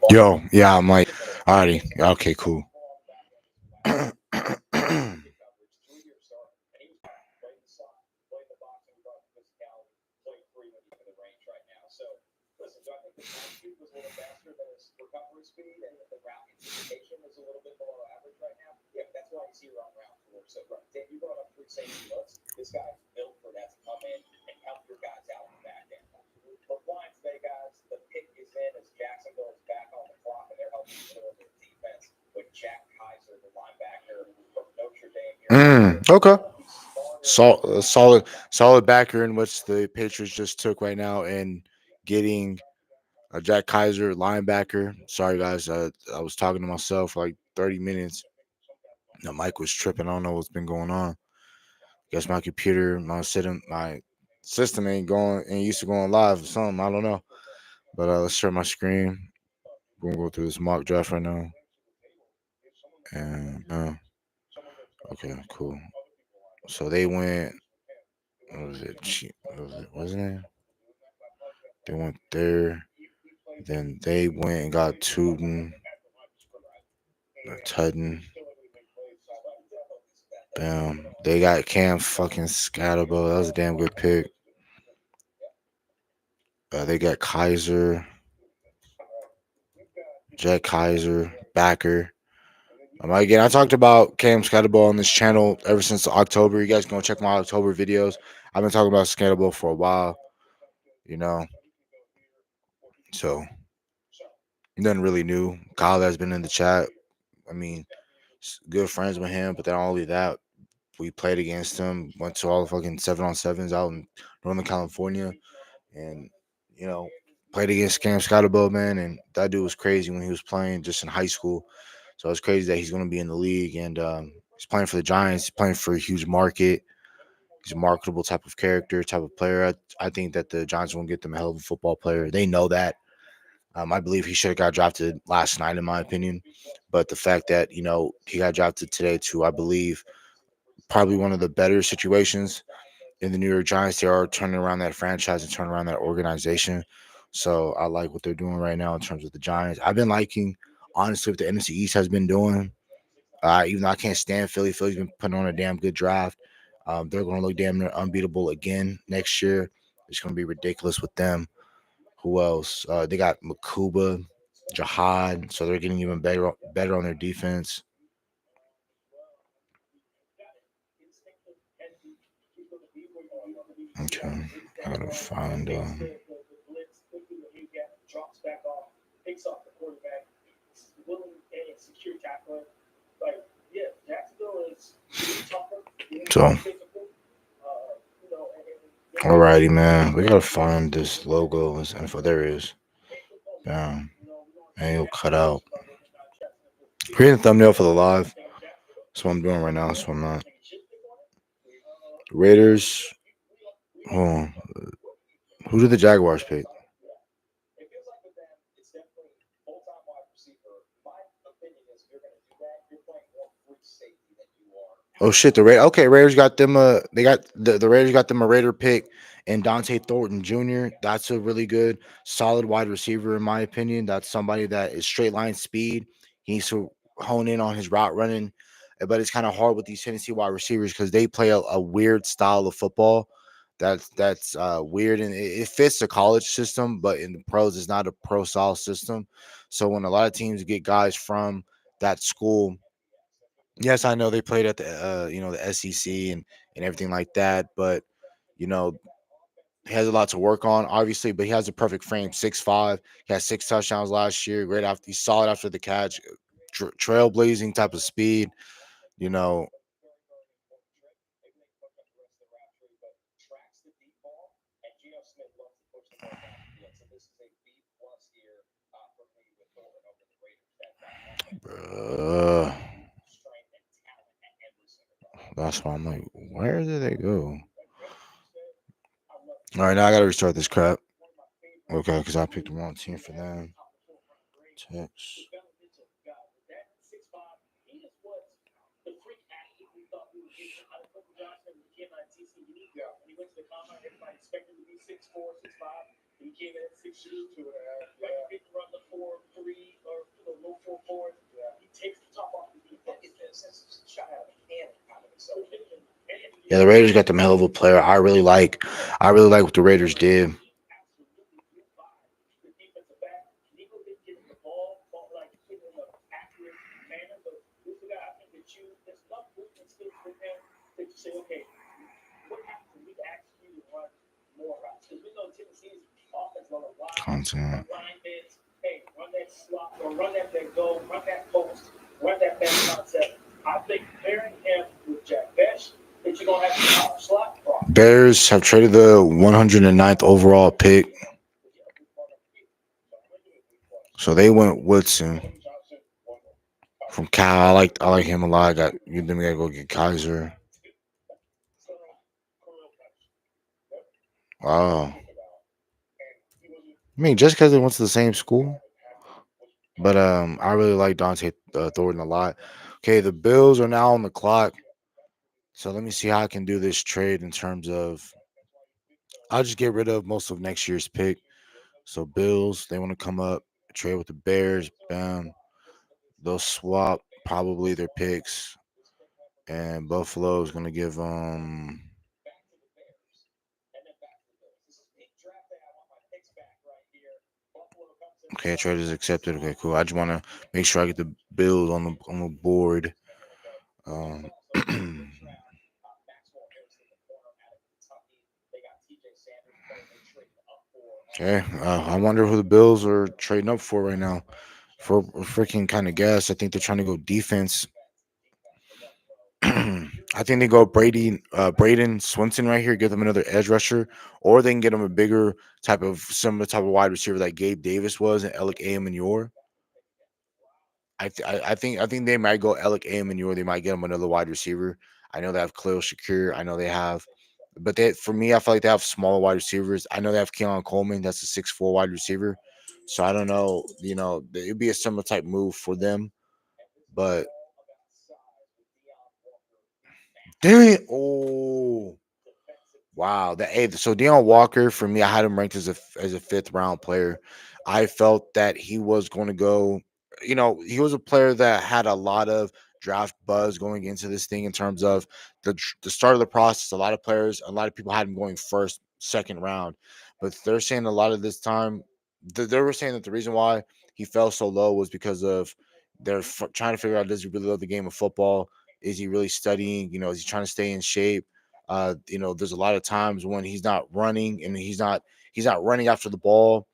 Yo, yeah, I'm like, alrighty, okay, cool. Okay. Solid backer in which the Patriots just took right now, and getting Jack Kaiser, linebacker. Sorry guys, I was talking to myself for like 30 minutes. The mic was tripping. I don't know what's been going on. Guess my computer, my system ain't used to going live or something. I don't know. But let's share my screen. We're gonna go through this mock draft right now. And okay, cool. So they went. What was it? What was it? Wasn't it? They went there. Then they went and got Tootin, Tutton. Bam. They got Cam fucking Scatterbo. That was a damn good pick. They got Kaiser, Jack Kaiser, backer. Again, I talked about Cam Scatterbo on this channel ever since October. You guys can go check my October videos. I've been talking about Scatterbo for a while, you know. So nothing really new. Kyle has been in the chat. I mean, good friends with him, but then not only that, we played against him, went to all the fucking 7-on-7s out in Northern California, and you know, played against Cam Scottabell, man, and that dude was crazy when he was playing just in high school. So it's crazy that he's going to be in the league, and he's playing for the Giants. He's playing for a huge market. He's a marketable type of character, type of player. I think that the Giants will get them a hell of a football player. They know that. I believe he should have got drafted last night, in my opinion. But the fact that he got drafted today too, I believe probably one of the better situations in the New York Giants. They are turning around that franchise and turning around that organization. So I like what they're doing right now in terms of the Giants. I've been liking, honestly, what the NFC East has been doing. Even though I can't stand Philly, Philly's been putting on a damn good draft. They're going to look damn near unbeatable again next year. It's going to be ridiculous with them. Who else? They got Makuba, Jihad, so they're getting even better on their defense. Okay, I gotta find. So, alrighty, man. We gotta find this logo. This info. There it is. Bam. And it'll cut out. Creating a thumbnail for the live. That's what I'm doing right now. So I'm not. Raiders. Oh, who did the Jaguars pick? Oh shit, Raiders got them they got the Raiders got them a Raider pick and Dante Thornton Jr. That's a really good, solid wide receiver in my opinion. That's somebody that is straight line speed. He needs to hone in on his route running, but it's kind of hard with these Tennessee wide receivers because they play a weird style of football. That's weird, and it fits the college system, but in the pros, it's not a pro style system. So when a lot of teams get guys from that school. Yes, I know they played at the the SEC and everything like that, but you know he has a lot to work on, obviously. But he has a perfect frame, 6'5". He had 6 touchdowns last year. Great after he's solid after the catch, trailblazing type of speed. You know, bruh, that's why I'm like, where did they go? All right, now I gotta restart this crap. Okay, because I picked the wrong team for them. Text. Yeah, the Raiders got them hell of a player. I really like what the Raiders did. Content. Bears have traded the 109th overall pick, so they went Woodson from Cal. I like him a lot. Then we gotta go get Kaiser. Wow. I mean, just because they went to the same school, but I really like Dante Thornton a lot. Okay, the Bills are now on the clock, so let me see how I can do this trade in terms of. I'll just get rid of most of next year's pick. So Bills, they want to come up, trade with the Bears. Bam. They'll swap probably their picks, and Buffalo is gonna give them. Okay, trade is accepted. Okay, cool. I just want to make sure I get the Bills on the board. Um, okay, I wonder who the Bills are trading up for right now. For a freaking kind of guess, I think they're trying to go defense. I think they go Braden Swinson right here, give them another edge rusher, or they can get them a bigger similar type of wide receiver like Gabe Davis was and Alec Amanyor. I think they might go Alec Amanyor. They might get him another wide receiver. I know they have Khalil Shakir. I know they have, but they for me, I feel like they have smaller wide receivers. I know they have Keon Coleman. That's a 6'4" wide receiver. So I don't know. It'd be a similar type move for them, but dang it! Oh, wow. So Deion Walker for me, I had him ranked as a fifth round player. I felt that he was going to go. He was a player that had a lot of draft buzz going into this thing in terms of the start of the process. A lot of people had him going first, second round, but they're saying a lot of this time. They were saying that the reason why he fell so low was because of trying to figure out, does he really love the game of football? Is he really studying? Is he trying to stay in shape? There's a lot of times when he's not running and he's not running after the ball,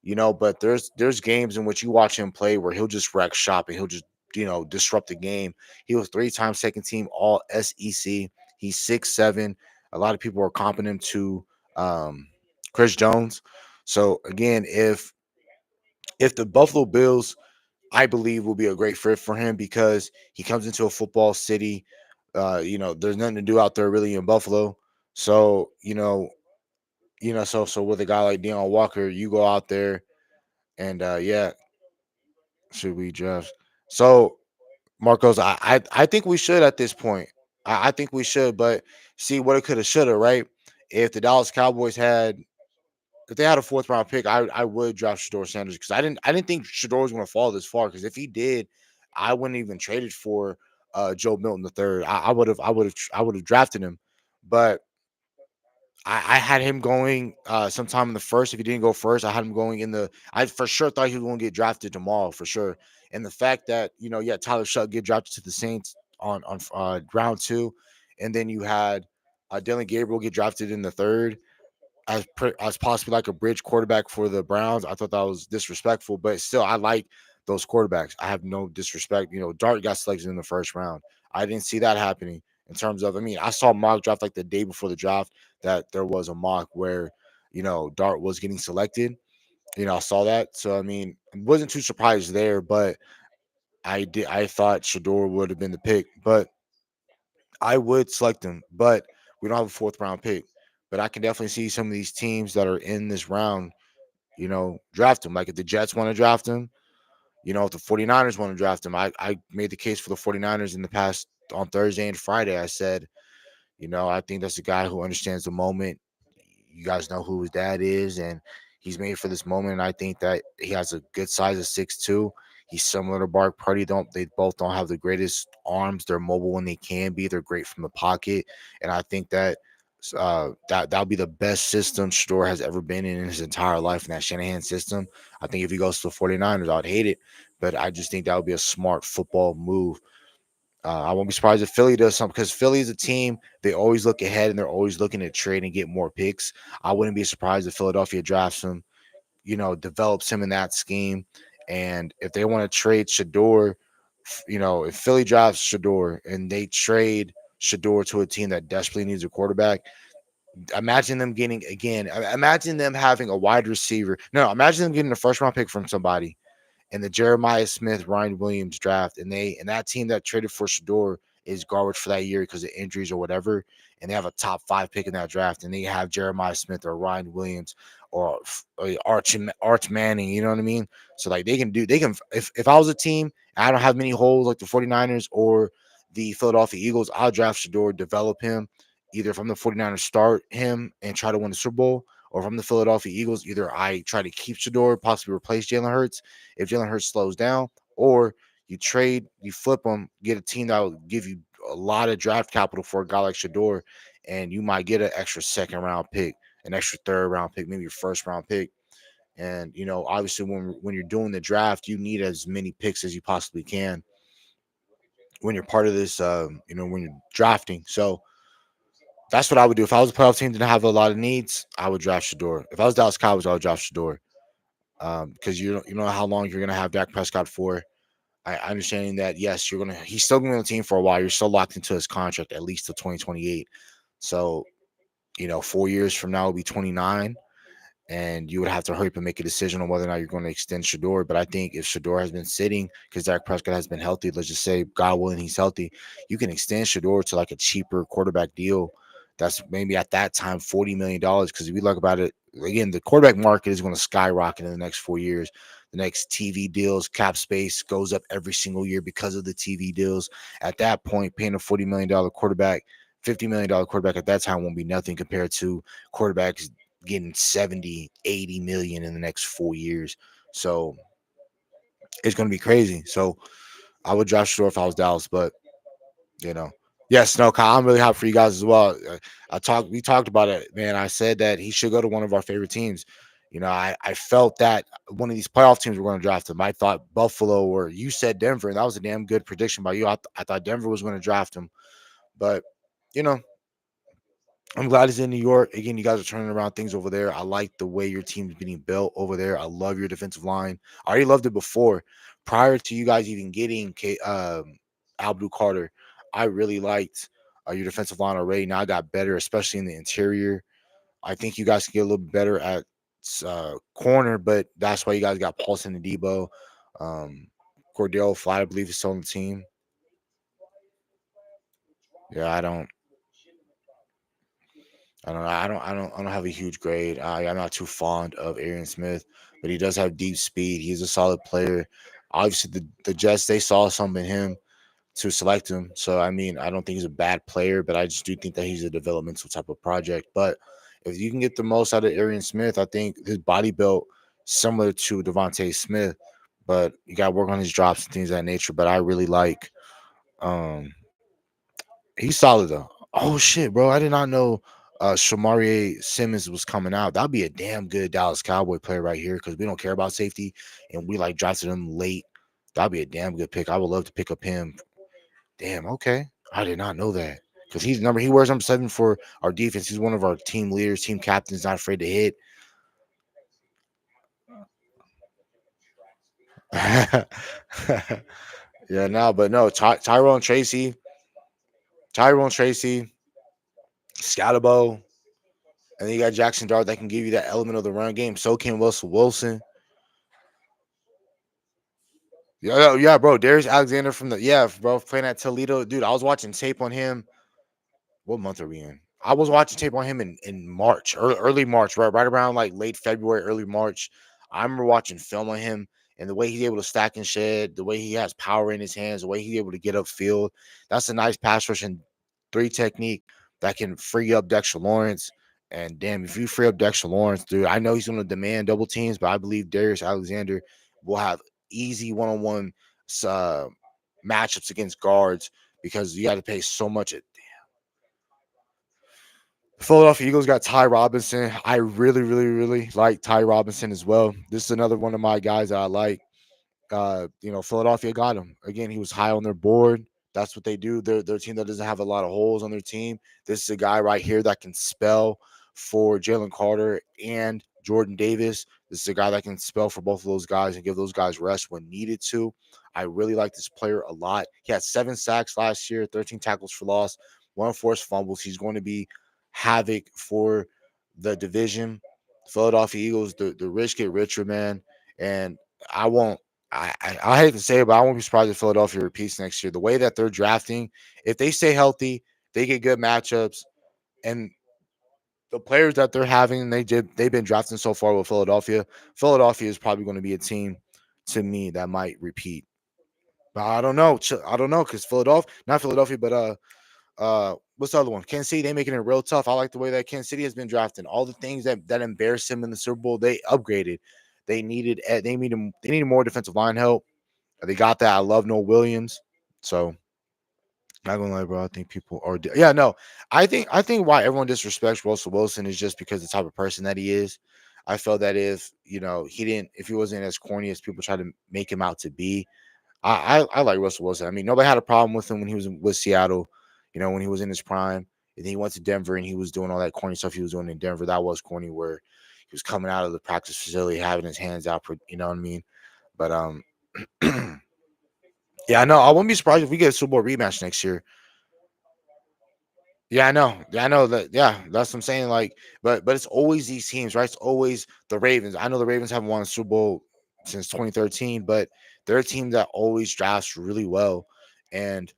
but there's games in which you watch him play where he'll just wreck shop and he'll just disrupt the game. He was 3 times second team all SEC. He's 6'7". A lot of people are comping him to Chris Jones. So again, if the Buffalo Bills, I believe, will be a great fit for him because he comes into a football city. There's nothing to do out there really in Buffalo. So, so with a guy like Deion Walker, you go out there and yeah, should we draft? So, Marcos, I think we should at this point. I think we should, but see what it could have should have, right? If the Dallas Cowboys had if they had a fourth round pick, I would draft Shador Sanders because I didn't think Shador was going to fall this far. Because if he did, I wouldn't even traded for Joe Milton the third. I would have drafted him, but I had him going sometime in the first. If he didn't go first, I had him going in the. I for sure thought he was going to get drafted tomorrow for sure. And the fact that Tyler Shutt get drafted to the Saints on round two, and then you had Dylan Gabriel get drafted in the third as possibly like a bridge quarterback for the Browns. I thought that was disrespectful, but still, I like those quarterbacks. I have no disrespect. Dart got selected in the first round. I didn't see that happening in terms of. I mean, I saw mock draft like the day before the draft that there was a mock where Dart was getting selected. I saw that, so I mean, I wasn't too surprised there, but I thought Shador would have been the pick, but I would select him, but we don't have a fourth round pick. But I can definitely see some of these teams that are in this round, draft him. Like if the Jets want to draft him, if the 49ers want to draft him, I made the case for the 49ers in the past on Thursday and Friday. I said, I think that's a guy who understands the moment. You guys know who his dad is, and he's made for this moment. And I think that he has a good size of 6'2". He's similar to Bark Purdy. They both don't have the greatest arms. They're mobile when they can be. They're great from the pocket, and I think that that'll be the best system Shador has ever been in his entire life in that Shanahan system. I think if he goes to the 49ers, I'd hate it, but I just think that would be a smart football move. I won't be surprised if Philly does something because Philly is a team. They always look ahead and they're always looking to trade and get more picks. I wouldn't be surprised if Philadelphia drafts him, develops him in that scheme. And if they want to trade Shador, if Philly drafts Shador and they trade Shador to a team that desperately needs a quarterback, imagine them getting again. Imagine them having a wide receiver. No, imagine them getting a first round pick from somebody and the Jeremiah Smith, Ryan Williams draft, and that team that traded for Shador is garbage for that year because of injuries or whatever, and they have a top 5 pick in that draft, and they have Jeremiah Smith or Ryan Williams or Arch Manning, you know what I mean? So like if I was a team, I don't have many holes like the 49ers or the Philadelphia Eagles, I'll draft Shador, develop him, either from the 49ers start him and try to win the Super Bowl, or from the Philadelphia Eagles, either I try to keep Shador, possibly replace Jalen Hurts if Jalen Hurts slows down, or you flip them, get a team that will give you a lot of draft capital for a guy like Shador, and you might get an extra second round pick, an extra third round pick, maybe your first round pick. And obviously, when you're doing the draft, you need as many picks as you possibly can when you're part of this. When you're drafting, so that's what I would do if I was a playoff team didn't have a lot of needs. I would draft Shador. If I was Dallas Cowboys, I would draft Shador because you know how long you're gonna have Dak Prescott for. I understanding that yes, he's still gonna be on the team for a while. You're still locked into his contract at least to 2028. So 4 years from now will be 29, and you would have to hurry up and make a decision on whether or not you're going to extend Shador. But I think if Shador has been sitting because Dak Prescott has been healthy, let's just say God willing he's healthy, you can extend Shador to like a cheaper quarterback deal. That's maybe at that time $40 million. Because if we look about it again, the quarterback market is going to skyrocket in the next 4 years. The next TV deals, cap space goes up every single year because of the TV deals. At that point, paying a $40 million quarterback, $50 million quarterback at that time won't be nothing compared to quarterbacks getting 70, 80 million in the next 4 years. So it's going to be crazy. So I would draft Shador if I was Dallas, but you know, yes, no, Kyle, I'm really happy for you guys as well. We talked about it, man. I said that he should go to one of our favorite teams. I felt that one of these playoff teams were going to draft him. I thought Buffalo, or you said Denver, and that was a damn good prediction by you. I thought Denver was going to draft him, but you know, I'm glad he's in New York. Again, you guys are turning around things over there. I like the way your team's being built over there. I love your defensive line. I already loved it before. Prior to you guys even getting Abdul Carter, I really liked your defensive line already. Now I got better, especially in the interior. I think you guys can get a little bit better at corner, but that's why you guys got Paulson and Debo. Um, Cordell Flat, I believe, is still on the team. Yeah, I don't know. I don't have a huge grade. I'm not too fond of Arian Smith, but he does have deep speed. He's a solid player. Obviously, the Jets they saw something in him to select him. So I mean, I don't think he's a bad player, but I just do think that he's a developmental type of project. But if you can get the most out of Arian Smith, I think his body built similar to Devontae Smith, but you got to work on his drops and things of that nature. But I really like um he's solid though. Oh shit, bro! I did not know Shamari Simmons was coming out. That'd be a damn good Dallas Cowboy player right here because we don't care about safety and we like drafted him late. That'd be a damn good pick. I would love to pick up him. Damn. Okay, I did not know that because he wears number 7 for our defense. He's one of our team leaders, team captains. Not afraid to hit. Yeah, no, but no, Tyrone Tracy, Scalabo. And then you got Jackson Dart that can give you that element of the run game. So can Russell Wilson. Yeah, yeah, bro. Darius Alexander bro, playing at Toledo. Dude, I was watching tape on him. What month are we in? I was watching tape on him in March, early March, right around like late February, early March. I remember watching film on him and the way he's able to stack and shed, the way he has power in his hands, the way he's able to get upfield. That's a nice pass rush and 3 technique that can free up Dexter Lawrence. And damn, if you free up Dexter Lawrence, dude, I know he's going to demand double teams, but I believe Darius Alexander will have easy one-on-one uh, matchups against guards because you got to pay so much. Philadelphia Eagles got Ty Robinson. I really, really, really like Ty Robinson as well. This is another one of my guys that I like. Philadelphia got him. Again, he was high on their board. That's what they do. They're a team that doesn't have a lot of holes on their team. This is a guy right here that can spell for Jalen Carter and Jordan Davis. This is a guy that can spell for both of those guys and give those guys rest when needed to. I really like this player a lot. He had 7 sacks last year, 13 tackles for loss, 1 forced fumbles. He's going to be havoc for the division. Philadelphia Eagles, the rich get richer, man. And I won't I hate to say it, but I won't be surprised if Philadelphia repeats next year. The way that they're drafting, if they stay healthy, they get good matchups, and the players that they're having, they've been drafting so far with Philadelphia. Philadelphia is probably going to be a team to me that might repeat. But I don't know. I don't know because Philadelphia, not Philadelphia, but what's the other one? Kansas City, they making it real tough. I like the way that Kansas City has been drafting. All the things that embarrassed him in the Super Bowl, they upgraded. They needed more defensive line help. They got that. I love Noah Williams. So not gonna lie, bro. I think people are. Yeah, no. I think why everyone disrespects Russell Wilson is just because the type of person that he is. I felt that if he wasn't as corny as people try to make him out to be, I like Russell Wilson. I mean, nobody had a problem with him when he was with Seattle. When he was in his prime, and then he went to Denver and he was doing all that corny stuff he was doing in Denver. That was corny, where he was coming out of the practice facility having his hands out. You know what I mean? But yeah, I know. I wouldn't be surprised if we get a Super Bowl rematch next year. Yeah, I know. Yeah, I know that. Yeah, that's what I'm saying. Like, but it's always these teams, right? It's always the Ravens. I know the Ravens haven't won a Super Bowl since 2013, but they're a team that always drafts really well. And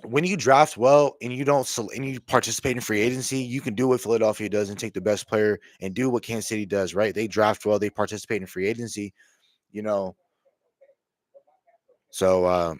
when you draft well and and you participate in free agency, you can do what Philadelphia does and take the best player and do what Kansas City does, right? They draft well, they participate in free agency, you know. So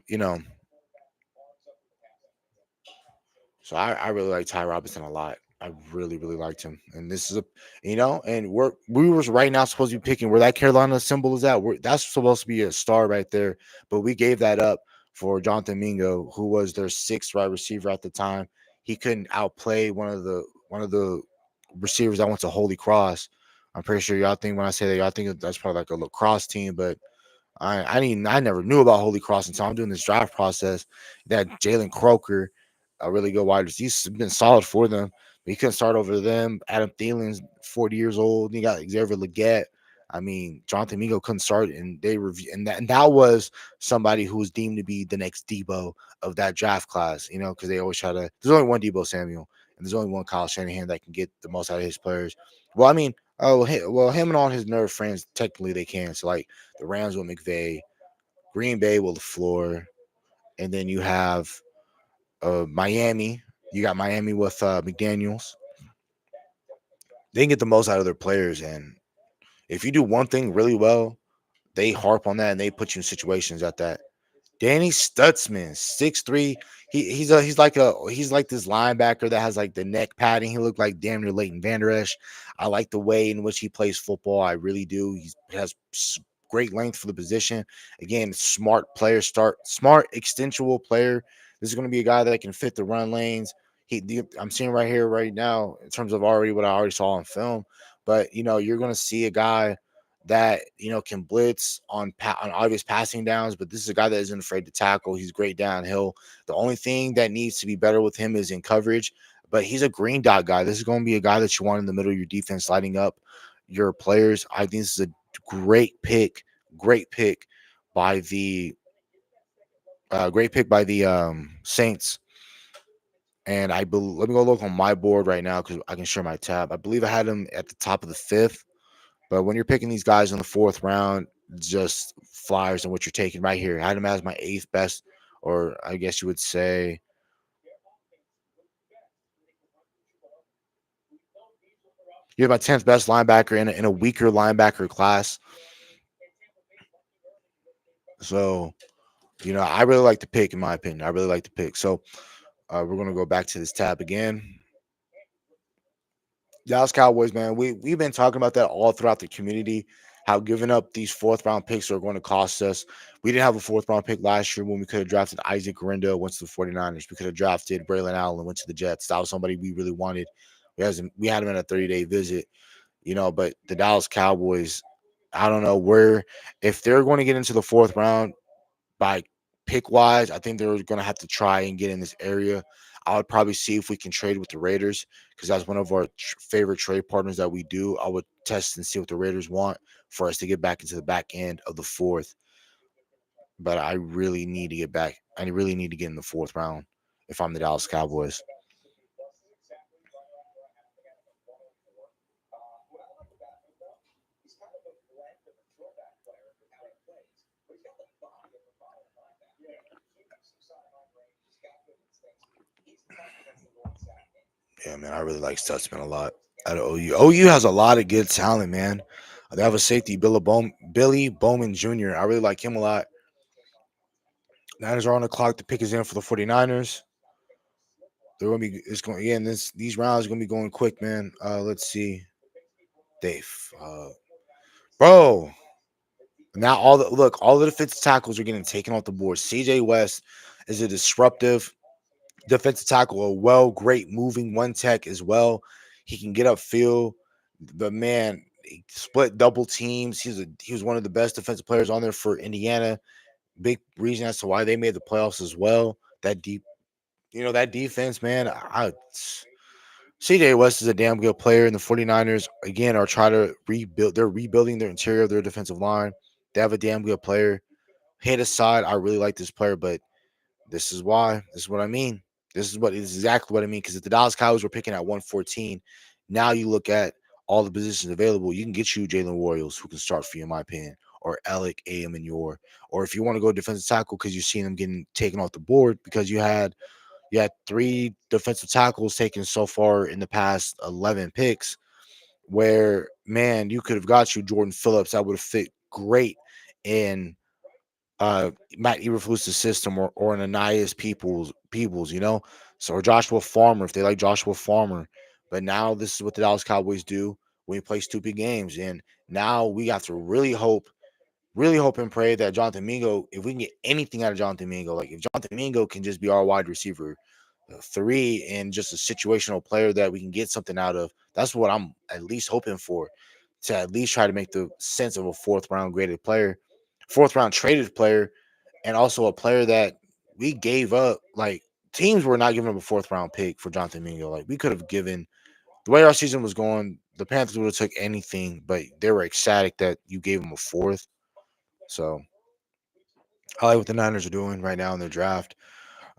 So I really like Ty Robinson a lot. I really, really liked him. And this is and we were right now supposed to be picking where that Carolina symbol is at. That's supposed to be a star right there. But we gave that up for Jonathan Mingo, who was their 6th wide receiver at the time. He couldn't outplay one of the receivers that went to Holy Cross. I'm pretty sure y'all think when I say that, y'all think that's probably like a lacrosse team, but I never knew about Holy Cross until I'm doing this draft process. That Jalen Croker, a really good wide receiver, he's been solid for them. But he couldn't start over them. Adam Thielen's 40 years old. You got Xavier Leggett. I mean, Jonathan Mingo couldn't start, and they review and that was somebody who was deemed to be the next Debo of that draft class. Because they always try to. There's only one Debo Samuel, and there's only one Kyle Shanahan that can get the most out of his players. Well, I mean, him and all his nerd friends technically they can. So like the Rams with McVay, Green Bay with LaFleur, and then you have Miami. You got Miami with McDaniels. They can get the most out of their players, and if you do one thing really well, they harp on that and they put you in situations at that. Danny Stutzman, 6'3". He's like this linebacker that has like the neck padding. He looked like damn near Leighton Vander Esch. I like the way in which he plays football. I really do. He has great length for the position. Again, smart, extensional player. This is going to be a guy that can fit the run lanes. I'm seeing right here, right now, in terms of already what I already saw on film. But you're going to see a guy that can blitz on obvious passing downs, but this is a guy that isn't afraid to tackle. He's great downhill. The only thing that needs to be better with him is in coverage, but he's a green dot guy. This is going to be a guy that you want in the middle of your defense, lighting up your players. I think this is a great pick by the Saints. And let me go look on my board right now because I can share my tab. I believe I had him at the top of the 5th. But when you're picking these guys in the 4th round, just flyers and what you're taking right here. I had him as my 8th best, or I guess you would say you're my 10th best linebacker in a weaker linebacker class. So, I really like the pick, in my opinion. I really like the pick. So, we're going to go back to this tab again. Dallas Cowboys, man. We've been talking about that all throughout the community. how giving up these fourth round picks are going to cost us. We didn't have a fourth round pick last year when we could have drafted Isaac Garendo, went to the 49ers. We could have drafted Braylon Allen, went to the Jets. That was somebody we really wanted. We had him in a 30-day visit, but the Dallas Cowboys, I don't know where, if they're going to get into the fourth round by pick wise, I think they're going to have to try and get in this area. I would probably see if we can trade with the Raiders because that's one of our favorite trade partners that we do. I would test and see what the Raiders want for us to get back into the back end of the fourth. But I really need to get back. I really need to get in the fourth round if I'm the Dallas Cowboys. Yeah, man, I really like Stutzman a lot out of OU. OU has a lot of good talent, man. They have a safety, Billy Bowman Jr. I really like him a lot. Niners are on the clock. The pick is in for the 49ers. They're gonna be. It's going again. These rounds are gonna be going quick, man. Let's see, Dave. Bro, now all the defensive tackles are getting taken off the board. CJ West is a disruptive defensive tackle, great moving one tech as well. He can get upfield. The man he split double teams. He was one of the best defensive players on there for Indiana. Big reason as to why they made the playoffs as well. That deep, that defense, man. CJ West is a damn good player, and the 49ers, again, are trying to rebuild. They're rebuilding their interior of their defensive line. They have a damn good player. Hit aside, I really like this player, but this is why. This is what I mean. This is exactly what I mean. Because if the Dallas Cowboys were picking at 114, now you look at all the positions available. You can get you Jalen Royals, who can start for you, in my opinion, or Alec Ayam, or if you want to go defensive tackle because you've seen them getting taken off the board because you had three defensive tackles taken so far in the past 11 picks. Where man, you could have got you Jordan Phillips that would have fit great in Matt Eberflus's system or an Ananias Peoples. So or Joshua Farmer if they like Joshua Farmer. But now this is what the Dallas Cowboys do when we play stupid games. And now we have to really hope and pray that Jonathan Mingo, if we can get anything out of Jonathan Mingo, like if Jonathan Mingo can just be our wide receiver three and just a situational player that we can get something out of, that's what I'm at least hoping for, to at least try to make the sense of a fourth round traded player, and also a player that we gave up. Like teams were not giving up a fourth round pick for Jonathan Mingo. Like we could have given the way our season was going, the Panthers would have took anything, but they were ecstatic that you gave them a fourth. So I like what the Niners are doing right now in their draft.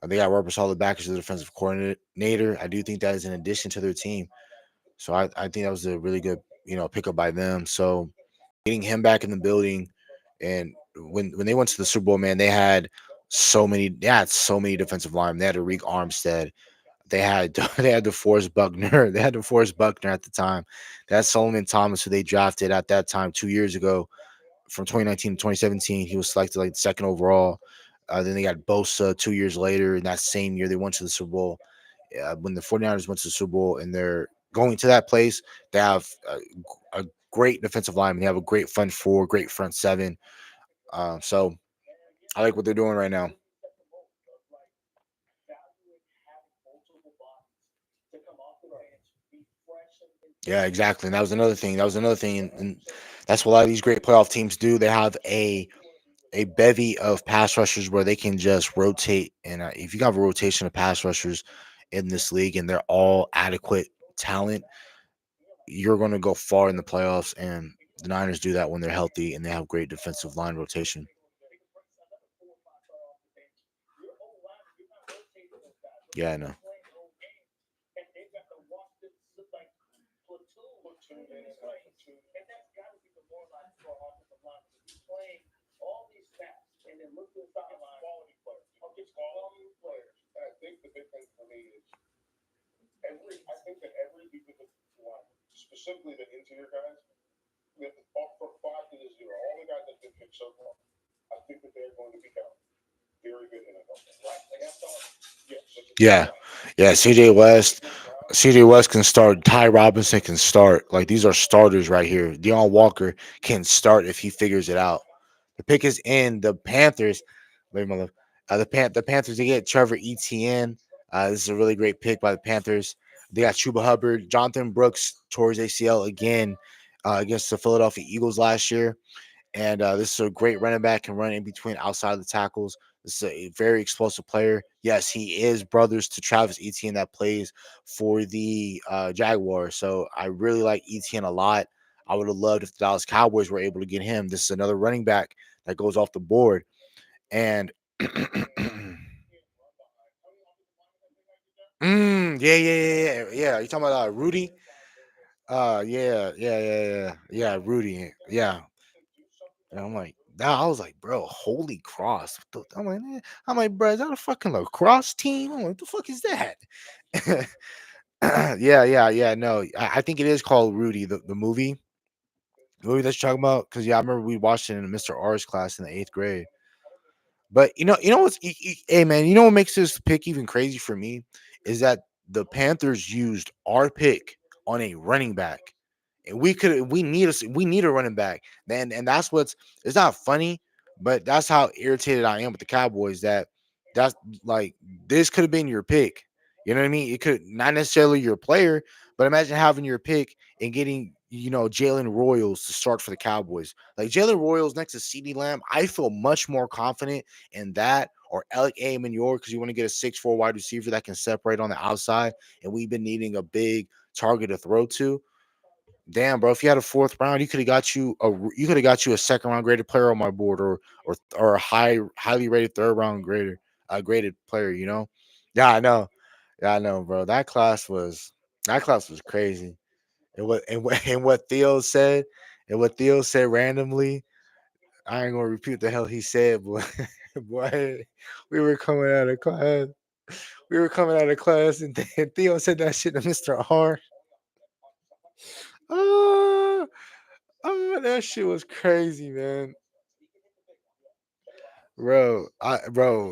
They got Robert Saleh back as the defensive coordinator. I do think that is an addition to their team. So I think that was a really good, pickup by them. So getting him back in the building, and when they went to the Super Bowl, man, they had so many defensive linemen. They had Arik Armstead. They had they had DeForest Buckner. They had DeForest Buckner at the time. They had Solomon Thomas, who they drafted at that time 2 years ago from 2019 to 2017. He was selected like second overall. Then they got Bosa 2 years later. In that same year, they went to the Super Bowl. When the 49ers went to the Super Bowl and they're going to that place, they have a great defensive lineman. They have a great front four, great front seven. So I like what they're doing right now. Yeah, exactly. And that was another thing. And that's what a lot of these great playoff teams do. They have a bevy of pass rushers where they can just rotate. And if you have a rotation of pass rushers in this league and they're all adequate talent, you're going to go far in the playoffs. And the Niners do that when they're healthy and they have great defensive line rotation. Yeah, I know. Yeah, yeah. CJ West. CJ West can start. Ty Robinson can start. Like these are starters right here. Deion Walker can start if he figures it out. The pick is in. The Panthers. Wait, my love. The Panthers. They get Trevor Etienne. This is a really great pick by the Panthers. They got Chuba Hubbard, Jonathan Brooks towards ACL again against the Philadelphia Eagles last year. And this is a great running back, can run in between outside of the tackles. This is a very explosive player. Yes, he is brothers to Travis Etienne that plays for the Jaguars. So I really like Etienne a lot. I would have loved if the Dallas Cowboys were able to get him. This is another running back that goes off the board. And yeah. You talking about Rudy? Yeah, Rudy. Yeah, and I'm like, I was like, bro, holy cross. I'm like, bro, is that a fucking lacrosse team? I'm like, what the fuck is that? Yeah. No, I think it is called Rudy, the movie that you're talking about. Because yeah, I remember we watched it in Mr. R's class in the 8th grade. But you know what's hey man, you know what makes this pick even crazy for me is that the Panthers used our pick on a running back. And we need a running back. And that's what's it's not funny, but that's how irritated I am with the Cowboys that that's like this could have been your pick. You know what I mean? It could not necessarily your player, but imagine having your pick and getting, Jalen Royals to start for the Cowboys. Like Jalen Royals next to CeeDee Lamb, I feel much more confident in that or Alec A. York because you want to get a 6'4" wide receiver that can separate on the outside. And we've been needing a big target to throw to. Damn, bro! If you had a fourth round, you could have got you a second round graded player on my board, or a highly rated third round graded player. Yeah, I know, yeah, I know, bro. That class was crazy. And what Theo said, randomly, I ain't gonna repeat the hell he said, but boy, we were coming out of class. We were coming out of class, and then Theo said that shit to Mr. R. Oh, that shit was crazy, man. Bro,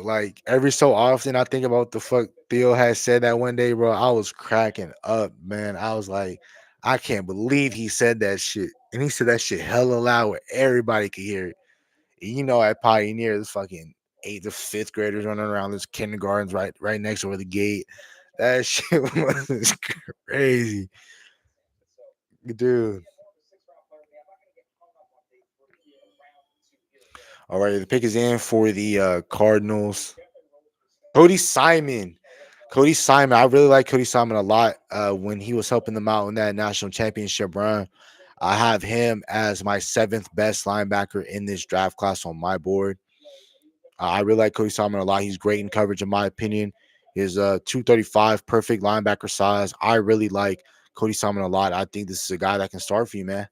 like every so often I think about what the fuck Theo had said that one day, bro. I was cracking up, man. I was like, I can't believe he said that shit. And he said that shit hella loud where everybody could hear it. And at Pioneer, this fucking 8th to 5th graders running around this kindergartens right next over the gate. That shit was crazy. Dude. All right, the pick is in for the Cardinals. Cody Simon. Cody Simon. I really like Cody Simon a lot. When he was helping them out in that national championship run, I have him as my 7th best linebacker in this draft class on my board. I really like Cody Simon a lot. He's great in coverage, in my opinion. He's 235, perfect linebacker size. I really like Cody Simon a lot. I think this is a guy that can start for you, man.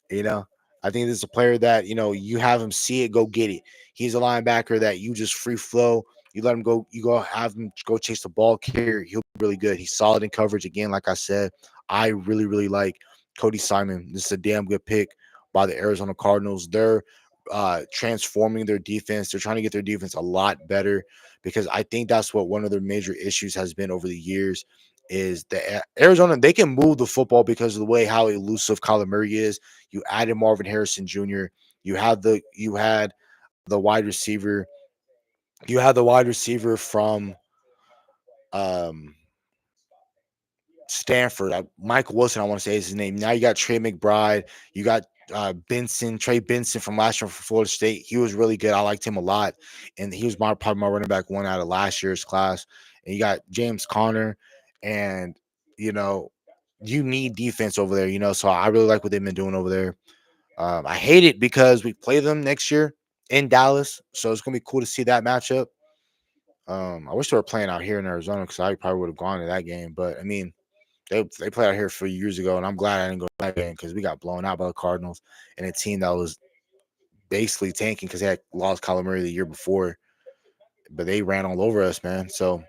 You know, I think this is a player that, you have him see it, go get it. He's a linebacker that you just free flow. You let him go, you go have him go chase the ball carrier. He'll be really good. He's solid in coverage. Again, like I said, I really, really like Cody Simon. This is a damn good pick by the Arizona Cardinals. They're transforming their defense. They're trying to get their defense a lot better because I think that's what one of their major issues has been over the years is that Arizona, they can move the football because of the way how elusive Kyler Murray is. You added Marvin Harrison Jr. You had the wide receiver. You had the wide receiver from um Stanford, Michael Wilson, I want to say is his name. Now you got Trey McBride. You got Trey Benson from last year from Florida State. He was really good. I liked him a lot, and he was probably my running back one out of last year's class. And you got James Conner, and you know you need defense over there. So I really like what they've been doing over there. I hate it because we play them next year in Dallas, so it's gonna be cool to see that matchup. I wish they were playing out here in Arizona because I probably would have gone to that game, but I mean they played out here 4 years ago, and I'm glad I didn't go to that game because we got blown out by the Cardinals and a team that was basically tanking because they had lost Kyler Murray the year before, but they ran all over us, man. So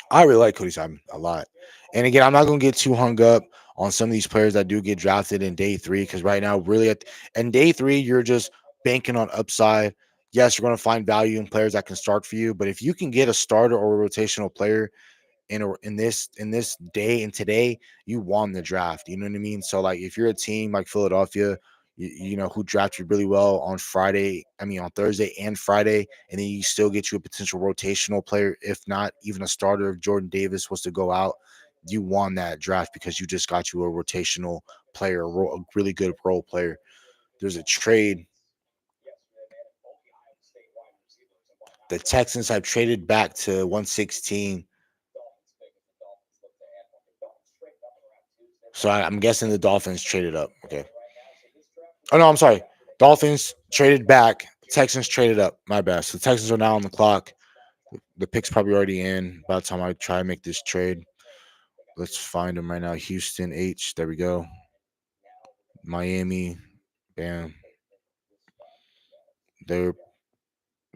I really like Cody Simon a lot. And again, I'm not going to get too hung up on some of these players that do get drafted in day 3 because right now, really, in day 3, you're just banking on upside. Yes, you're going to find value in players that can start for you, but if you can get a starter or a rotational player in this day and today, you won the draft. You know what I mean? So like if you're a team like Philadelphia, who drafted really well on Thursday and Friday, and then you still get you a potential rotational player, if not even a starter, if Jordan Davis was to go out, you won that draft because you just got you a rotational player, a really good role player. There's a trade. The Texans have traded back to 116. So I'm guessing the Dolphins traded up. Okay. Oh no, I'm sorry. Dolphins traded back. Texans traded up. My bad. So the Texans are now on the clock. The pick's probably already in by the time I try to make this trade. Let's find them right now. Houston H. There we go. Miami. Bam. They're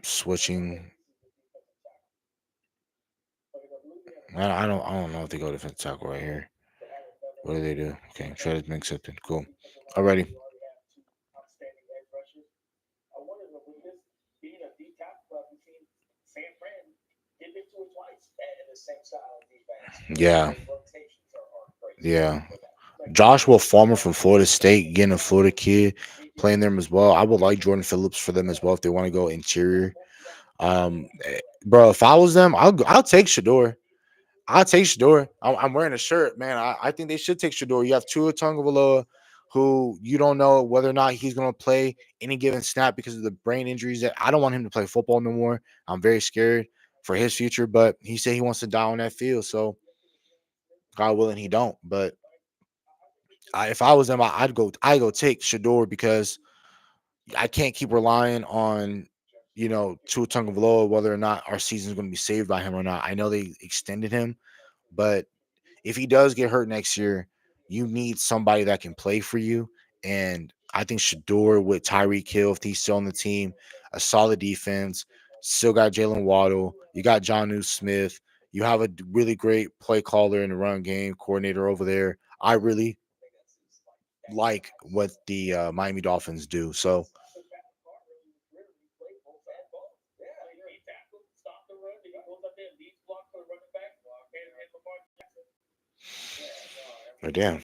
switching. I don't know if they go defensive tackle right here. What do they do? Okay, traded been accepted. Cool. Alrighty. Yeah. Yeah. Joshua Farmer from Florida State, getting a Florida kid, playing them as well. I would like Jordan Phillips for them as well if they want to go interior. Bro, if I was them, I'll take Shador. I'll take Shador. I'm wearing a shirt, man. I think they should take Shador. You have Tua Tagovailoa, who you don't know whether or not he's going to play any given snap because of the brain injuries. That I don't want him to play football no more. I'm very scared for his future, but he said he wants to die on that field. So God willing, he don't. But if I was them, I go take Shador because I can't keep relying on Tua Tagovailoa whether or not our season is going to be saved by him or not. I know they extended him, but if he does get hurt next year, you need somebody that can play for you. And I think Shador with Tyreek Hill, if he's still on the team, a solid defense, still got Jalen Waddle, you got John Smith, you have a really great play caller and run game coordinator over there. I really like what the Miami Dolphins do. So, but damn.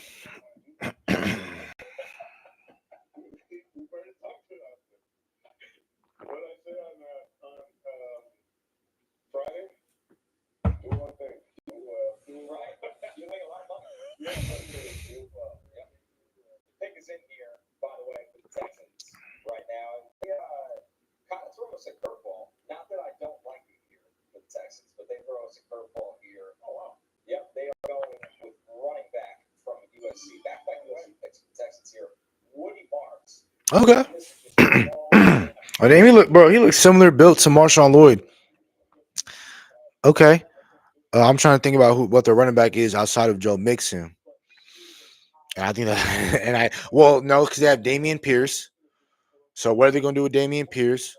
Okay. Oh, damn, he looks similar built to Marshawn Lloyd. Okay. I'm trying to think about what their running back is outside of Joe Mixon. And I think that, no, because they have Damian Pierce. So what are they going to do with Damian Pierce?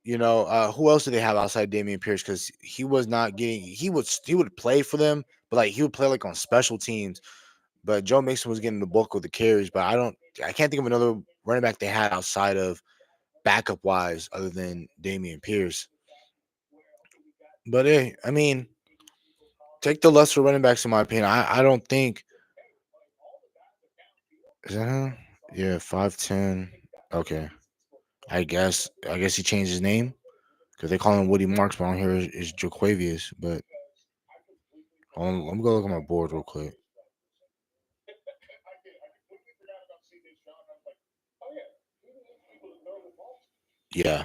Who else do they have outside Damian Pierce? Because he was not getting, he would play for them, but like he would play like on special teams. But Joe Mixon was getting the bulk of the carries. But I can't think of another running back they had outside of backup wise other than Damian Pierce. But hey, I mean, take the lesser running backs in my opinion. I don't think is that him? Yeah, 5'10". Okay. I guess he changed his name because they call him Woody Marks, but on here is Jaquavius. But let me go look at my board real quick. Yeah.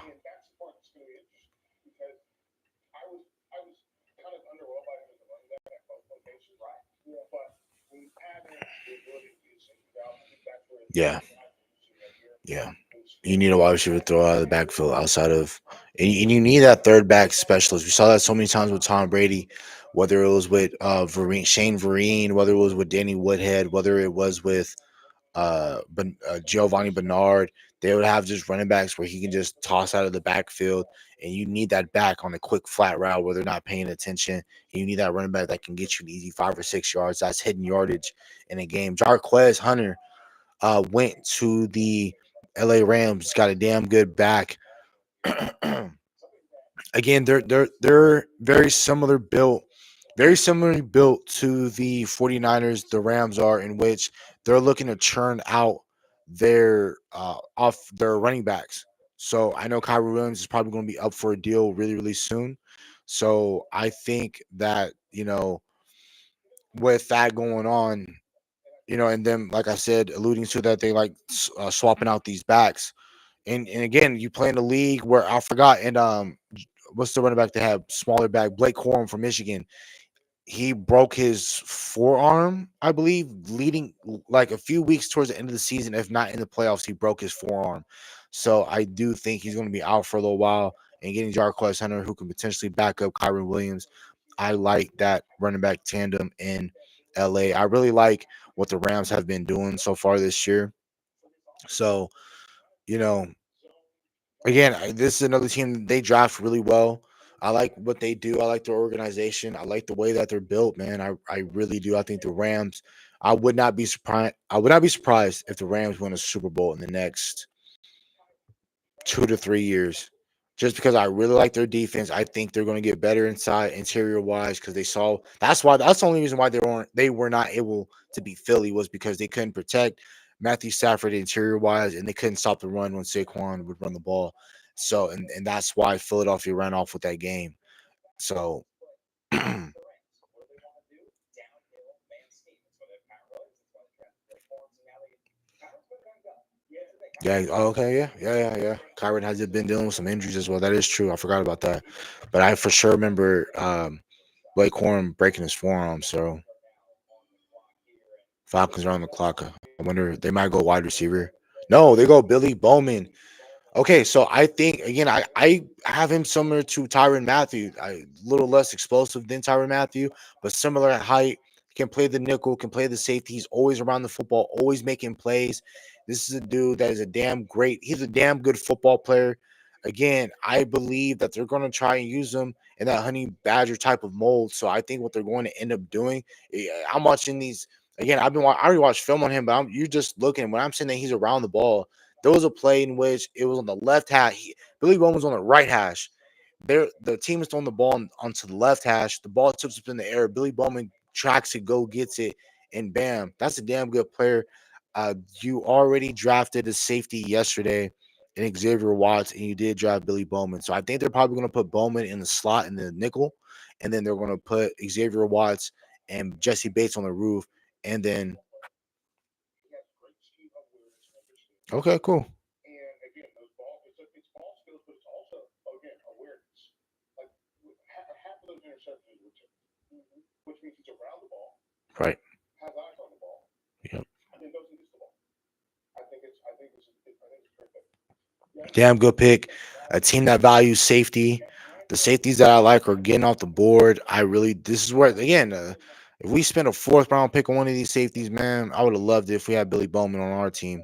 Yeah. Yeah. You need a wide receiver throw out of the backfield outside of, and you need that third back specialist. We saw that so many times with Tom Brady, whether it was with Shane Vereen, whether it was with Danny Woodhead, whether it was with Giovanni Bernard. They would have just running backs where he can just toss out of the backfield, and you need that back on a quick flat route where they're not paying attention. And you need that running back that can get you an easy 5 or 6 yards. That's hidden yardage in a game. Jarquez Hunter went to the LA Rams, got a damn good back. Again, they're very similar built. very similarly built to the 49ers, the Rams are, in which they're looking to churn out their off their running backs. So I know Kyrie Williams is probably going to be up for a deal really, really soon. So I think that, with that going on, and then like I said, alluding to that they like swapping out these backs. And again, you play in a league where I forgot, and what's the running back they have, smaller back, Blake Corum from Michigan. He broke his forearm, I believe, leading like a few weeks towards the end of the season. If not in the playoffs, he broke his forearm. So I do think he's going to be out for a little while. And getting Jarquez Hunter, who can potentially back up Kyron Williams, I like that running back tandem in LA. I really like what the Rams have been doing so far this year. So, you know, again, this is another team they draft really well. I like what they do. I like their organization. I like the way that they're built, man. I really do. I think the Rams. I would not be surprised. I would not be surprised if the Rams win a Super Bowl in the next 2 to 3 years. Just because I really like their defense, I think they're going to get better inside, interior wise. Because they saw that's the only reason why they were not able to beat Philly was because they couldn't protect Matthew Stafford interior wise, and they couldn't stop the run when Saquon would run the ball. So and that's why Philadelphia ran off with that game. So yeah, okay, yeah. Kyron has been dealing with some injuries as well. That is true. I forgot about that, but I for sure remember Blake Corum breaking his forearm. So Falcons are on the clock. I wonder they might go wide receiver. No, they go Billy Bowman. Okay, so I think again, I have him similar to Tyron Matthew. A little less explosive than Tyron Matthew, but similar at height. Can play the nickel, can play the safety. He's always around the football, always making plays. This is a dude that is a damn great. He's a damn good football player. Again, I believe that they're going to try and use him in that honey badger type of mold. So I think what they're going to end up doing. I'm watching these again. I already watched film on him, but you're just looking when I'm saying that he's around the ball. There was a play in which it was on the left hash. Billy Bowman was on the right hash. The team is throwing the ball onto the left hash. The ball tips up in the air. Billy Bowman tracks it, gets it, and bam, that's a damn good player. You already drafted a safety yesterday in Xavier Watts, and you did draft Billy Bowman. So I think they're probably going to put Bowman in the slot in the nickel, and then they're going to put Xavier Watts and Jesse Bates on the roof, and then okay, cool. Right. Yep. Damn good pick. A team that values safety. The safeties that I like are getting off the board. This is where, again, if we spent a fourth round pick on one of these safeties, man, I would have loved it if we had Billy Bowman on our team.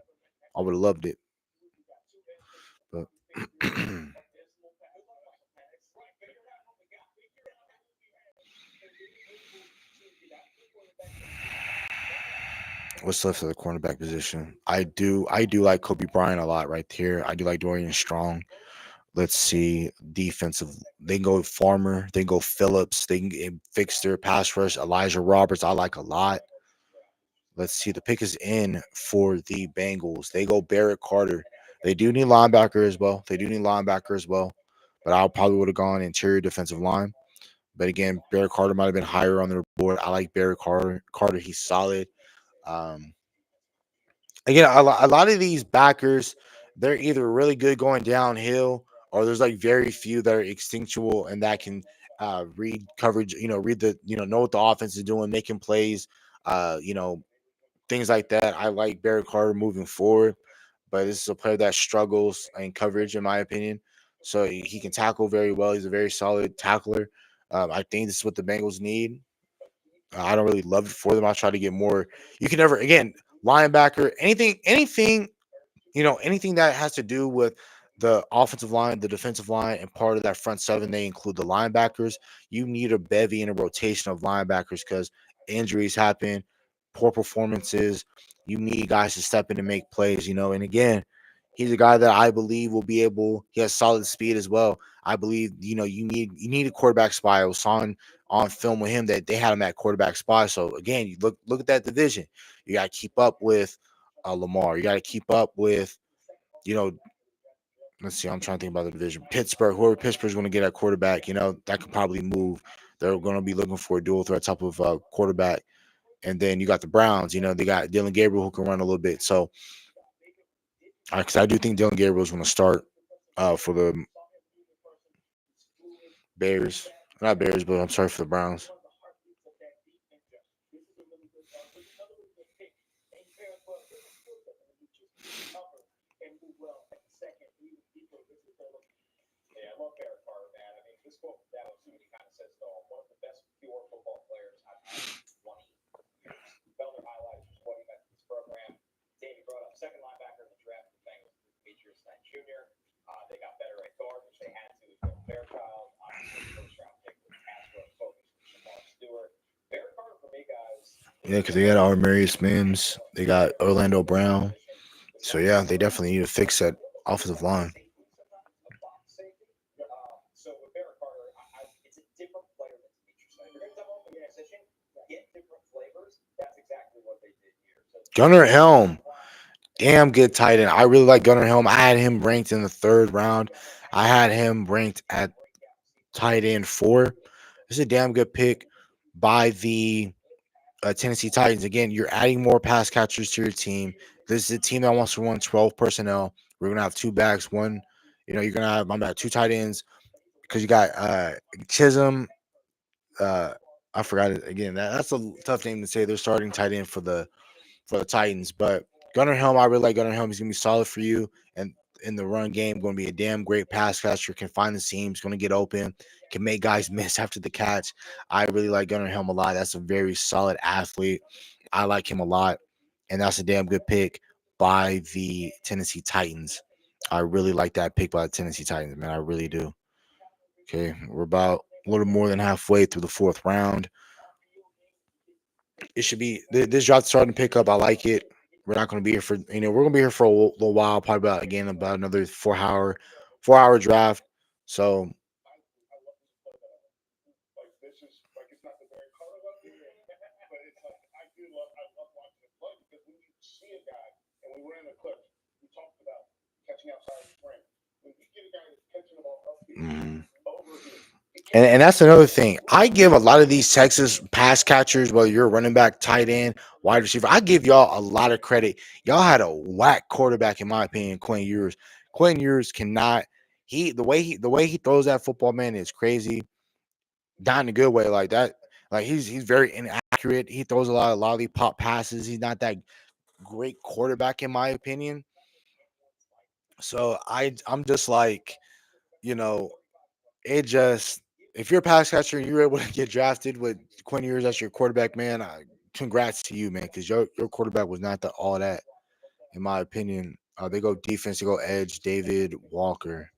I would have loved it. But what's left of the cornerback position? I do like Kobe Bryant a lot right here. I do like Dorian Strong. Let's see. Defensive. They can go Farmer. They can go Phillips. They can fix their pass rush. Elijah Roberts, I like a lot. Let's see. The pick is in for the Bengals. They go Barrett Carter. They do need linebacker as well. But I probably would have gone interior defensive line. But again, Barrett Carter might have been higher on their board. I like Barrett Carter. He's solid. Um, again, a lot of these backers, they're either really good going downhill, or there's like very few that are instinctual and that can read coverage. Read the know what the offense is doing, making plays. Things like that. I like Barrett Carter moving forward, but this is a player that struggles in coverage, in my opinion. So he can tackle very well. He's a very solid tackler. I think this is what the Bengals need. I don't really love it for them. I try to get more. You can never again linebacker anything anything that has to do with the offensive line, the defensive line, and part of that front seven. They include the linebackers. You need a bevy and a rotation of linebackers because injuries happen, poor performances. You need guys to step in and make plays. And again, he's a guy that I believe will be able. He has solid speed as well. I believe you need a quarterback spy. Osan on film with him that they had him at quarterback spot. So again, you look at that division. You got to keep up with Lamar. You got to keep up with, you know, let's see. I'm trying to think about the division. Pittsburgh, whoever Pittsburgh's going to get at quarterback, that could probably move. They're going to be looking for a dual threat type of quarterback. And then you got the Browns. They got Dylan Gabriel who can run a little bit. So, because I do think Dylan Gabriel is going to start for the Bears, not Bears, but I'm sorry for the Browns. Yeah, because they got Armarius Mims, they got Orlando Brown. So yeah, they definitely need to fix that offensive line. Gunnar Helm, damn good tight end. I really like Gunnar Helm. I had him ranked in the third round. I had him ranked at tight end 4. This is a damn good pick by the Tennessee Titans. Again, you're adding more pass catchers to your team. This is a team that wants to run 12 personnel. We're gonna have two backs. One, you're gonna have my bad, two tight ends because you got Chisholm. Uh, I forgot it again. That's a tough name to say. They're starting tight end for the Titans, but Gunnar Helm, I really like Gunnar Helm. He's gonna be solid for you, and in the run game, going to be a damn great pass catcher. Can find the seams, going to get open, can make guys miss after the catch. I really like Gunnar Helm a lot. That's a very solid athlete. I like him a lot, and that's a damn good pick by the Tennessee Titans. I really like that pick by the Tennessee Titans, man. I really do. Okay, we're about a little more than halfway through the fourth round. It should be this draft starting to pick up. I like it. We're not going to be here for we're going to be here for a little while, probably about another 4 hour draft. So mhm. And that's another thing. I give a lot of these Texas pass catchers, whether you're a running back, tight end, wide receiver, I give y'all a lot of credit. Y'all had a whack quarterback, in my opinion, Quinn Ewers. Quinn Ewers cannot. The way he throws that football, man, is crazy. Not in a good way, like that. Like he's very inaccurate. He throws a lot of lollipop passes. He's not that great quarterback, in my opinion. So I'm just like, you know, it just if you're a pass catcher and you're able to get drafted with Quinn Ewers as your quarterback, man, congrats to you, man, because your quarterback was not the all that, in my opinion. They go defense, they go edge, David Walker.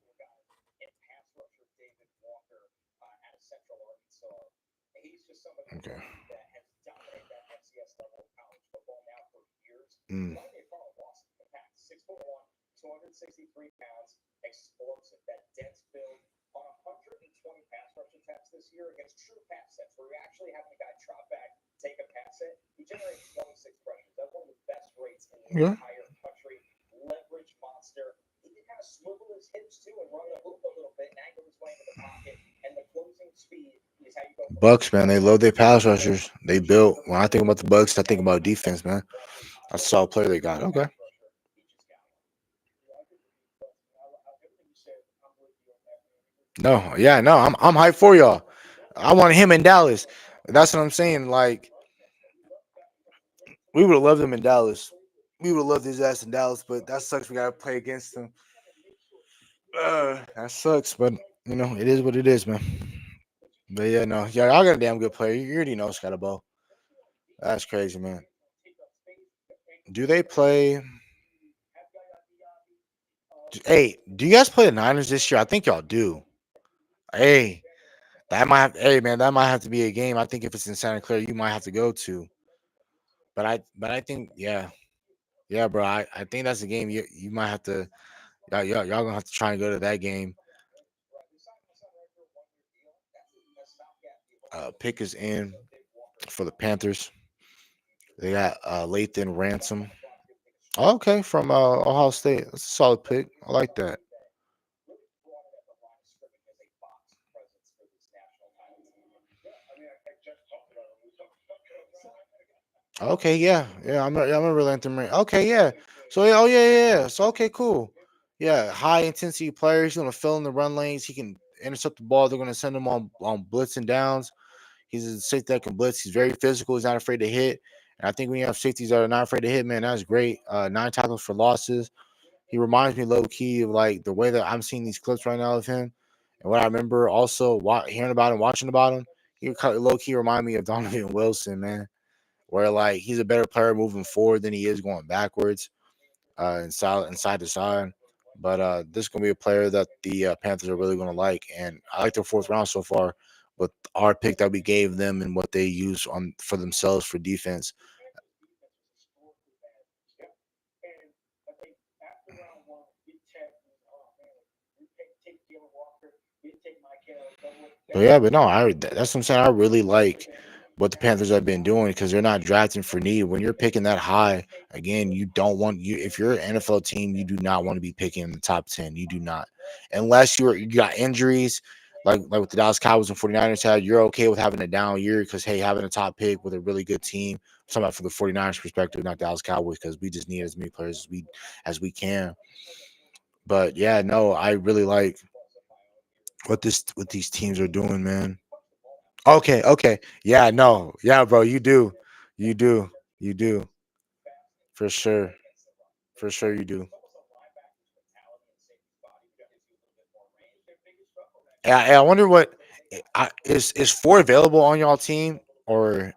Okay. Mm. Yeah. Bucks, man, they love their pass rushers. They built. When I think about the Bucks, I think about defense, man. I saw a player they got. Okay. No, yeah, no, I'm hyped for y'all. I want him in Dallas. That's what I'm saying. Like we would have loved him in Dallas. We would have loved his ass in Dallas, but that sucks. We gotta play against him. That sucks, but it is what it is, man. But yeah, no, yeah, I got a damn good player. You already know Scotabo. That's crazy, man. Do they play? Hey, do you guys play the Niners this year? I think y'all do. Hey, hey, man, that might have to be a game. I think if it's in Santa Clara, you might have to go to. But I think, yeah, yeah, bro. I think that's a game you might have to. Y'all gonna have to try and go to that game. Pick is in for the Panthers. They got Lathan Ransom. Okay, from Ohio State. That's a solid pick. I like that. Okay, yeah. I remember Lathan Ransom. Okay, yeah. So yeah, yeah. So okay, cool. Yeah, high intensity player. He's gonna fill in the run lanes. He can intercept the ball. They're gonna send him on blitz and downs. He's a safety that can blitz. He's very physical. He's not afraid to hit. And I think when you have safeties that are not afraid to hit, man, that's great. 9 tackles for losses. He reminds me low key of like the way that I'm seeing these clips right now of him, and what I remember also hearing about him, watching about him. He low key remind me of Donovan Wilson, man, where like he's a better player moving forward than he is going backwards, and side to side. But this is gonna be a player that the Panthers are really gonna like, and I like their fourth round so far. With our pick that we gave them and what they use on for themselves for defense. But yeah, but no, that's what I'm saying. I really like what the Panthers have been doing because they're not drafting for need. When you're picking that high, again, you don't want you if you're an NFL team, you do not want to be picking in the top 10. You do not. Unless you got injuries, like with the Dallas Cowboys and 49ers had, you're okay with having a down year because hey, having a top pick with a really good team. I'm talking about from the 49ers perspective, not Dallas Cowboys, because we just need as many players as we can. But yeah, no, I really like what these teams are doing, man. Okay, okay. Yeah, no. Yeah, bro, you do. You do. You do. For sure. For sure you do. I wonder what is four available on y'all team or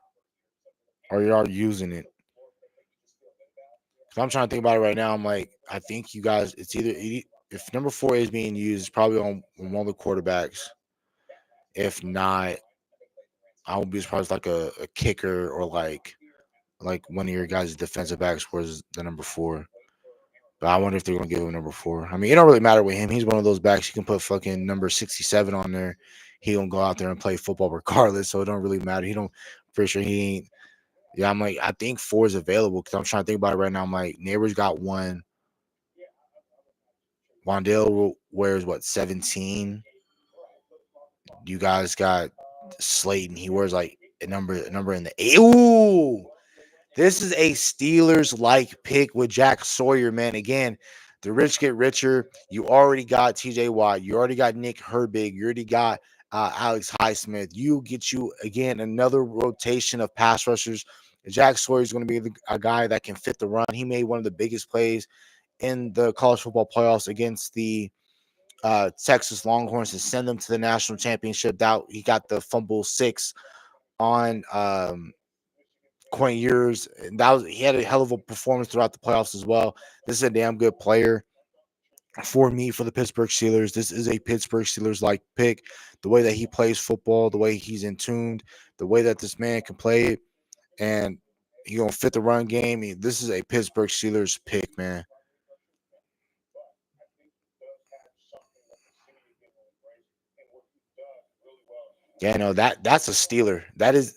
y'all using it? 'Cause I'm trying to think about it right now. I'm like, I think you guys it's either if number four is being used, it's probably on one of the quarterbacks. If not, I would be surprised like a kicker or like one of your guys' defensive backs was the number four. But I wonder if they're gonna give him number four. I mean, it don't really matter with him. He's one of those backs you can put fucking number 67 on there. He gonna go out there and play football regardless. So it don't really matter. He don't for sure he ain't. Yeah, I'm like I think four is available because I'm trying to think about it right now. I'm like neighbors got one. Wandale wears what 17. You guys got Slayton. He wears like a number in the eight. Ooh, this is a Steelers like pick with Jack Sawyer, man. Again, the rich get richer. You already got TJ Watt. You already got Nick Herbig. You already got Alex Highsmith. You get you again another rotation of pass rushers. Jack Sawyer is going to be a guy that can fit the run. He made one of the biggest plays in the college football playoffs against the Texas Longhorns to send them to the national championship. That he got the fumble six on Quinn Ewers. And that was he had a hell of a performance throughout the playoffs as well. This is a damn good player for me for the Pittsburgh Steelers. This is a Pittsburgh Steelers like pick. The way that he plays football, the way he's in tuned, the way that this man can play it, and he gonna fit the run game. This is a Pittsburgh Steelers pick, man. Yeah, no, that's a Steeler. That is.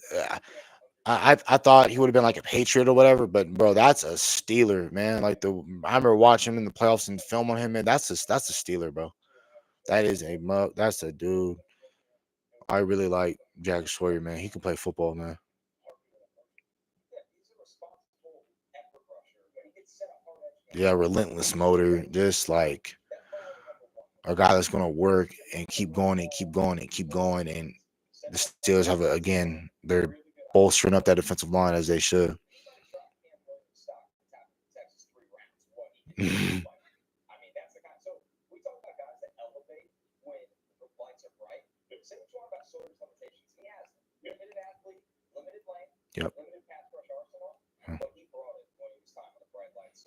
I thought he would have been like a Patriot or whatever, but bro, that's a Steeler, man. I remember watching him in the playoffs and film on him, man. That's a Steeler, bro. That is a mug. That's a dude. I really like Jack Sawyer, man. He can play football, man. Yeah, relentless motor, just like a guy that's gonna work and keep going and keep going and keep going. And the Steelers have again, they're bolstering up that defensive line as they should. Yep.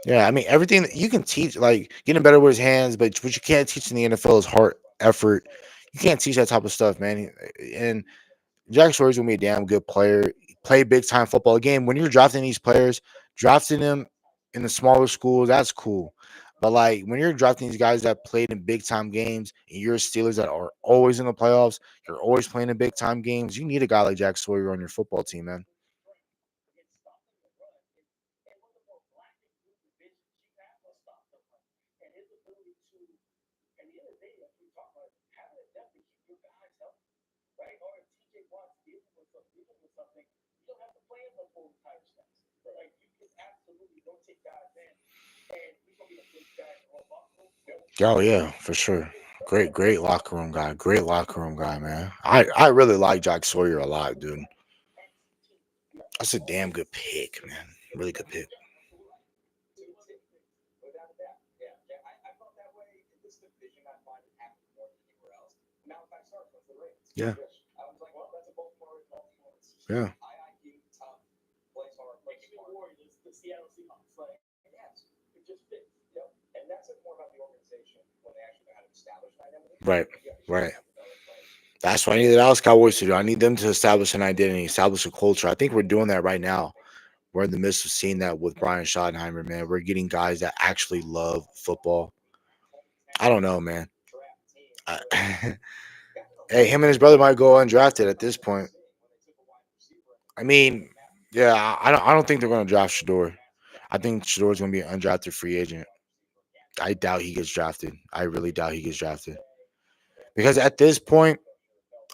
Yeah, I mean everything that you can teach, like getting better with his hands, but what you can't teach in the NFL is heart, effort. You can't teach that type of stuff, man. And Jack Sawyer's gonna be a damn good player. Play big time football. Again, when you're drafting these players, drafting them in the smaller schools, that's cool. But like when you're drafting these guys that played in big time games, and you're Steelers that are always in the playoffs, you're always playing in big time games. You need a guy like Jack Sawyer on your football team, man. Oh yeah, for sure. Great locker room guy. Great locker room guy, man. I really like Jack Sawyer a lot, dude. That's a damn good pick, man. Really good pick. Yeah, yeah. Right, right. That's what I need the Dallas Cowboys to do. I need them to establish an identity, establish a culture. I think we're doing that right now. We're in the midst of seeing that with Brian Schottenheimer, man. We're getting guys that actually love football. I don't know, man. I, hey, him and his brother might go undrafted at this point. I mean, yeah, I don't think they're going to draft Shador. I think Shador's going to be an undrafted free agent. I doubt he gets drafted. I really doubt he gets drafted because at this point,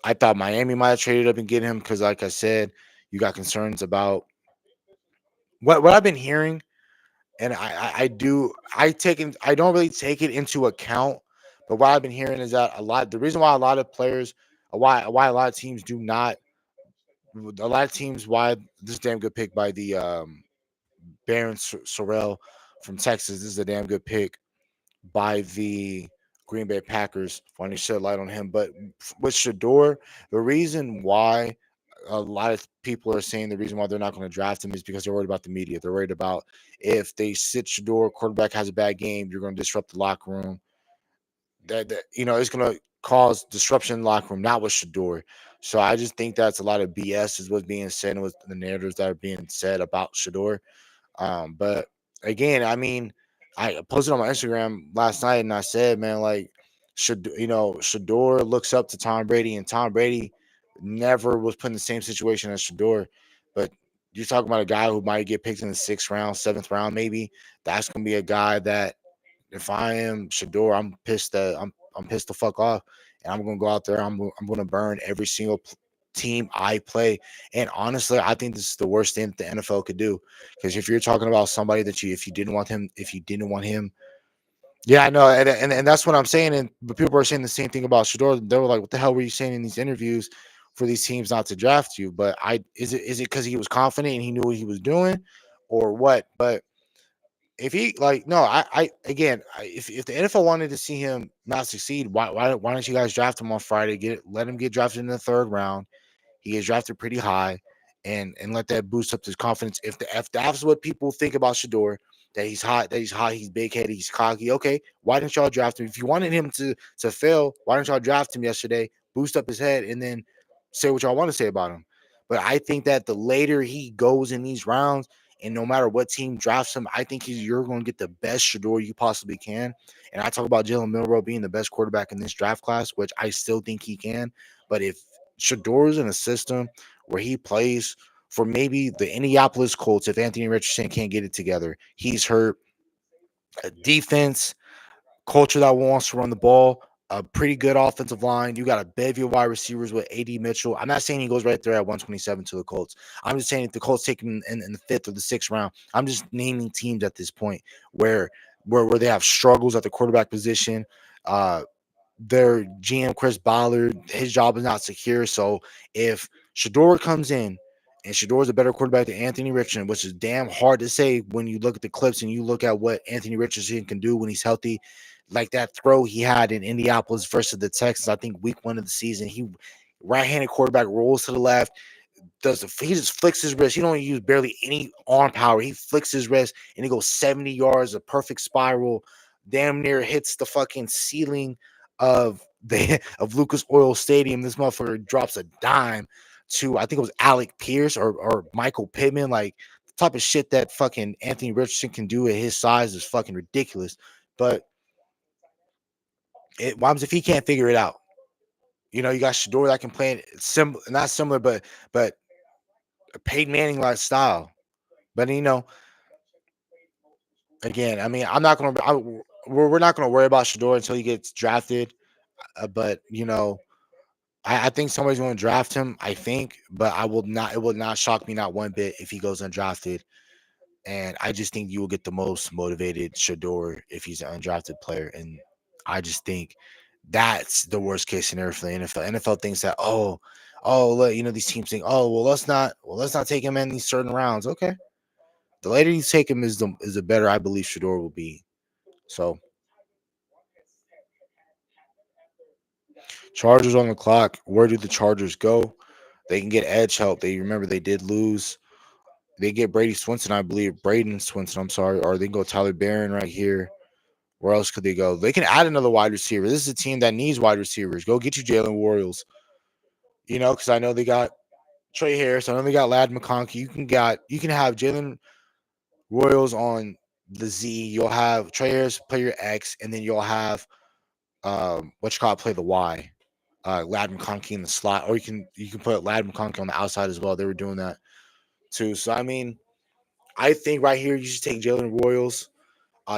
I thought Miami might have traded up and get him because, like I said, you got concerns about what I've been hearing, and I don't really take it into account, but what I've been hearing is that the reason why a lot of players, why a lot of teams do not, a lot of teams why this damn good pick by the Baron Sorrell from Texas. This is a damn good pick by the Green Bay Packers. Want to shed light on him, but with Shador, the reason why a lot of people are saying the reason why they're not going to draft him is because they're worried about the media. They're worried about if they sit Shador, quarterback has a bad game, you're going to disrupt the locker room. That it's going to cause disruption in the locker room, not with Shador. So I just think that's a lot of BS is what's being said and with the narratives that are being said about Shador. But again, I mean, I posted on my Instagram last night and I said, man, like, Shador looks up to Tom Brady, and Tom Brady never was put in the same situation as Shador. But you're talking about a guy who might get picked in the 6th round, 7th round, maybe. That's gonna be a guy that if I am Shador, I'm pissed that I'm pissed the fuck off, and I'm gonna go out there. I'm gonna burn every single team I play. And honestly, I think this is the worst thing that the NFL could do. Because if you're talking about somebody that if you didn't want him, yeah, I know, and that's what I'm saying. And but people are saying the same thing about Shador. They were like, "What the hell were you saying in these interviews for these teams not to draft you?" But is it because he was confident and he knew what he was doing, or what? But if he like no, I again, if the NFL wanted to see him not succeed, why don't you guys draft him on Friday? Let him get drafted in the 3rd round. He gets drafted pretty high, and let that boost up his confidence. If that's what people think about Shador, that he's hot, he's big headed, he's cocky. Okay, why didn't y'all draft him? If you wanted him to fail, why didn't y'all draft him yesterday? Boost up his head, and then say what y'all want to say about him. But I think that the later he goes in these rounds, and no matter what team drafts him, I think you're going to get the best Shador you possibly can. And I talk about Jalen Milroe being the best quarterback in this draft class, which I still think he can. But if Shador's in a system where he plays for maybe the Indianapolis Colts, if Anthony Richardson can't get it together, he's hurt. A defense, culture that wants to run the ball, a pretty good offensive line. You got a bevy of wide receivers with AD Mitchell. I'm not saying he goes right there at 127 to the Colts. I'm just saying if the Colts take him in the 5th or the 6th round, I'm just naming teams at this point where they have struggles at the quarterback position. Uh, their GM Chris Ballard, his job is not secure. So if Shador comes in and Shador is a better quarterback than Anthony Richardson, which is damn hard to say when you look at the clips and you look at what Anthony Richardson can do when he's healthy, like that throw he had in Indianapolis versus the Texans, I think week 1 of the season, he right-handed quarterback rolls to the left, he just flicks his wrist. He don't use barely any arm power. He flicks his wrist and he goes 70 yards, a perfect spiral, damn near hits the fucking ceiling of the of Lucas Oil Stadium. This motherfucker drops a dime to I think it was Alec Pierce or Michael Pittman. Like the type of shit that fucking Anthony Richardson can do at his size is fucking ridiculous. But what happens if he can't figure it out? You know, you got Shador that can play it not similar, but Peyton Manning like style. But again, I mean, I'm not gonna. We're not gonna worry about Shador until he gets drafted. But I think somebody's going to draft him. I think, but I will not. It will not shock me not one bit if he goes undrafted. And I just think you will get the most motivated Shador if he's an undrafted player. And I just think that's the worst case scenario for the NFL. NFL thinks that look, these teams think, let's not take him in these certain rounds. Okay, the later you take him is the better I believe Shador will be. So Chargers on the clock. Where do the Chargers go? They can get edge help. They remember they did lose. They get Brady Swinson, I believe. Braden Swinson, I'm sorry. Or they can go Tyler Barron right here. Where else could they go? They can add another wide receiver. This is a team that needs wide receivers. Go get you Jalen Warriors. Because I know they got Trey Harris. I know they got Lad McConkey. You can have Jalen Royals on the Z. You'll have Trey Harris play your X, and then you'll have play the Y. Lad McConkey in the slot, or you can put Lad McConkey on the outside as well. They were doing that too. So I mean, I think right here you should take Jalen Royals.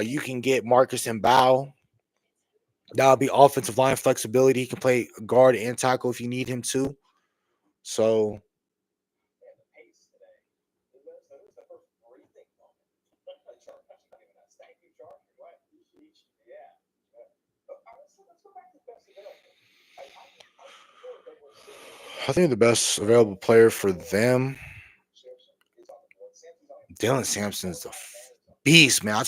You can get Marcus and Bow. That'll be offensive line flexibility. He can play guard and tackle if you need him to. So I think the best available player for them, Dylan Sampson's the beast, man.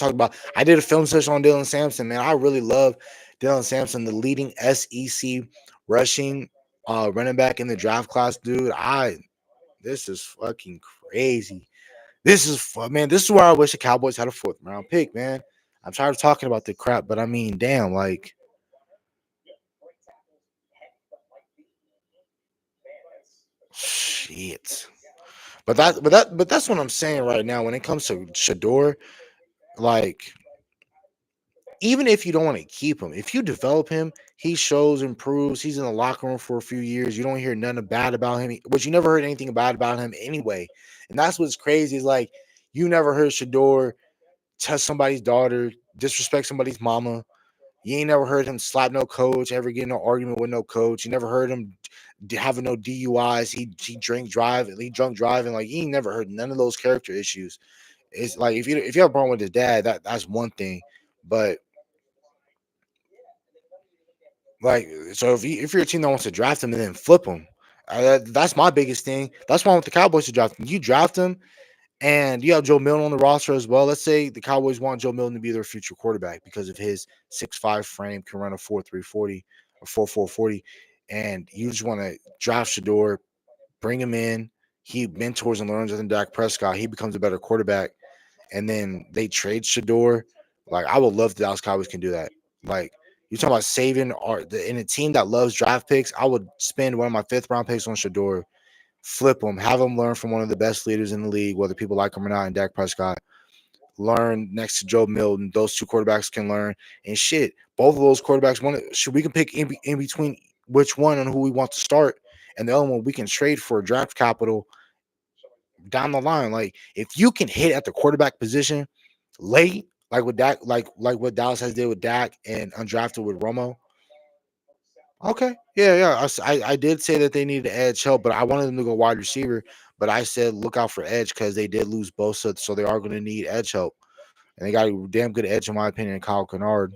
I did a film session on Dylan Sampson, man. I really love Dylan Sampson, the leading SEC rushing running back in the draft class, dude. This is fucking crazy. This is where I wish the Cowboys had a fourth round pick, man. I'm tired of talking about the crap, but I mean, damn, like shit. But that's what I'm saying right now. When it comes to Shador, like even if you don't want to keep him, if you develop him, he shows, improves. He's in the locker room for a few years. You don't hear nothing bad about him, but you never heard anything bad about him anyway. And that's what's crazy is like you never heard Shador touch somebody's daughter, disrespect somebody's mama. You ain't never heard him slap no coach, ever get in no argument with no coach. You never heard him having no DUIs. He drunk driving. Like you ain't never heard none of those character issues. It's like if you have a problem with his dad, that's one thing. But like, so if you're a team that wants to draft him and then flip him, that's my biggest thing. That's why I want the Cowboys to draft him. You draft him, and you have Joe Milton on the roster as well. Let's say the Cowboys want Joe Milton to be their future quarterback because of his 6'5" frame, can run a 4.340 or 4.440, and you just want to draft Shador, bring him in. He mentors and learns under Dak Prescott. He becomes a better quarterback, and then they trade Shador. Like I would love the Dallas Cowboys can do that. Like you talking about saving in a team that loves draft picks, I would spend one of my fifth round picks on Shador, flip him, have him learn from one of the best leaders in the league, whether people like him or not, and Dak Prescott. Learn next to Joe Milton. Those two quarterbacks can learn. And shit, both of those quarterbacks, we can pick in between which one and who we want to start. And the other one we can trade for draft capital down the line. Like if you can hit at the quarterback position late, like with Dak, like what Dallas has did with Dak and undrafted with Romo. Okay, yeah. I did say that they needed edge help, but I wanted them to go wide receiver. But I said look out for edge because they did lose Bosa, so they are going to need edge help, and they got a damn good edge in my opinion. Kyle Kennard,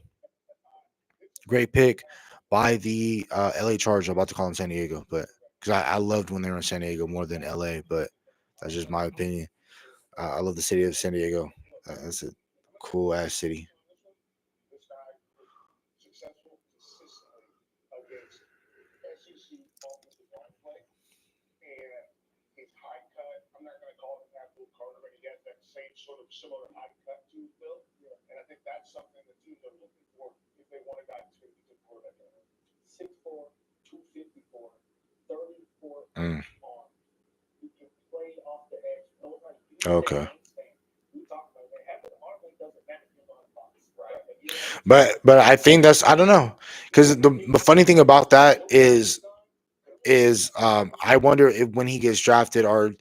great pick by the LA Chargers. I'm about to call them San Diego, but because I loved when they were in San Diego more than LA, but that's just my opinion. I love the city of San Diego. That's a cool ass city. Mm, okay. But I think that's I don't know because the funny thing about that is I wonder if when he gets drafted, are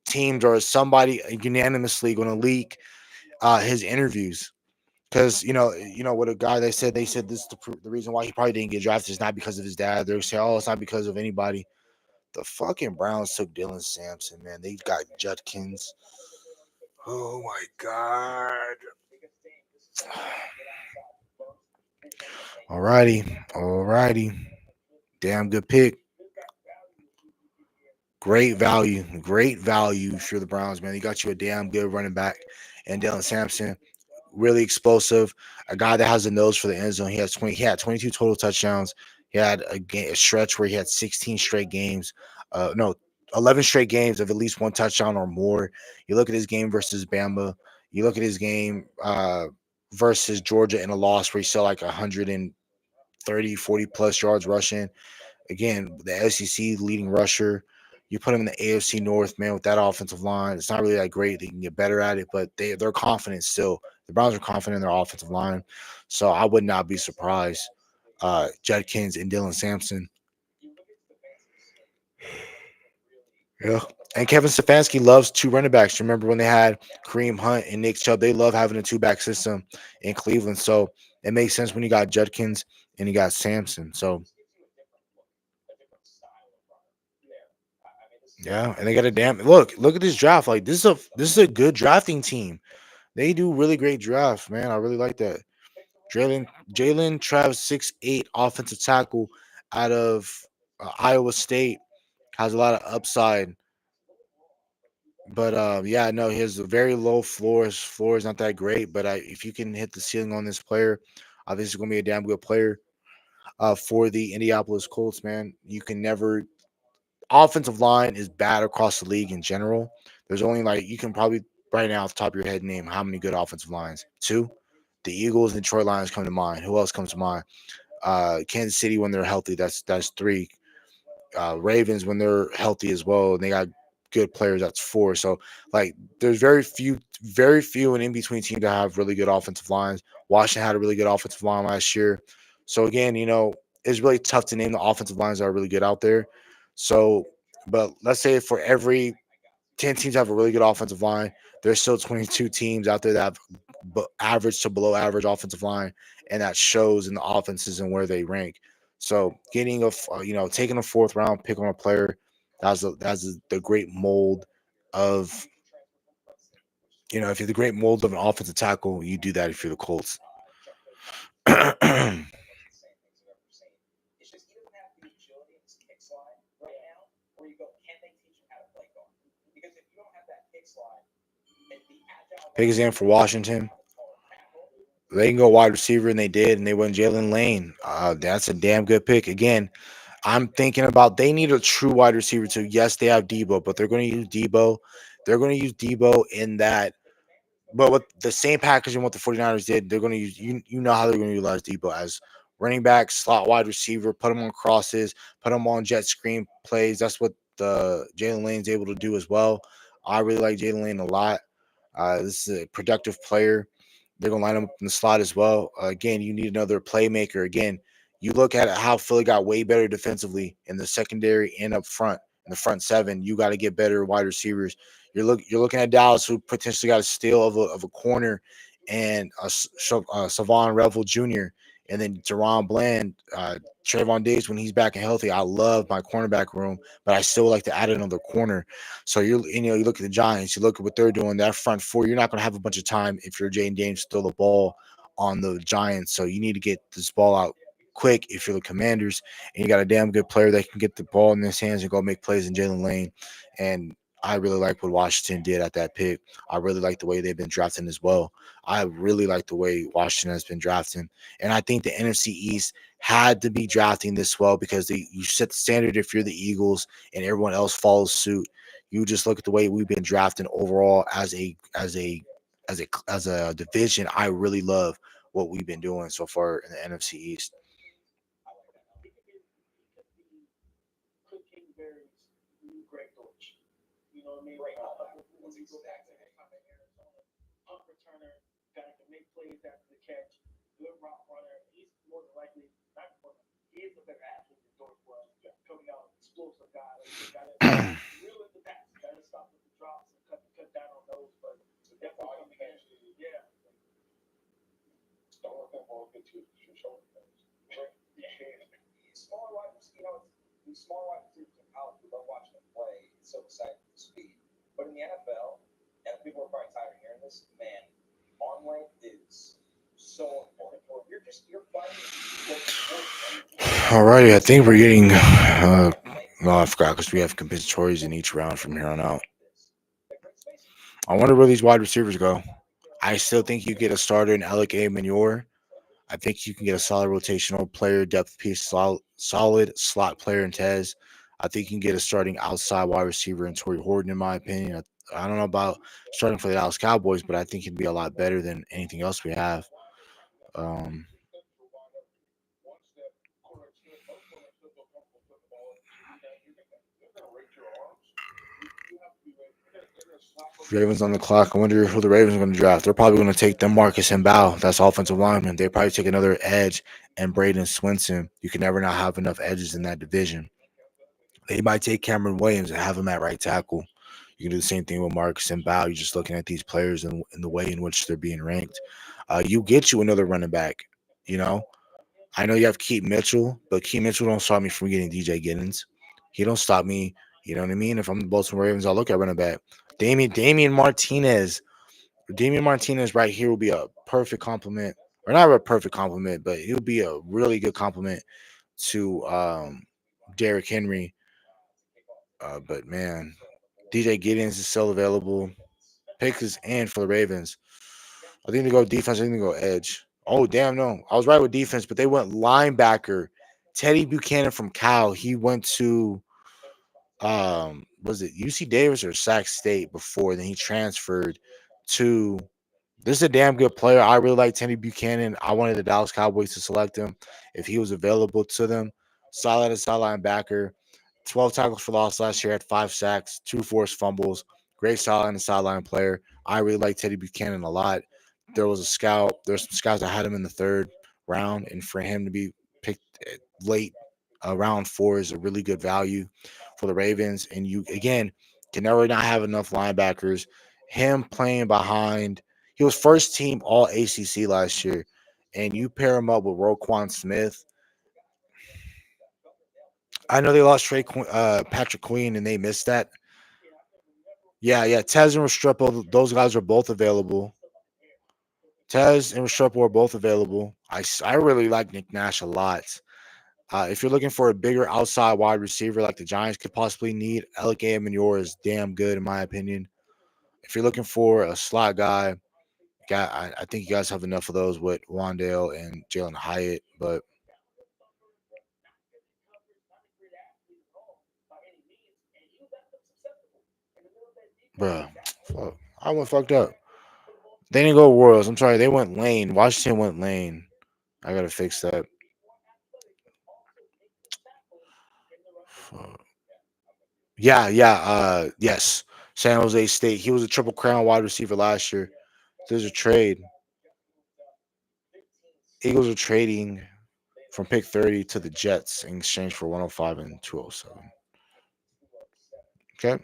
teams or somebody unanimously going to leak his interviews? Because what a guy they said this the reason why he probably didn't get drafted is not because of his dad. They're saying, oh, it's not because of anybody. The fucking Browns took Dylan Sampson, man. They got Judkins. Oh my god. Alrighty. Damn good pick. Great value for the Browns, man. They got you a damn good running back and Dylan Sampson. Really explosive. A guy that has a nose for the end zone. He had 22 total touchdowns. He had a stretch where he had 16 straight games. No, 11 straight games of at least one touchdown or more. You look at his game versus Bama. You look at his game versus Georgia in a loss where he saw like 130, 40 plus yards rushing. Again, the SEC leading rusher. You put him in the AFC North, man, with that offensive line. It's not really that great. They can get better at it, but they're confident still. The Browns are confident in their offensive line, so I would not be surprised. Judkins and Dylan Sampson. Yeah. And Kevin Stefanski loves two running backs. Remember when they had Kareem Hunt and Nick Chubb? They love having a two back system in Cleveland. So it makes sense when you got Judkins and you got Sampson. So yeah, and they got a damn look at this draft. Like this is a good drafting team. They do really great drafts, man. I really like that. Jalen Travis 6'8" offensive tackle out of Iowa State has a lot of upside. But yeah, no, he has a very low floor. His floor is not that great, but if you can hit the ceiling on this player, obviously going to be a damn good player for the Indianapolis Colts, man. You can never offensive line is bad across the league in general. There's only like you can probably right now off the top of your head name how many good offensive lines. Two, the Eagles and Detroit Lions come to mind. Who else comes to mind? Kansas City when they're healthy. That's three. Ravens when they're healthy as well, and they got good players. That's four. So like, there's very few and in between teams that have really good offensive lines. Washington had a really good offensive line last year. So again, it's really tough to name the offensive lines that are really good out there. So, but let's say for every 10 teams have a really good offensive line, there's still 22 teams out there that have average to below average offensive line, and that shows in the offenses and where they rank. So getting taking a fourth round pick on a player, the great mold of if you're the great mold of an offensive tackle, you do that if you're the Colts. Big example for Washington. They can go wide receiver, and they did, and they went Jalen Lane. That's a damn good pick. Again, I'm thinking about they need a true wide receiver too. Yes, they have Debo, but they're going to use Debo. They're going to use Debo in that. But with the same package and what the 49ers did, they're going to use you know how they're going to utilize Debo as running back, slot wide receiver, put him on crosses, put him on jet screen plays. That's what the Jalen Lane's able to do as well. I really like Jalen Lane a lot. This is a productive player. They're going to line him up in the slot as well. Again, you need another playmaker. Again, you look at how Philly got way better defensively in the secondary and up front in the front seven. You got to get better wide receivers. You're looking at Dallas, who potentially got a steal of a corner, and Savon Revel Jr. and then Deron Bland, Trayvon Diggs when he's back and healthy. I love my cornerback room, but I still like to add another corner. So you look at the Giants, you look at what they're doing. That front four, you're not going to have a bunch of time if you're Jaden Daniels to throw the ball on the Giants. So you need to get this ball out quick if you're the Commanders, and you got a damn good player that can get the ball in his hands and go make plays in Jalen Lane. And I really like what Washington did at that pick. I really like the way they've been drafting as well. I really like the way Washington has been drafting. And I think the NFC East had to be drafting this well because you set the standard if you're the Eagles and everyone else follows suit. You just look at the way we've been drafting overall as a division. I really love what we've been doing so far in the NFC East. Alrighty, I think we're getting. No, I forgot because we have compensatories in each round from here on out. I wonder where these wide receivers go. I still think you get a starter in Alec A. Manure. I think you can get a solid rotational player, depth piece, solid slot player in Tez. I think you can get a starting outside wide receiver in Torrey Horton, in my opinion. I don't know about starting for the Dallas Cowboys, but I think he'd be a lot better than anything else we have. Um, Ravens on the clock. I wonder who the Ravens are going to draft. They're probably going to take them Marcus and Bow. That's offensive lineman. They probably take another edge and Braden Swinson. You can never not have enough edges in that division. They might take Cameron Williams and have him at right tackle. You can do the same thing with Marcus and Bow. You're just looking at these players and the way in which they're being ranked. You get you another running back. You know, I know you have Keith Mitchell, but Keith Mitchell don't stop me from getting DJ Giddens. He don't stop me. You know what I mean? If I'm the Baltimore Ravens, I'll look at running back. Damian Martinez. Damian Martinez right here will be a perfect compliment. Or not a perfect compliment, but he'll be a really good compliment to Derrick Henry. But man, DJ Giddens is still available. Pick is in for the Ravens. I think they go defense. I think they go edge. Oh damn, no, I was right with defense, but they went linebacker. Teddy Buchanan from Cal. He went to was it UC Davis or Sac State before? Then he transferred to. This is a damn good player. I really like Teddy Buchanan. I wanted the Dallas Cowboys to select him if he was available to them. Solid inside linebacker. 12 tackles for loss last year, had 5 sacks, 2 forced fumbles. Great solid and sideline player. I really like Teddy Buchanan a lot. There was a scout. There's some scouts that had him in the third round, and for him to be picked late, round 4 is a really good value for the Ravens. And you again can never not have enough linebackers. Him playing behind, he was first team All ACC last year, and you pair him up with Roquan Smith. I know they lost Patrick Queen and they missed that. Yeah. Tez and Restrepo, those guys are both available. Tez and Restrepo are both available. I really like Nick Nash a lot. If you're looking for a bigger outside wide receiver like the Giants could possibly need, Alec Manure is damn good in my opinion. If you're looking for a slot guy, I think you guys have enough of those with Wandale and Jalen Hyatt, but bruh, fuck, I went fucked up. They didn't go Royals. I'm sorry, they went Lane. Washington went Lane. I gotta fix that. Fuck. Yes. San Jose State. He was a triple crown wide receiver last year. There's a trade. Eagles are trading from pick 30 to the Jets in exchange for 105 and 207. Okay.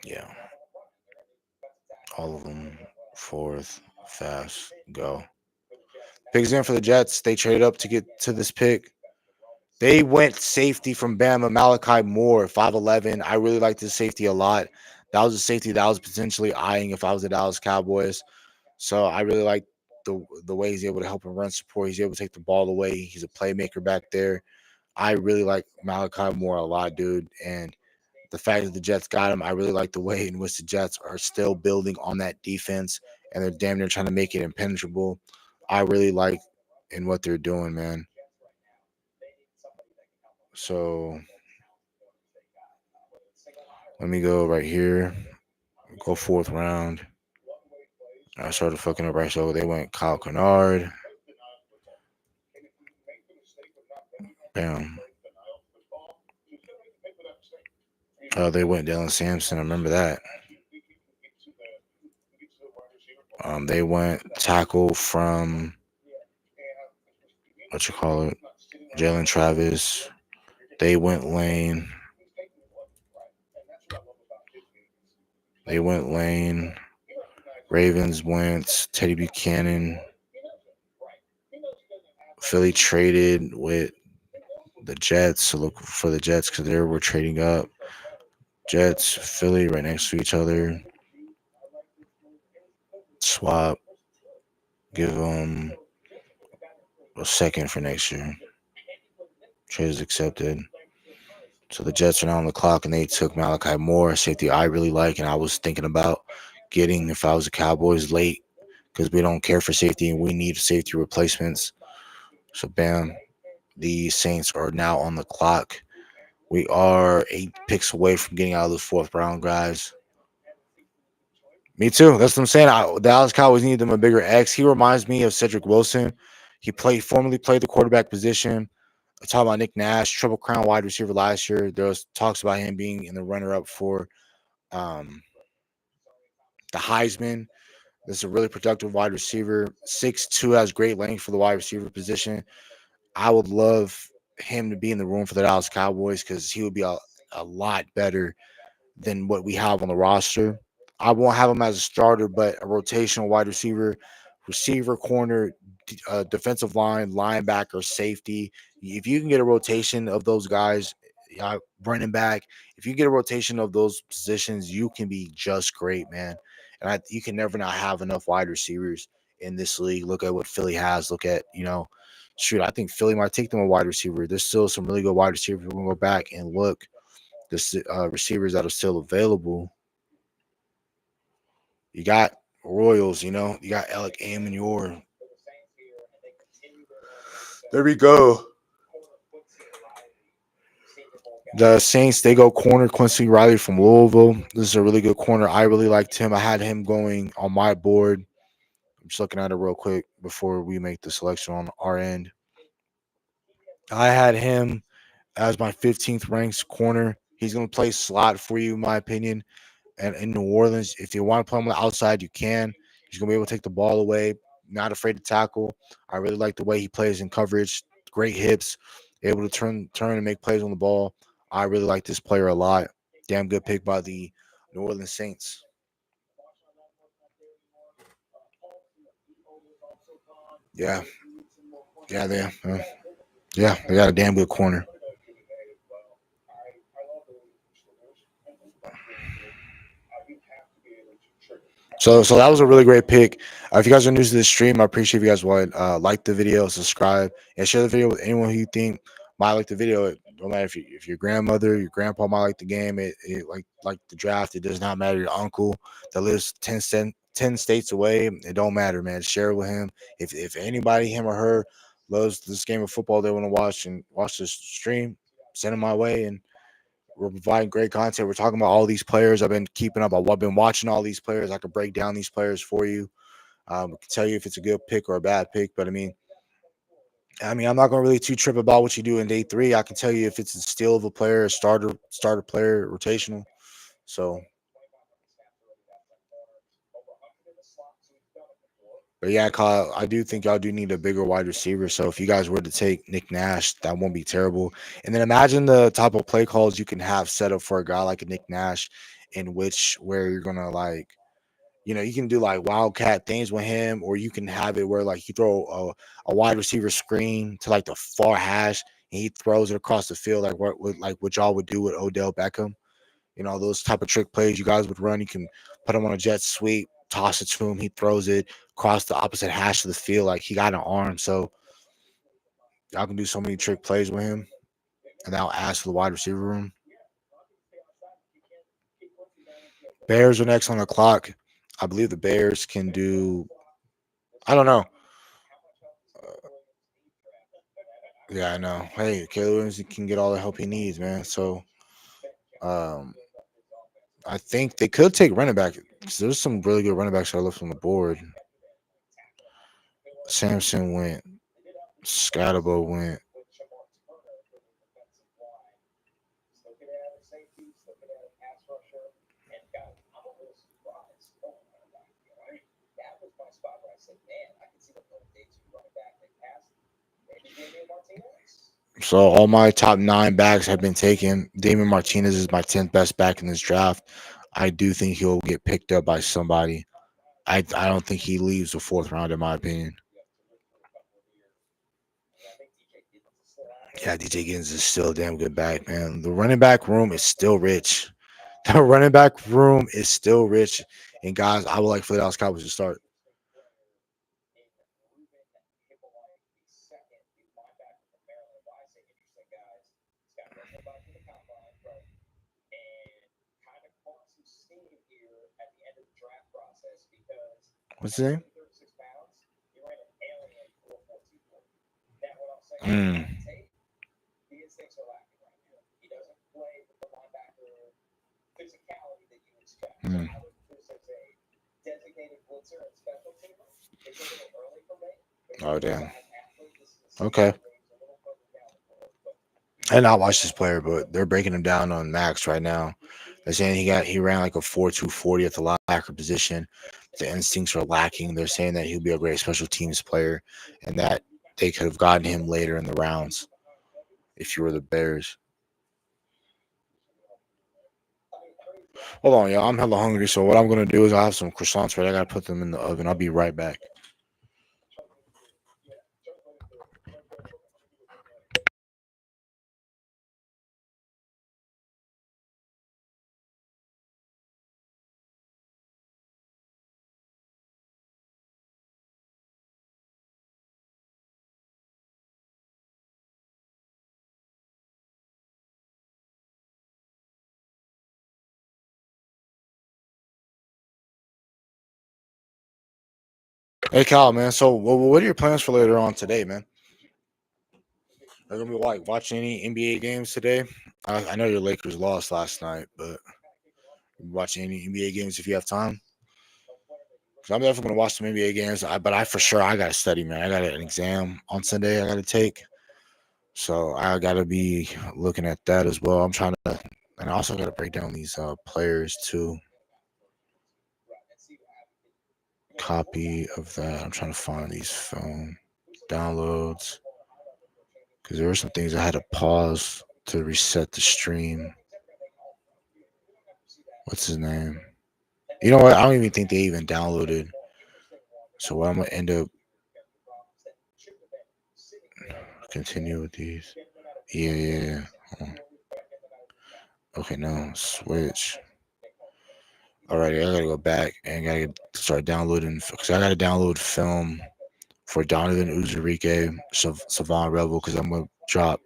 Yeah. All of them. Fourth. Fast. Go. Picks in for the Jets. They traded up to get to this pick. They went safety from Bama, Malachi Moore, 5'11". I really like this safety a lot. That was a safety that I was potentially eyeing if I was the Dallas Cowboys. So I really like the way he's able to help him run support. He's able to take the ball away. He's a playmaker back there. I really like Malachi Moore a lot, dude. And the fact that the Jets got him, I really like the way in which the Jets are still building on that defense and they're damn near trying to make it impenetrable. I really like in what they're doing, man. So let me go right here. Go fourth round. I started fucking up right. So they went Kyle Kennard. Bam. They went Dylan Sampson. I remember that. They went tackle from Jalen Travis. They went lane. Ravens went Teddy Buchanan. Philly traded with the Jets to look for the Jets because they were trading up. Jets, Philly, right next to each other. Swap. Give them a second for next year. Trade is accepted. So the Jets are now on the clock, and they took Malachi Moore, safety I really like, and I was thinking about getting if I was the Cowboys late because we don't care for safety and we need safety replacements. So bam, the Saints are now on the clock. We are 8 picks away from getting out of the 4th round, guys. Me too. That's what I'm saying. The Dallas Cowboys need them a bigger X. He reminds me of Cedric Wilson. He formerly played the quarterback position. I talk about Nick Nash, Triple Crown wide receiver last year. There was talks about him being in the runner-up for um, the Heisman. This is a really productive wide receiver. 6'2", has great length for the wide receiver position. I would love him to be in the room for the Dallas Cowboys because he would be a lot better than what we have on the roster. I won't have him as a starter, but a rotational wide receiver, corner, defensive line, linebacker, safety. If you can get a rotation of those guys, running back, if you get a rotation of those positions, you can be just great, man. And you can never not have enough wide receivers in this league. Look at what Philly has. Look at, shoot, I think Philly might take them a wide receiver. There's still some really good wide receivers. We're going to go back and look the receivers that are still available. You got Royals, you got Alec Amanior. There we go. The Saints, they go corner Quincy Riley from Louisville. This is a really good corner. I really liked him. I had him going on my board. I'm just looking at it real quick before we make the selection on our end. I had him as my 15th ranked corner. He's going to play slot for you, in my opinion. And in New Orleans, if you want to play him on the outside, you can. He's going to be able to take the ball away, not afraid to tackle. I really like the way he plays in coverage. Great hips, able to turn and make plays on the ball. I really like this player a lot. Damn good pick by the New Orleans Saints. Yeah. Yeah, they got a damn good corner. So that was a really great pick. If you guys are new to this stream, I appreciate if you guys would like the video, subscribe, and share the video with anyone who you think might like the video. It don't matter if your grandmother, your grandpa might like the game. It like the draft. It does not matter. Your uncle that lives 10 states away. It don't matter, man. Share it with him. If anybody, him or her, loves this game of football they want to watch this stream, send them my way and we're providing great content. We're talking about all these players. I've been keeping up. I've been watching all these players. I could break down these players for you. I can tell you if it's a good pick or a bad pick. But I'm not going to really too trip about what you do in day 3. I can tell you if it's a steal of a player, a starter player, rotational. So, but yeah, Kyle, I do think y'all do need a bigger wide receiver. So if you guys were to take Nick Nash, that won't be terrible. And then imagine the type of play calls you can have set up for a guy like a Nick Nash, where you're gonna you can do like wildcat things with him, or you can have it where like you throw a wide receiver screen to like the far hash and he throws it across the field like what y'all would do with Odell Beckham. Those type of trick plays you guys would run. You can put him on a jet sweep, toss it to him, he throws it across the opposite hash of the field. Like he got an arm, so y'all can do so many trick plays with him, and that'll ask for the wide receiver room. Bears are next on the clock. I believe the Bears can do. I don't know. Yeah, I know. Hey, Caleb Williams can get all the help he needs, man. So, um, I think they could take running back because there's some really good running backs that are left on the board. Samson went. Scatterbo went. So all my top 9 backs have been taken. Damon Martinez is my 10th best back in this draft. I do think he'll get picked up by somebody. I don't think he leaves the 4th round, in my opinion. Yeah, DJ Giddens is still a damn good back, man. The running back room is still rich. The running back room is still rich. And guys, I would like for the Dallas Cowboys to start. What's his name? Mm. Mm. Oh damn. Okay. I did not watch this player, but they're breaking him down on Max right now. They're saying he ran like a 4.240 at the linebacker position. The instincts are lacking. They're saying that he'll be a great special teams player, and that they could have gotten him later in the rounds if you were the Bears. Hold on, y'all. I'm hella hungry, so what I'm gonna do is I have some croissants ready. I gotta put them in the oven. I'll be right back. Hey, Kyle, man. So, what are your plans for later on today, man? Are you gonna be like watching any NBA games today? I know your Lakers lost last night, but watching any NBA games if you have time. 'Cause I'm definitely gonna watch some NBA games. But I for sure I gotta study, man. I got an exam on Sunday. I gotta take, so I gotta be looking at that as well. I'm trying to, and I also gotta break down these players too. Copy of that. I'm trying to find these phone downloads because there were some things I had to pause to reset the stream. What's his name? You know what? I don't even think they even downloaded. So what I'm gonna end up continue with these. Yeah, yeah, yeah. Okay, no, switch. Alrighty, I gotta go back and gotta start downloading because I gotta download film for Donovan Uzurike, Savon Rebel, because I'm gonna drop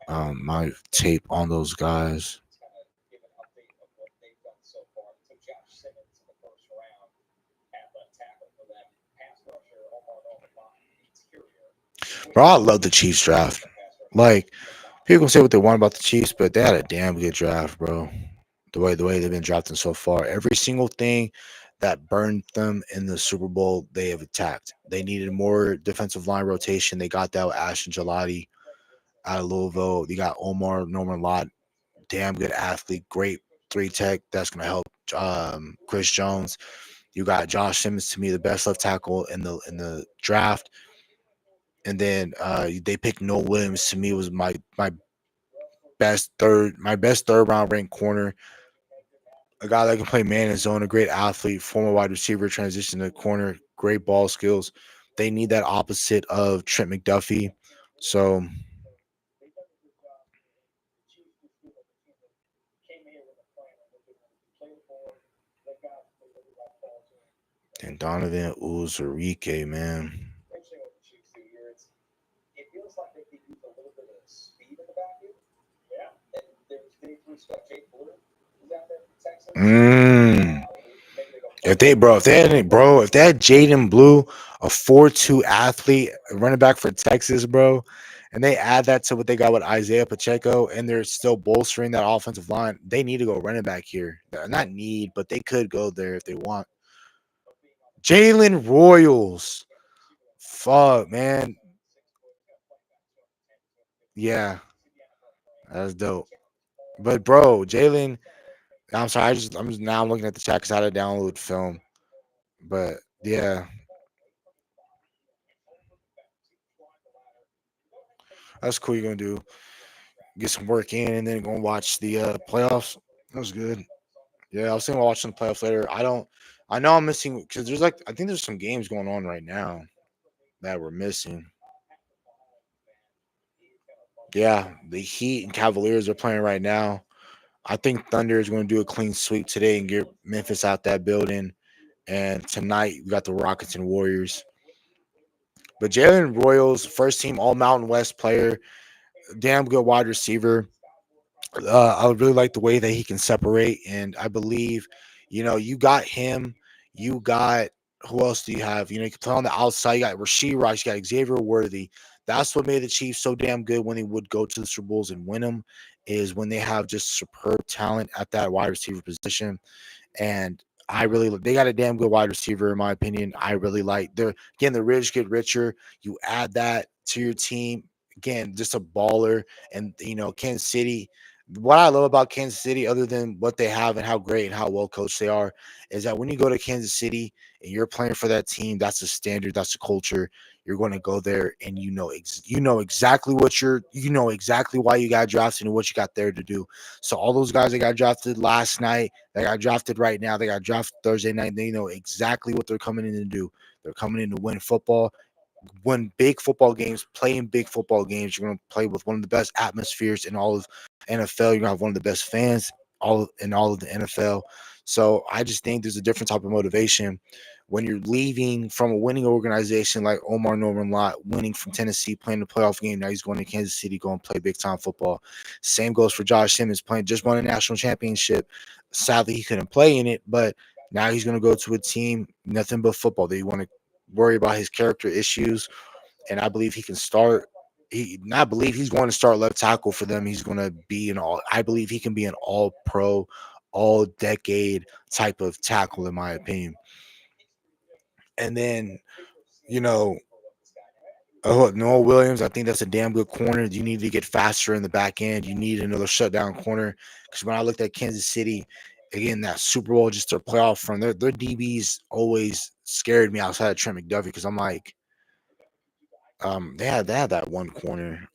my tape on those guys. Bro, I love the Chiefs draft. Like people can say what they want about the Chiefs, but they had a damn good draft, bro. The way they've been drafting so far, every single thing that burned them in the Super Bowl, they have attacked. They needed more defensive line rotation. They got that with Ashton Gelati out of Louisville. You got Omar Norman Lott, damn good athlete, great 3 tech. That's gonna help Chris Jones. You got Josh Simmons, to me the best left tackle in the draft. And then they picked Noah Williams. To me, was my best third round ranked corner. A guy that can play man and zone, a great athlete, former wide receiver, transition to corner, great ball skills. They need that opposite of Trent McDuffie. So, and Donovan Uzurike, man. Mm. If they had Jaden Blue, a 4.2 athlete, running back for Texas, bro, and they add that to what they got with Isaiah Pacheco, and they're still bolstering that offensive line, they need to go running back here. Not need, but they could go there if they want. Jalen Royals. Fuck, man. Yeah, that's dope. But bro, Jalen, I'm sorry, I'm just now looking at the chat because I had to download film. But yeah, That's cool. You're gonna do get some work in, and then gonna watch the playoffs. That was good. Yeah, I was thinking about watching the playoffs later. I don't. I know I'm missing because there's like I think there's some games going on right now that we're missing. Yeah, the Heat and Cavaliers are playing right now. I think Thunder is going to do a clean sweep today and get Memphis out that building. And tonight we got the Rockets and Warriors. But Jalen Royals, first team All Mountain West player, damn good wide receiver. I really like the way that he can separate, and I believe, you got him. You got who else do you have? You can play on the outside. You got Rasheed Rice. You got Xavier Worthy. That's what made the Chiefs so damn good when they would go to the Super Bowls and win them. Is when they have just superb talent at that wide receiver position. And they got a damn good wide receiver in my opinion. I really like the rich get richer. You add that to your team again, just a baller. And Kansas City. What I love about Kansas City, other than what they have and how great and how well coached they are, is that when you go to Kansas City and you're playing for that team, that's the standard, that's the culture. You're going to go there and exactly exactly why you got drafted and what you got there to do. So all those guys that got drafted last night, they got drafted right now. They got drafted Thursday night. They know exactly what they're coming in to do. They're coming in to win football, win big football games, play in big football games. You're going to play with one of the best atmospheres in all of NFL. You're going to have one of the best fans all of the NFL. So I just think there's a different type of motivation when you're leaving from a winning organization like Omar Norman Lott, winning from Tennessee, playing the playoff game. Now he's going to Kansas City, going to play big time football. Same goes for Josh Simmons, just won a national championship. Sadly, he couldn't play in it, but now he's going to go to a team, nothing but football. They want to worry about his character issues, and I believe he can start. Not believe he's going to start left tackle for them. He's going to be an all. I believe he can be an all pro, all decade type of tackle, in my opinion. And then you know, Noah Williams, I think that's a damn good corner. You need to get faster in the back end. You need another shutdown corner. Because when I looked at Kansas City, again, that Super Bowl, just their playoff run, their DBs always scared me outside of Trent McDuffie because I'm like, they had that one corner,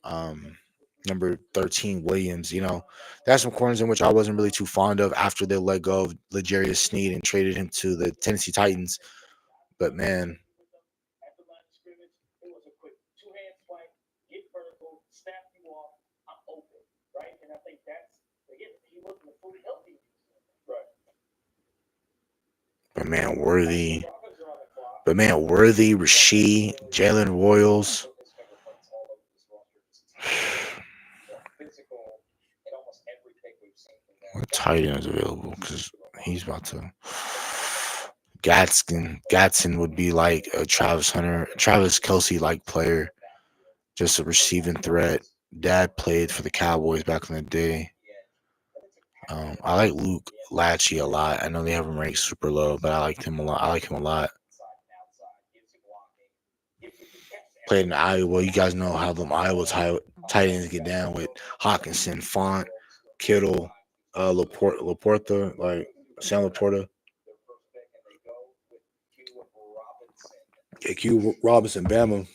number 13 Williams. They had some corners in which I wasn't really too fond of after they let go of L'Jarius Sneed and traded him to the Tennessee Titans. But man, but man, Worthy, Rasheed, Jalen Royals. What tight end is available? Because he's about to. Gatson would be like a Travis Kelsey like player, just a receiving threat. Dad played for the Cowboys back in the day. I like Luke Lachey a lot. I know they have him ranked super low, but I liked him a lot. I like him a lot. Played in Iowa. You guys know how them Iowa tight ends get down with Hawkinson, Font, Kittle, Laporta, like Sam Laporta. Yeah, Q Robinson, Bama.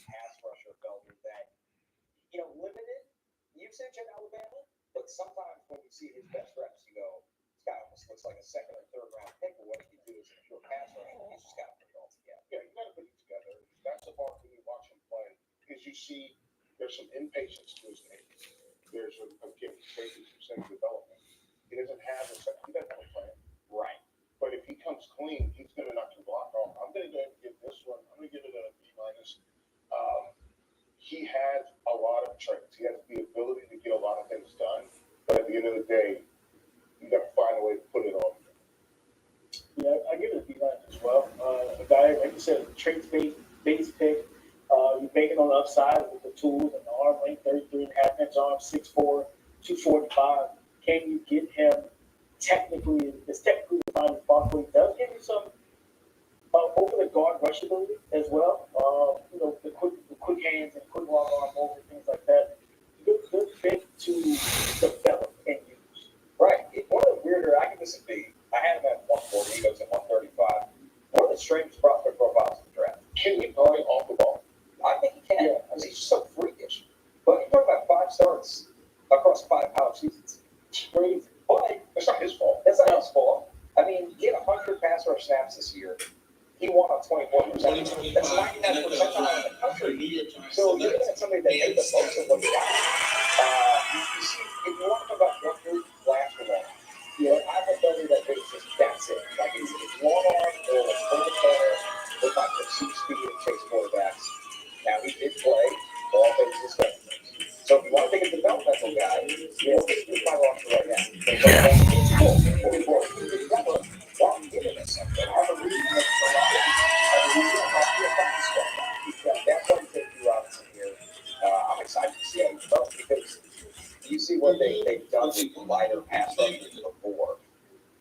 2025, that's 99th percentile in the country. So you're looking at somebody that made the most of what he got. You see, if you want to talk about what good flash for long, I have a ability that is just that's it. Like it's long arm or it's full corner with my pursuit speed and chase quarterbacks. Now he did play for all things and special teams. So if you want to take a developmental guy, he's my roster right now. It's cool. Moving forward. Remember, while I'm giving this something, I have a reason to that's why I take you Robinson here. I'm excited to see how he develops because you see what they've done with the lighter pass rushers before.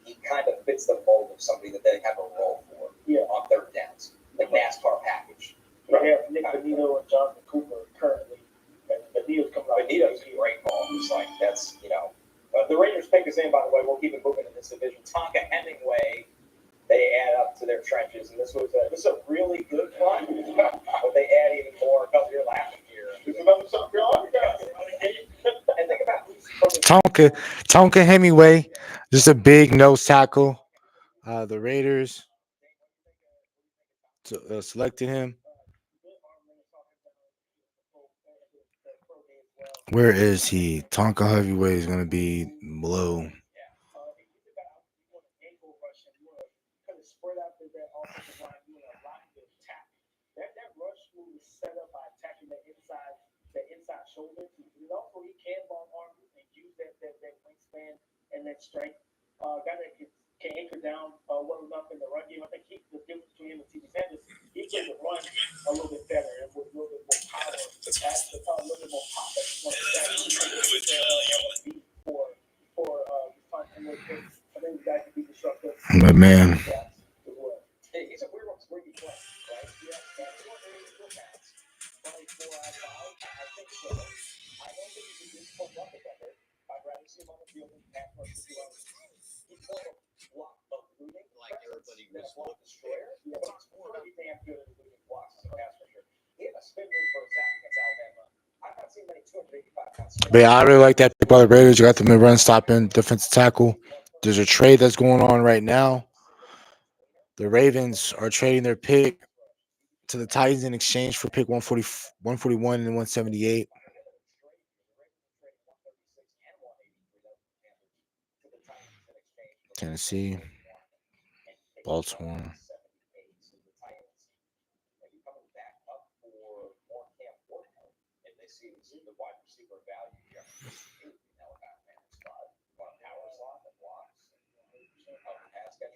He kind of fits the mold of somebody that they have a role for on third downs, the NASCAR package. They have Nick Benito and Jonathan Cooper currently. And Benito's coming out. Benito's a great ball. It's like, that's, the Raiders pick his name, by the way. We'll keep it moving in this division. Tonka Hemingway, they add up to their trenches, and this is a really good one. But they add even more because you're laughing here. And think about Tonka Hemingway, just a big nose tackle. The Raiders selected him. Where is he? Tonka Heavyweight is going to be below. That rush move is set up by attacking the inside shoulder. Also, he can long arm and use that wingspan and that strength. Guy that can anchor down well enough in the run game. I think the difference between him and T.D. Sanders, he can run a little bit better and with a little bit more power. That's a little bit more pop. For I think the guy can be disruptive. But man. He's a weird one where you play, right? Yeah, that's what they do pass. 24 out of 5, I think so. I don't think he's a difficult run defender. I'd rather see him on the field and pass rush with 2 hours. He's more of a block of looting. Like everybody was block destroyer. Yeah, but he's pretty damn good at looting blocks as a pass rusher. He had a spin move for a sack against Alabama. I've not seen many 285-pound. But yeah, I really like that pick by the Raiders. You got the mid-run stopping defensive tackle. There's a trade that's going on right now. The Ravens are trading their pick to the Titans in exchange for pick 140, 141 and 178. Tennessee, Baltimore.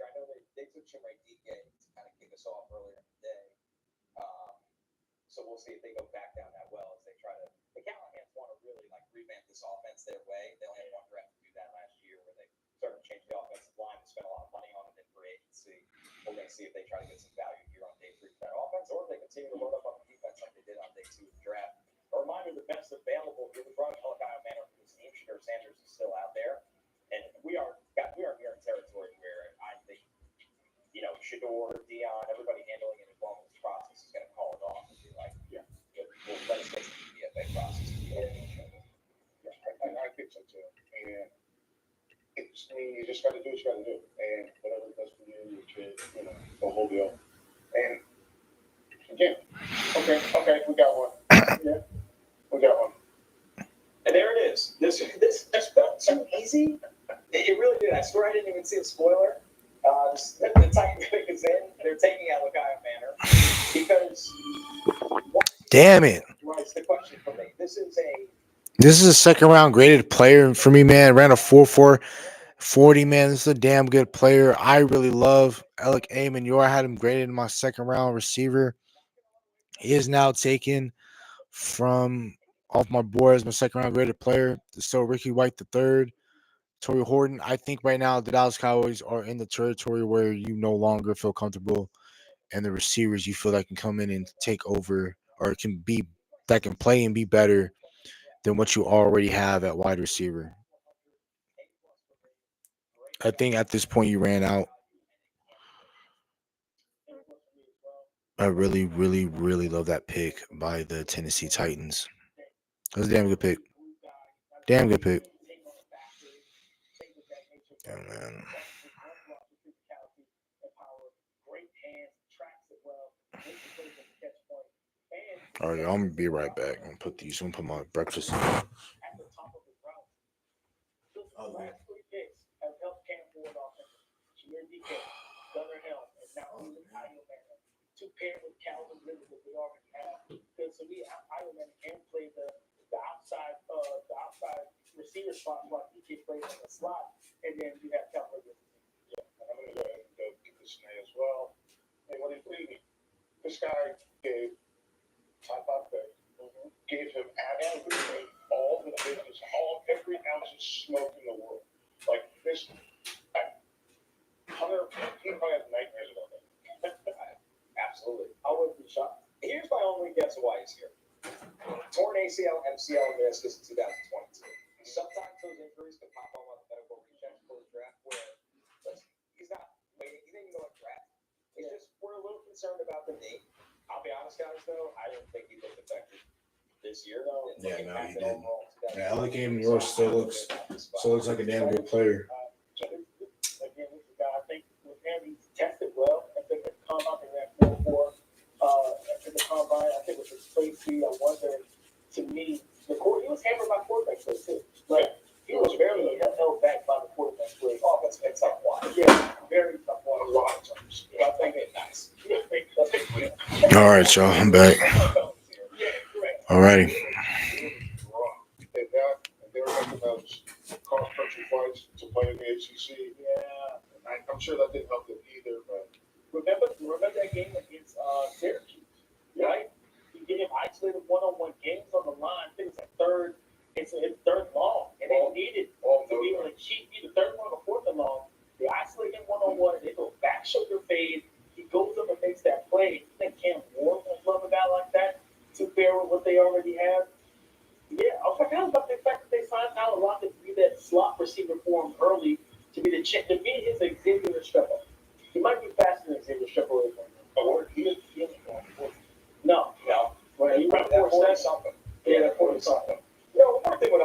I know they took Chimere Dike to kind of kick us off earlier in the day. So we'll see if they go back down that well as they try to. The Callahans want to really revamp this offense their way. They only had one draft to do that last year where they started to change the offensive line and spent a lot of money on it in free agency. We're going to see if they try to get some value here on day 3 for that offense or if they continue to load up on the defense like they did on day 2 of the draft. A reminder, the best available here, we brought Malachi Manor from his team. Shedeur Sanders is still out there. And we are here in territory where I think, Shedeur, Dion, everybody handling it as well as this process is going to call it off and be like, we'll let us get to the DFA process. I think so too. And you just got to do what you got to do. And whatever it does for you, the whole deal. And again, okay, we got one. Yeah, we got one. And there it is. This felt so easy. It really did. I swear I didn't even see a spoiler. The Titans pick is in. They're taking out Malachi Manor because. Damn it! The question for me. This is a second round graded player for me, man. Ran a 4.4 40, man. This is a damn good player. I really love Alec Amon. I had him graded in my second round receiver. He is now taken from off my board as my second round graded player. So Ricky White III, Torrey Horton. I think right now the Dallas Cowboys are in the territory where you no longer feel comfortable, and the receivers you feel that can come in and take over or can play and be better than what you already have at wide receiver. I think at this point you ran out. I really, really, really love that pick by the Tennessee Titans. That was a damn good pick. Damn good pick. Yeah, man. All right, I'm gonna be right back. I'm gonna put these. I'm gonna put my breakfast in. at the top of his route. The last 3 games have helped Cam Ward offensively. Jameer DK, Gunnar Helm, and now even Io Manning to pair with Calvin Ridley that they already have. Because to me, Io Manning can play the outside receiver spot while DK plays in the slot, and then you have Calvin Ridley. Yeah, and I'm gonna go ahead and go get this guy as well. And what do you think? This guy gave Todd Buckbear, gave him absolutely all the business, every ounce of smoke in the world. Like this, Hunter, he probably has nightmares about that. Absolutely. I wouldn't be shocked. Here's my only guess of why he's here. Torn ACL, MCL, and meniscus in 2022. Sometimes those injuries can pop up on the medical reject for the draft where listen, he's not waiting. He didn't even go to draft. It's just we're a little concerned about the knee. I'll be honest, guys, though. I didn't think he looked affected this year. Yeah, Looking no, back he at didn't. overall Yeah, I look at him. Yours still looks like a damn good player. Again, this is a guy, I think with him, he's tested well. I think the combine ran 4-4 in the combine. I think with his play speed, I wonder, to me, he was hammered by quarterback play too. Like, he was barely held back by the quarterback play. Oh, that's a tough one. Yeah, very tough one. A lot of times. I think it's nice. All right, y'all. I'm back. All righty. And they were making those cross-country flights to play in the ACC. Yeah. I'm sure that didn't help them either, but Remember that game against Syracuse, right? You get him isolated one-on-one games on the line. I think it's third long, and they needed to be able to keep either third long or fourth and long. They isolate him one-on-one, and they go back shoulder fade. He goes up and makes that play. You think Cam Ward will love a guy like that to pair with what they already have? Yeah, I was like, how about the fact that they signed Tyler Lockett to be that slot receiver for him early, to be his Xavier Restrepo. He might be faster than Xavier Restrepo. He is No. Well, he ran 40 something. Yeah, 40 something. One thing with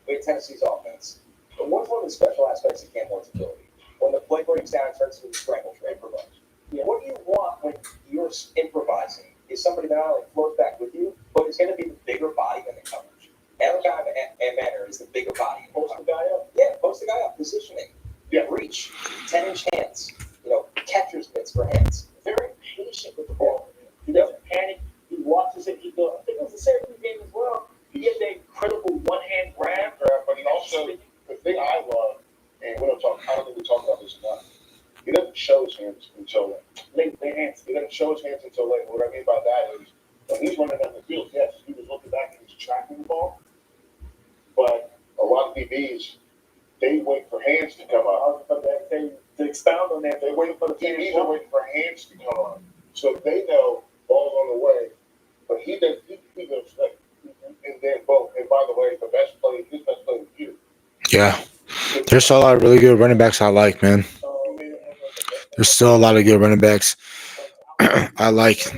with Tennessee's offense, what's one of the special aspects of Cam Ward's ability? When the play breaks down, it turns into a scramble for improvise. Yeah. What do you want when you're improvising? Is somebody that not only floats back with you, but is going to be the bigger body than the coverage. Alabama and Manor is the bigger body. Post the guy up. Yeah, post the guy up. Positioning. Yeah, reach. 10-inch hands. Catcher's mitts for hands. Very patient with the ball. He doesn't panic. He watches it. He goes. I think it was the Syracuse game as well. He gets that incredible one-hand grab. But he also, the thing I love, and we don't talk, I don't think we talk about this enough. He doesn't show his hands until late. He doesn't show his hands until late. What I mean by that is, when he's running down the field, yes, he was looking back and he's tracking the ball. But a lot of DBs, they wait for hands to come up. To expound on that, They wait for the DBs are waiting for hands to come up. So they know ball's on the way. But he does, he goes like, and then boom. And by the way, his best play of the year. Yeah. There's still a lot of really good running backs I like, man. There's still a lot of good running backs I like.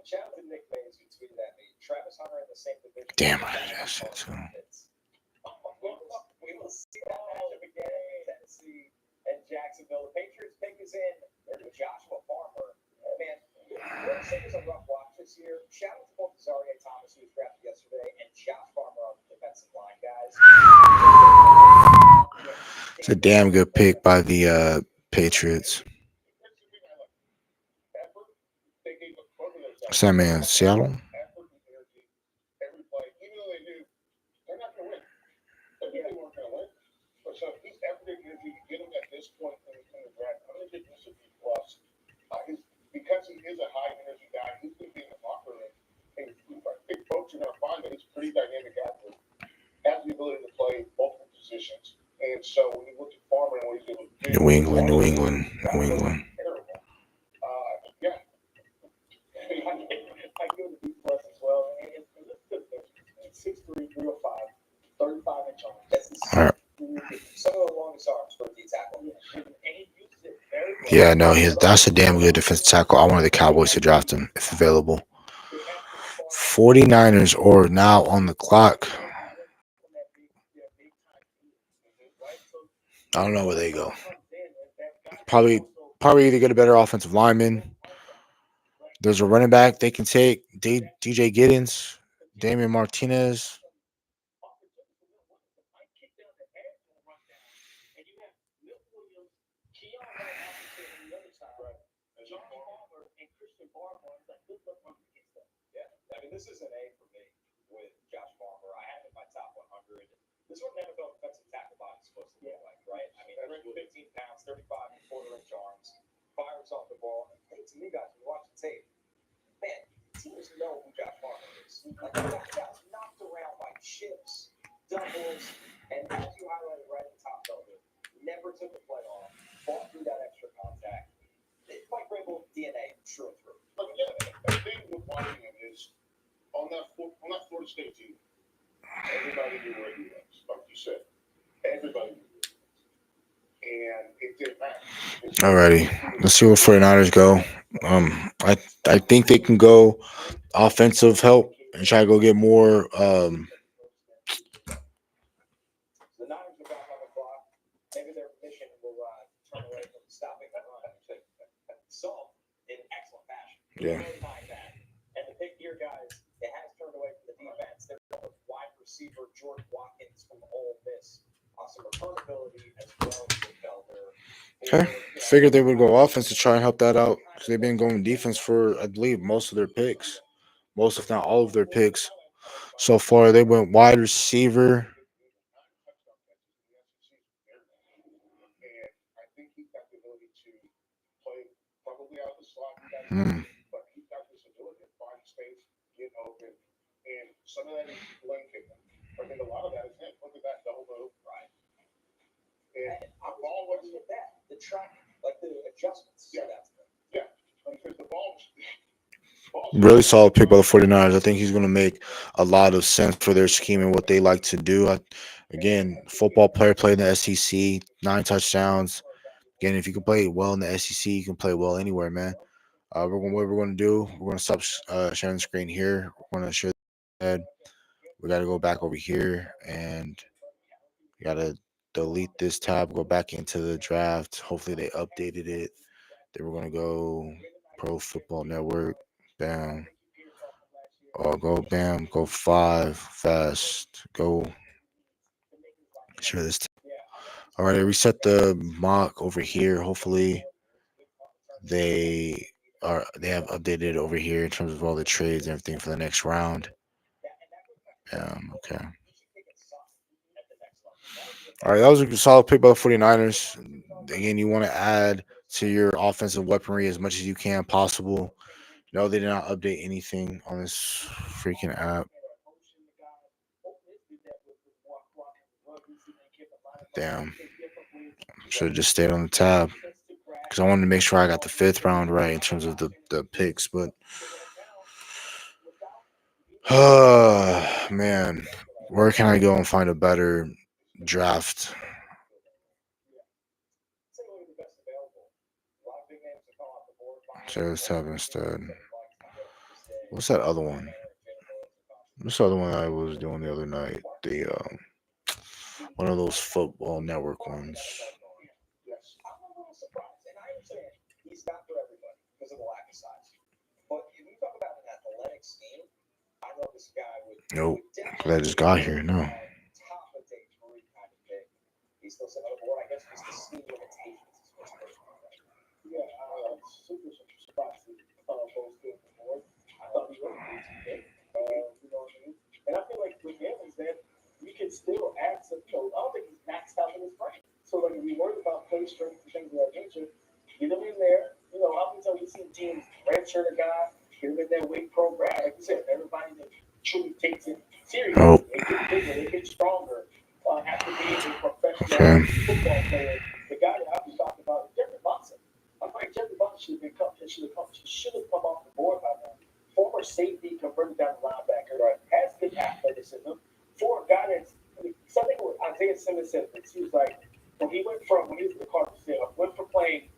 Shout out to Nick Mays who tweeted at me. Travis Hunter in the same division. Damn, I did that shit too. We will see that matchup again. Tennessee and Jacksonville. The Patriots pick is in. There's Joshua Farmer. Man, Florida State is a rough watch this year. Shout out to both Zaria Thomas, who was drafted yesterday, and Josh Farmer on the defensive line, guys. It's a damn good pick by the Patriots. What's that man? Seattle? Every play, even though they knew they're not going to win. They knew they weren't going to win. But so he's effort and energy to get him at this point in the draft. I'm going to give him a B+. Because he is a high energy guy, he's going to be in the locker room. And I think folks are going to find that he's a pretty dynamic athlete. Has the ability to play multiple positions. And so when you look at Farmer and what he's able to do, New England. Yeah. I give it a B+ as well. And it's good. 6'3", 305, 35-inch arms. All right. Some of the longest arms for a D tackle. And he uses it very well. Yeah, no, that's a damn good defensive tackle. I wanted the Cowboys to draft him if available. 49ers are now on the clock. I don't know where they go. Probably either get a better offensive lineman. There's a running back they can take. DJ Giddens, Damian Martinez. Yeah, I mean, this is an A for me with Josh Palmer. I have him in my top 100. This is what an NFL defensive tackle body is supposed to look like, right? I mean, 15 pounds, 35 quarter-inch arms, fires off the ball. And to me, guys, when you watch the tape, man, teams know who Josh Palmer is. Like, that guy's knocked around like chips, doubles, and as you highlighted right at the top, though, never took a play off, fought through that extra contact. It's Mike Vrabel DNA, true and through. But yeah, the thing with watching him is on that Florida State team, everybody knew where he was. Like you said, everybody knew where he was. And it didn't matter. Alrighty, let's see where 49ers go. I think they can go offensive help and try to go get more. The Niners are back on the clock. Maybe their mission will turn away from stopping the run. Solved in excellent fashion. Yeah. No denying that. And the big gear guys, it has turned away from the defense. They're going with wide receiver Jordan Watkins from Ole Miss. Some return ability as well as Felder. Okay, figured they would go offense to try and help that out because they've been going defense for I believe most of their picks, most if not all of their picks so far. They went wide receiver. And I think he's got the ability to play probably out of the slot, but he's got this ability to find space, get open, and some of that is Glenn Kiffin. I think a lot of that is him. Look at that double move, right? And I'm all looking at that. The track, like the adjustments. Yeah. Yeah, because the ball. Really solid pick by the 49ers. I think he's going to make a lot of sense for their scheme and what they like to do. Again, football player played in the SEC, 9 touchdowns. Again, if you can play well in the SEC, you can play well anywhere, man. What we're going to do, we're going to stop sharing the screen here. We're going to share the head. We got to go back over here and you got to delete this tab, go back into the draft. Hopefully they updated it. Then we're going to go Pro Football Network. Bam. Oh, go bam. Go 5 fast. Go. Share this. All right, I reset the mock over here. Hopefully they have updated over here in terms of all the trades and everything for the next round. Okay. All right, that was a solid pick by the 49ers. Again, you want to add to your offensive weaponry as much as you can possible. No, they did not update anything on this freaking app. Damn. Should have just stayed on the tab because I wanted to make sure I got the 5th round right in terms of the picks. But, man, where can I go and find a better draft? Share this tab instead. What's that other one? What's the other one I was doing the other night? The one of those football network ones. I'm a little surprised, and I understand he's not for everybody because of the lack of size. But if you talk about an athletic scheme, I know this guy would. Nope. I just got here. No. Top of day 3 kind of pick. He's still sitting on the board. I guess he's the scheme limitations. Yeah, super surprised both good on the board. I thought he was a decent pick. You know what I mean? And I feel like with him is that you can still add some. I don't think he's maxed out in his brain. So like if you're worried about play strength and things of that nature, get him in there. How many times you see teams redshirt a guy, get him in their weight program. Like you said, everybody that truly takes it serious. Oh. They get bigger, they get stronger. After being a professional football player, the guy that I was talking about is Jeffrey Bunson. I'm like Jeffrey Bunson should have come off the board by now. Former safety converted down the linebacker, has good athleticism. For a guy that's something what Isaiah Simmons said. He was like when he was with the Cardinals, he said, I went from playing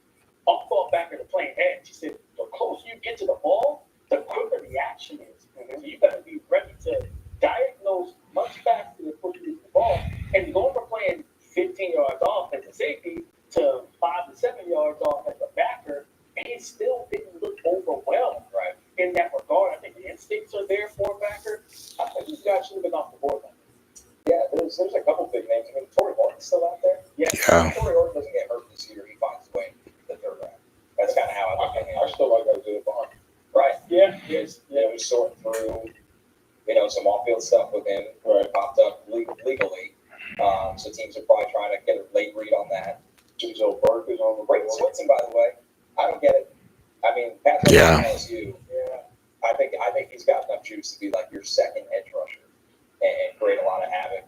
off-ball backer to playing edge. He said the closer you get to the ball, the quicker the action is. So you got to be ready to diagnose much faster than quicker you get the ball. And going from playing 15 yards off as a safety to 5 to 7 yards off overwhelmed, right? In that regard, I think the instincts are there for a backer. I think these guys should have been off the board. Yeah, there's a couple big names. I mean, Torrey Horton's still out there. Yeah. Torrey Horton doesn't get hurt this year. He finds his way into the third round. That's kind of how I look at I him. still like Isaiah Bond. Right. Yeah. He's sorting through, some off-field stuff with him. Right. Popped up legally. So teams are probably trying to get a late read on that. Denzel Burke is on the Brayton board. Swinson, by the way, I don't get it. I mean, Pat Yeah. LSU. Yeah. I think he's got enough juice to be like your second edge rusher and create a lot of havoc.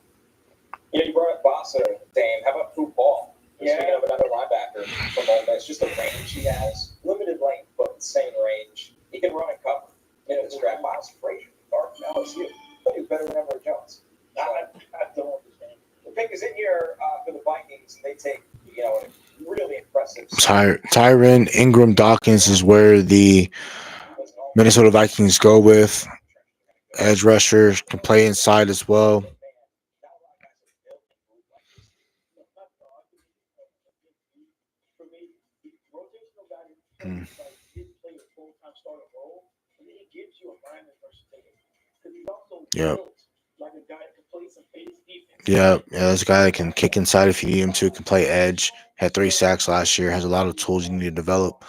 You brought up Bossa, Dame. How about Poop Ball? Speaking of another linebacker from Ole Miss, just the range he has, limited length but insane range. He can run and cover. This draft, Miles Frazier, guard from LSU. But he's better than Everett Jones. I don't understand. The pick is in here for the Vikings, and they take a really impressive. Tyron Ingram Dawkins is where the Minnesota Vikings go with. Edge rusher, can play inside as well. For me, rotational guy Mm. didn't play a full-time starter role, and then he gives you a lineman versatility. Because he's also Yep. built like a guy that can play some base defense. Yeah, there's a guy that can kick inside if you need him to, can play edge. Had 3 sacks last year, has a lot of tools you need to develop.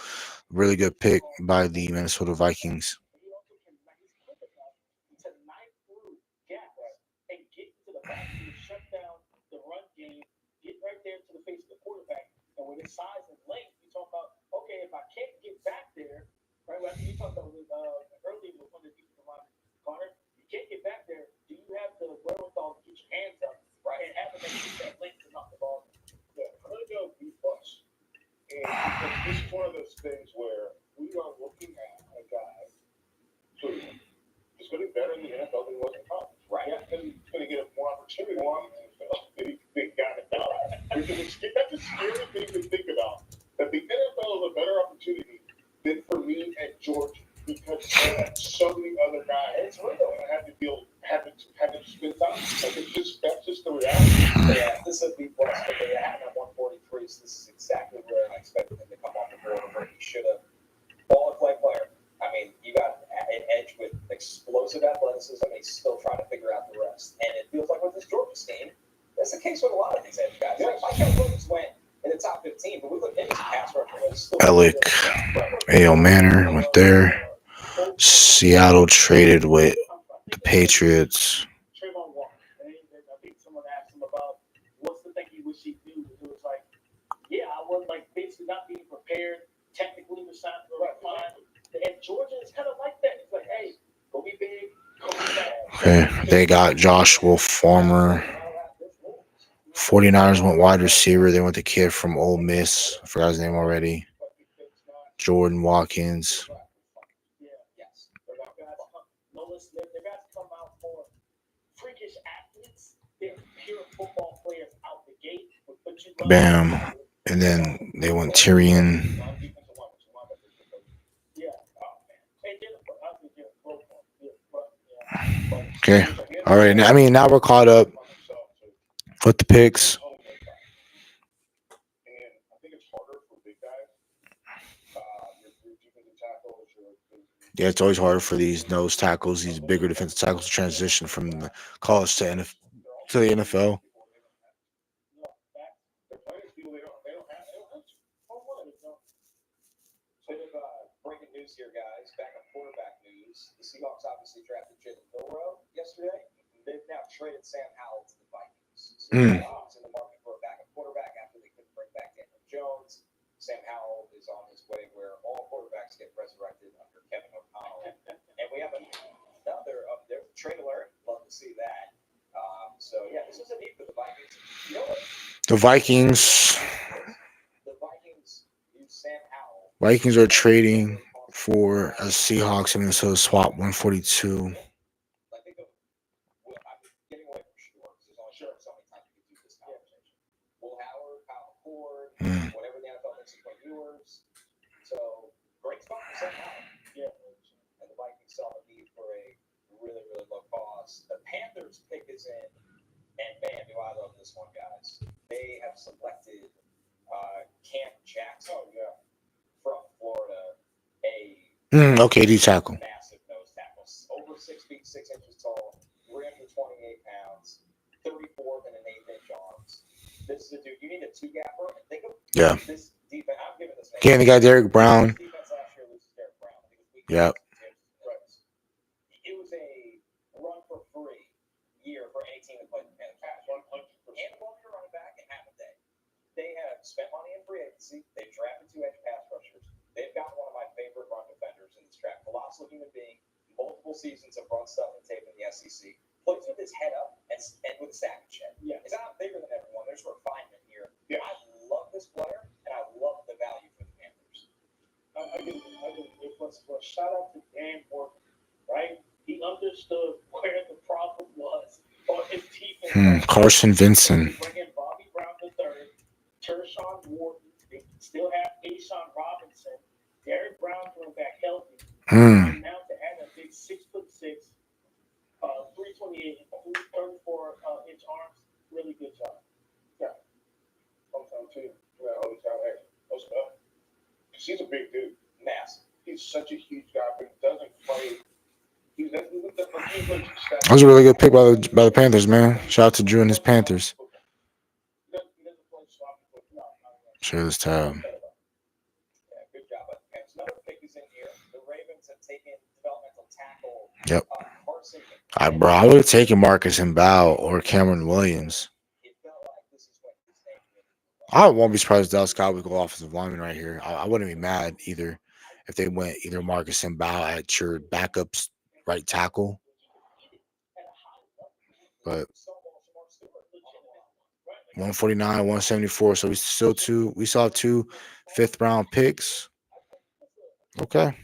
Really good pick by the Minnesota Vikings. He also can, he's quick enough to knife through gaps and get to the backfield, shut down the run game, get right there to the face of the quarterback. And with his size and length, you talk about, okay, if I can't get back there, right? Like you talked about with earlier with one of the defensive linemen, Connor, you can't get back there. Do you have the wherewithal to get your hands up, right? And have that length to knock the ball? Yeah, I'm gonna go B plus. And because this is one of those things where we are looking at a guy who is going to be better in the NFL than he was in college. Right. Yeah, and he's going to get more opportunity in the NFL than he got in college. That's a scary thing to think about. That the NFL is a better opportunity than for me at Georgia because there are so many other guys. It's real. I had to deal, had to spend time. Like that's just the reality. Yeah, this is a B plus, but they had him at 143, so this is exactly where I expected him to come off the board, where he should have. Ball and play player. I mean, you got an edge with explosive athleticism, and he's still trying to figure out the rest. And it feels like with this Georgia team, that's the case with a lot of these edge guys. Like Michael Williams went in the top 15, but we look at his pass rusher. Alec A.O. Manor went there. Seattle traded with the Patriots. Trayvon Walker. And I think someone asked him about what's the thing he wish he knew. And it was like, yeah, I was like basically not being prepared technically to sign the right line. And Georgia is kind of like that. It's like, hey, go be big, go be bad. Okay, they got Joshua Farmer. 49ers went wide receiver. They went the kid from Ole Miss. I forgot his name already. Jordan Watkins. Yes. They're guys come out for freakish athletes. They're pure football players out the gate. Bam. And then they went Tyrion. Okay. All right. I mean, now we're caught up with the picks. And I think it's harder for big guys. Your defensive tackles, Yeah, it's always harder for these nose tackles, these bigger defensive tackles to transition from the college to the NFL. Bit of breaking news here, guys. Back on quarterback news. The Seahawks obviously drafted Jalen Milroe yesterday. They've now traded Sam Howell to the Vikings. So the Seahawks in the market for a backup quarterback after they couldn't bring back Daniel Jones. Sam Howell is on his way where all quarterbacks get resurrected under Kevin O'Connell. And we have another up there. Trade alert. Love to see that. So, yeah, this is a need for the Vikings. You know what? The Vikings use Sam Howell. Vikings are trading for a Seahawks and Minnesota swap 142. I think I'm getting away from sure. There's only so many times you can do this conversation. Will Howard, Kyle McCord, whatever the NFL thinks is point yours. So great spot for Sam Howell. Yeah. And the Vikings saw the need for a really, really low cost. The Panthers pick is in, and man, do I love this one, guys. They have selected Cam Jackson from Florida, a Okay, D tackle. Massive nose tackles, over 6 feet 6 inches tall, 328 pounds, 34th and an 1/8 inch arms. This is a dude. You need a two gapper. And think of Yeah. this defense. I'm giving this name. Again, they got Derek Brown. This defense last year loses Derek Brown. I think it was week Yep. 6. It was a run for free year for any team that played the Panthers. 100%. And one year running back and half a day. They have spent money in free agency. They've drafted 2 edge pass rushers. They've got one of my favorite run defenders in this draft. Colossal human being, multiple seasons of run stuff and tape in the SEC. Plays with his head up and with a savage head. Yeah. He's not bigger than everyone. There's refinement here. Yeah. I love this player, and I love the value for the Panthers. I give it a shout out to Dan Morgan, right? He understood where the problem was on his defense. Carson Vincent. Bring in Bobby Brown III, Tershawn Wharton. They still have Ashawn Robinson. Derek Brown coming back healthy. And now to add a big 6'6", 328, 34-inch arms. Really good job. Yeah. Hometown too. Yeah, hometown. Hey, what's up? Because he's a big dude. Massive. He's such a huge guy, but he doesn't play. That was a really good pick by the Panthers, man. Shout out to Drew and his Panthers. Share this tab. Yeah, good job by the Panthers. Another pick is in here. The Ravens have taken developmental tackle. Yep. Carson. I would have taken Marcus Mbao or Cameron Williams. It felt like this is what his name is. I won't be surprised if Dallas Cowboys go offensive lineman right here. I wouldn't be mad either if they went either Marcus Mbao at your backups right tackle. But 149, 174. So we still have 2 5th-round picks. Okay.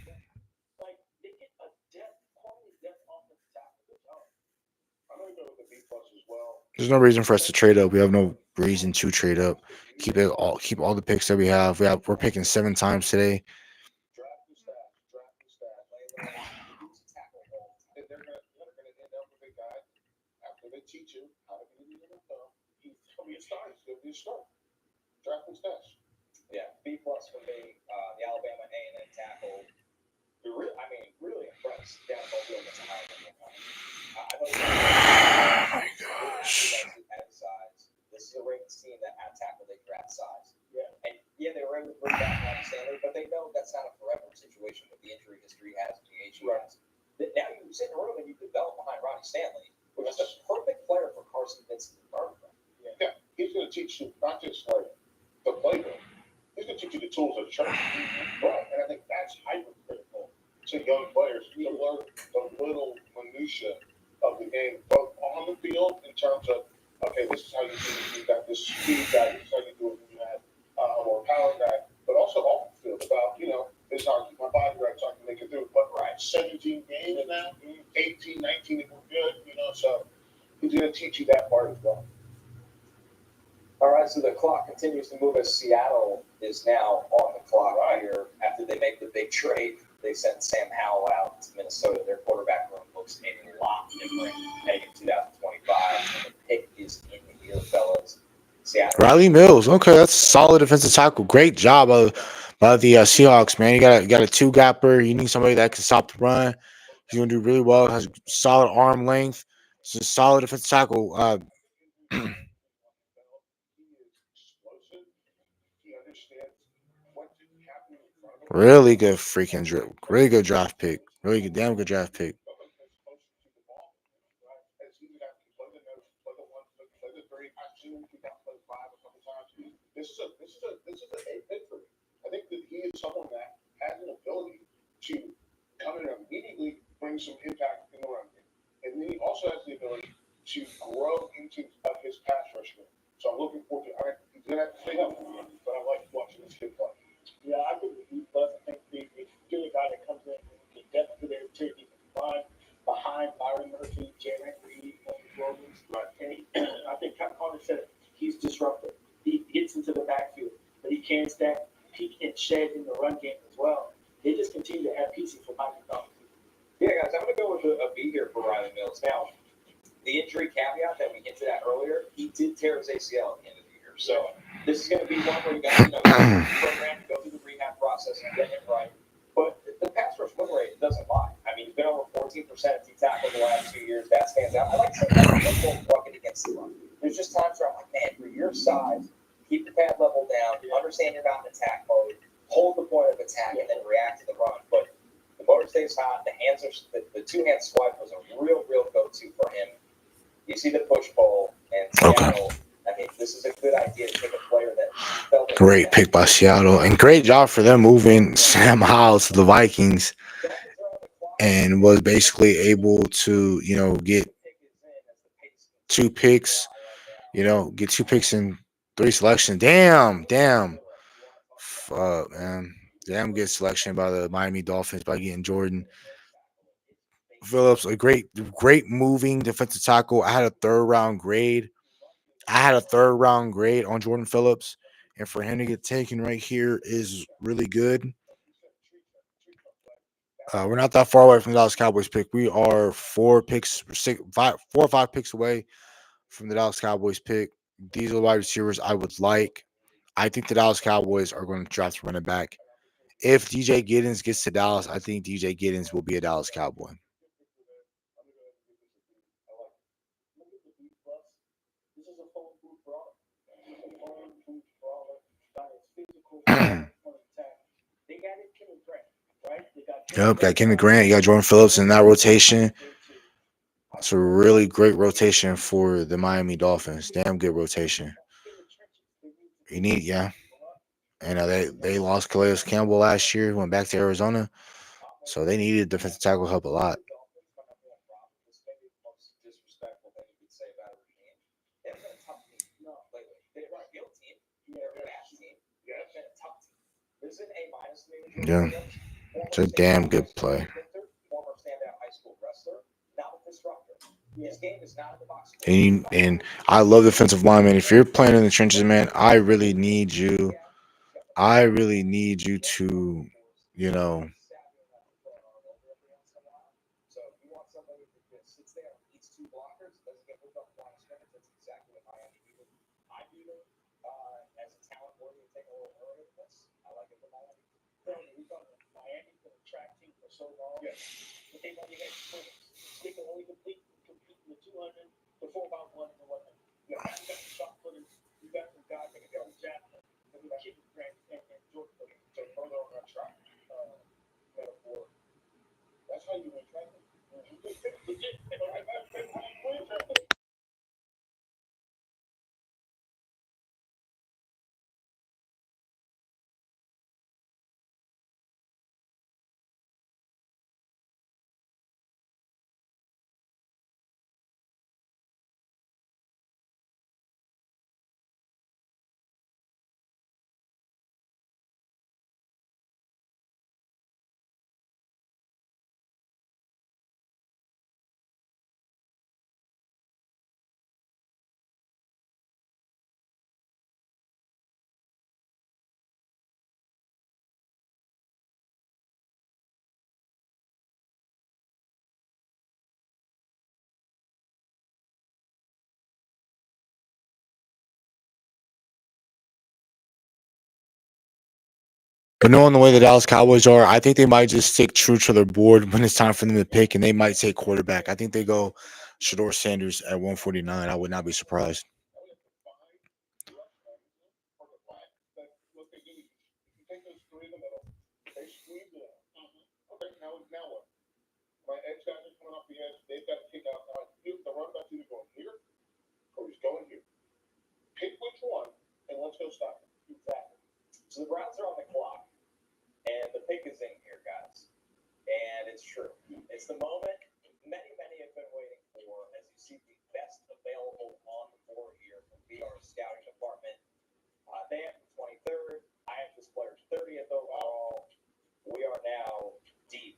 There's no reason for us to trade up. We have no reason to trade up. Keep all the picks that we have. We're picking 7 times today. Teach you how to be in the NFL. He's going to be a star. He's going to be a star. Draft and stash. Yeah, B+ for me. The Alabama A&M tackle. Really impressed. Down the field against Ohio. Oh my gosh. This is a Ravens team that at tackle they draft size. Yeah. And yeah, they were able to bring back Ronnie Stanley, but they know that's not a forever situation with the injury history he has and the age he has. Now you sit in a room and you develop behind Ronnie Stanley, which is the perfect player for Carson Vincent to learn from. Yeah, he's going to teach you not just like the playbook. He's going to teach you the tools of the trade. Right, and I think that's hyper critical to young players. You need to learn the little minutia of the game, both on the field in terms of, okay, this is how you do it. You got this speed guy. This is how you do it when you have a more power guy, but also off the field about, this is how I keep my body right so I can make it through. But 17 games now, 18, 19, if we're good, so he's going to teach you that part as well. All right, so the clock continues to move as Seattle is now on the clock here. After they make the big trade, they sent Sam Howell out to Minnesota. Their quarterback room looks a lot different heading into 2025. And the pick is in here, fellas. Seattle. Riley Mills. Okay, that's solid defensive tackle. Great job by the Seahawks, man. You got a 2-gapper. You need somebody that can stop the run. He's going to do really well. Has solid arm length. It's a solid defensive tackle. Really good really good draft pick. Really good, damn good draft pick. This is a big pick for me. I think that he is someone that has an ability to come in and immediately bring some impact in the run game. And then he also has the ability to grow into his pass rush game. So I'm looking forward to it. He's going to have to stay healthy, but I like watching this kid play. Yeah, I think he does. I think he's a guy that comes in and the depth of their defensive line behind Byron Murphy, Jalen Reed, Tony Robbins. Right. And I think Connor said he's disruptive. He gets into the backfield, but he can stack, peak, and shed in the run game as well. They just continue to add pieces for Mike McDonald. Yeah, guys, I'm going to go with a B here for Riley Mills. Now, the injury caveat that we hinted at earlier, he did tear his ACL at the end of the year. So this is going to be one where you got to program, go through the rehab process and get him right. But the pass rush 14% of D tackle the last 2 years. That stands out. I like to say that football bucket against the run. There's just times where I'm like, man, for your size, keep the pad level down, understand you're not in attack mode, hold the point of attack, and then react to the run. But the motor stays hot. The hands are the two-hand swipe was a real go-to for him. You see the push-pull, and Seattle, I mean, this is a good idea to take a player that felt like Great pick by Seattle, and great job for them moving Sam Howell to the Vikings, and was basically able to, get 2 picks, get 2 picks in 3 selections. Damn. Fuck, man. Damn good selection by the Miami Dolphins by getting Jordan Phillips, a great moving defensive tackle. I had a 3rd round grade. On Jordan Phillips, and for him to get taken right here is really good. We're not that far away from the Dallas Cowboys pick. We are 4 or 5 picks away from the Dallas Cowboys pick. These are the wide receivers I would like. I think the Dallas Cowboys are going to draft running back. If DJ Giddens gets to Dallas, I think DJ Giddens will be a Dallas Cowboy. Yep, got Kenny Grant, you got Jordan Phillips in that rotation. It's a really great rotation for the Miami Dolphins. Damn good rotation. You need, And they lost Calais Campbell last year, went back to Arizona. So they needed defensive tackle help a lot. Yeah, it's a damn good play. And I love defensive linemen. If you're playing in the trenches, man, I really need you to, That's how you win track. But knowing the way the Dallas Cowboys are, I think they might just stick true to their board when it's time for them to pick, and they might take quarterback. I think they go Shedeur Sanders at 149. I would not be surprised. Now what? My edge guys are coming off the edge. They've got to kick out. The run back's either going here or he's going here. Pick which one, and let's go stop him. Exactly. So the Browns are on the clock, and the pick is in here, guys. And it's true. It's the moment many have been waiting for, as you see the best available on the board here from VR's scouting department. They have the 23rd. I have this player's 30th overall. We are now deep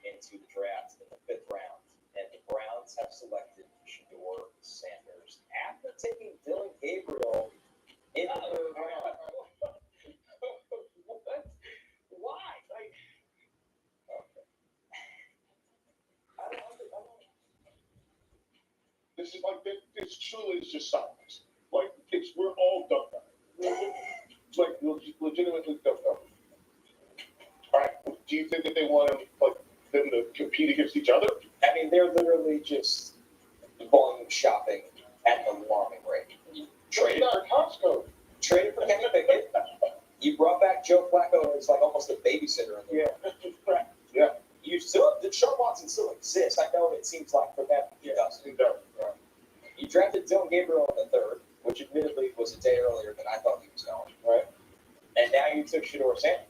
into the draft in the 5th round, and the Browns have selected Shedeur Sanders after taking Dylan Gabriel in the 3rd round. What? Why? Okay. I don't. This is like this truly is just silence. Like we're all dumbfounded. It's like legitimately dumbfounded. All right. Do you think that they want him like them to compete against each other? I mean, they're literally just volume shopping at an alarming rate. Trade our Costco. Traded for Kenny Pickett. You brought back Joe Flacco as like almost a babysitter in the Yeah. Yeah. You still, Deshaun Watson still exists. I know it seems like for them he doesn't. He does. Right. You drafted Dylan Gabriel in the third, which admittedly was a day earlier than I thought he was going. Right. And now you took Shedeur Sanders.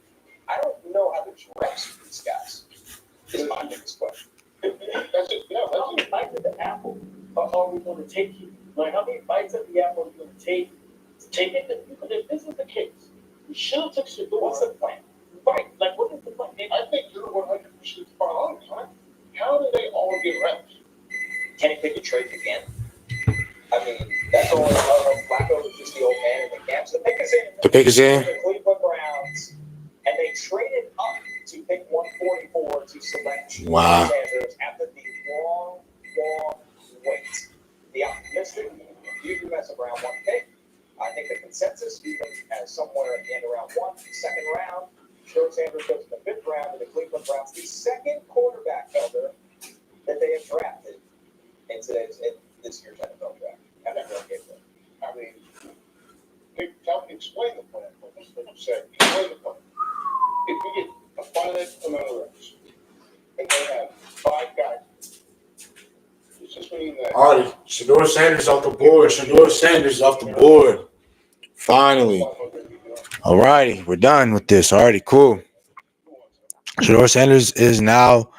I don't know how there's reps for these guys. Is my biggest question. That's it. Yeah. How many bites of the apple are we going to take you? Like, how many bites of the apple are we going to take? Take it. Because if this is the case, you should have took Shedeur. What's the plan? Right. Like, what is the plan? I think you're 100% spot on, huh? How do they all get reps? Kenny Pickett trade again? I mean, that's all. Flacco is just the old man in the camps. The pick is in. The pick is in. The Cleveland Browns, and they traded up to pick 144 to select Wow. Sanders after the long wait. The optimistic, you can mess around one pick. I think the consensus, even as somewhere at the end of round one, second round, Shedeur Sanders goes in the fifth round, and the Cleveland Browns, the second quarterback elder that they have drafted in this year's NFL draft. And that really gave them. I mean, explain the plan. Like you said, explain the plan. If we get a finite amount of reps, and they have 5 guys, does this mean that? Alrighty, Shedeur Sanders off the board. Shedeur Sanders off the board. Finally. Alrighty, we're done with this. Alrighty, cool. Shedeur Sanders is now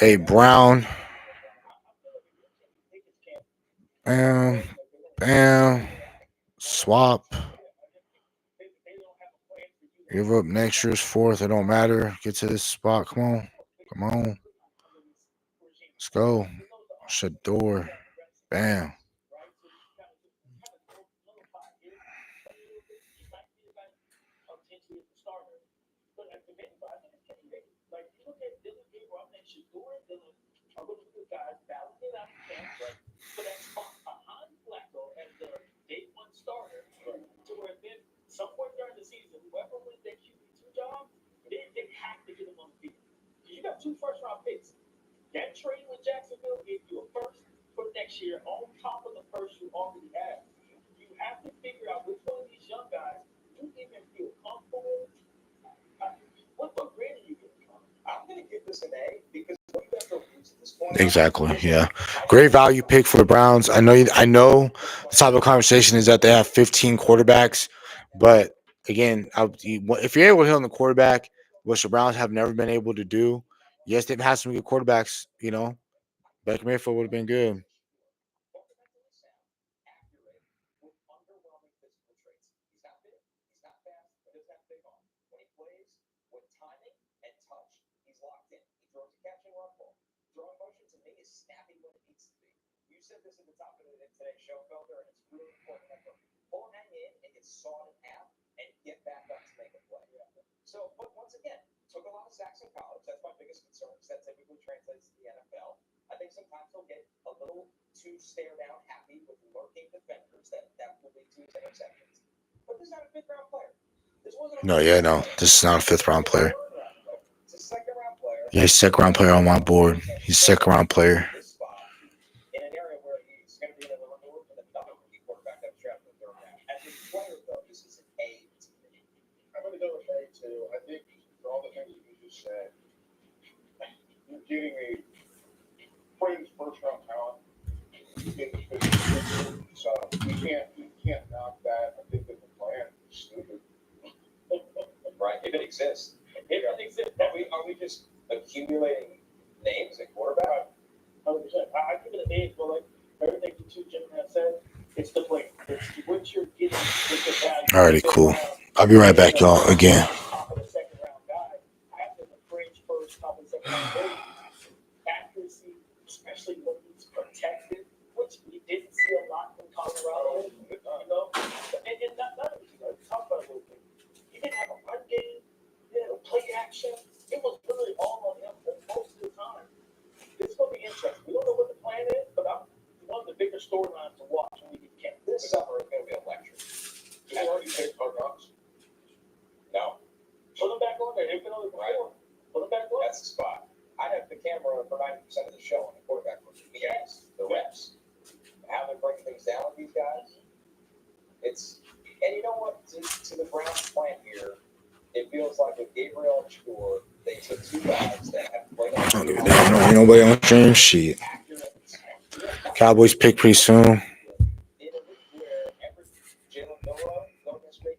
a Brown. Bam. Swap. Give up next year's fourth. It don't matter. Get to this spot. Come on. Let's go. Shedeur. Bam. Some point during the season, whoever wins that QB2 job, they have to get him on the field. You got 2 first-round picks. That trade with Jacksonville gave you a first for next year on top of the first you already have. You have to figure out which one of these young guys you even feel comfortable. What grade are you getting? I'm going to give this an A because what you have to lose at this point. Exactly. Yeah. Great value pick for the Browns. I know the type of conversation is that they have 15 quarterbacks, but again, if you're able to hit on the quarterback, which the Browns have never been able to do, yes, they've had some good quarterbacks, Baker Mayfield would have been good. You said this at the top of today's show, Felder, and it's really important that pull hang in and get sawed in half and get back up to make a play. So, but once again, took a lot of sacks in college. That's my biggest concern because that typically translates to the NFL. I think sometimes he'll get a little too stare down happy with lurking defenders that will lead to his interceptions. But this is not a 5th-round player. This wasn't. No. This is not a 5th-round player. It's a 2nd-round player. Yeah, he's 2nd-round player on my board. He's 2nd-round player. In an area where he's going to be another rookie quarterback that was drafted in the 3rd round. As a player, though, this is an A to me. I'm going to go with A too. I think for all the things that you just said, you're getting a fringe first-round talent. So you can't knock that. I think that the plan is stupid. Right? If it exists. Are we just accumulating names at quarterback? 100%. I give it an A, but like everything you two gentlemen have said, it's the play. It's what you're getting with the value. Alrighty, cool. I'll be right back, y'all, again. Top of the 2nd-round guy, after the fringe first, top of the 2nd-round accuracy, especially when he's protected, which we didn't see a lot from Colorado. And not only talk about it a little bit. He didn't have a run game. He didn't have a play action. It was really all on him most of the time. It's going to be interesting. We don't know what the plan is, but I'm one of the bigger storylines to watch when we get Kent. This summer is going to be electric. You already picked Hard Knocks. No. Put him back on there. They've been on it before. Put him back on. That's the spot. I have 90% of the show on the quarterback room. Yes, the reps. How they're breaking things down with these guys. And you know what? To the Browns' plan here, it feels like with Gabriel and Shore, they took two guys that have played I don't give a damn. No, ain't nobody on stream. Shit. Cowboys pick pretty soon.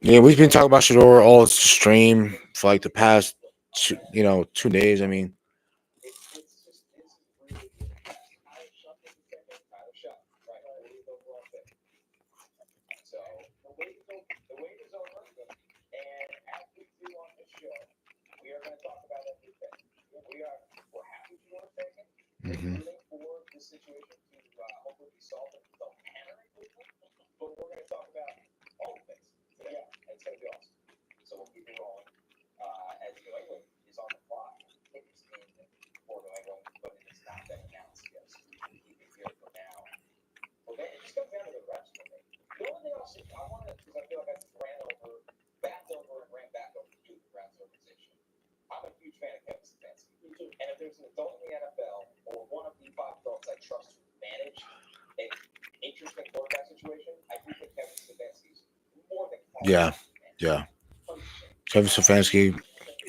Yeah, we've been talking about Shador all stream for like the past 2 days. I mean, So the wait is over, and as we do on this show, we are going to talk about everything. We're happy you are taken. Mhm. Rooting for the situation to hopefully be solved and don't hammer it, but we're going to talk about all the things today. And it's going to be awesome. So we'll keep it rolling. As New England is on the clock, it's in for New England, but it has not been announced yet. So we can keep it here for now. Okay, it just comes down to the reps for me. The only thing else I wanted, because I feel like I backed over and ran back over to the Browns organization. I'm a huge fan of Kevin Stefanski. And if there's an adult in the NFL or one of the 5 adults I trust to manage an interesting quarterback situation, I do think Kevin Stefanski's more than Yeah. Kevin Stefanski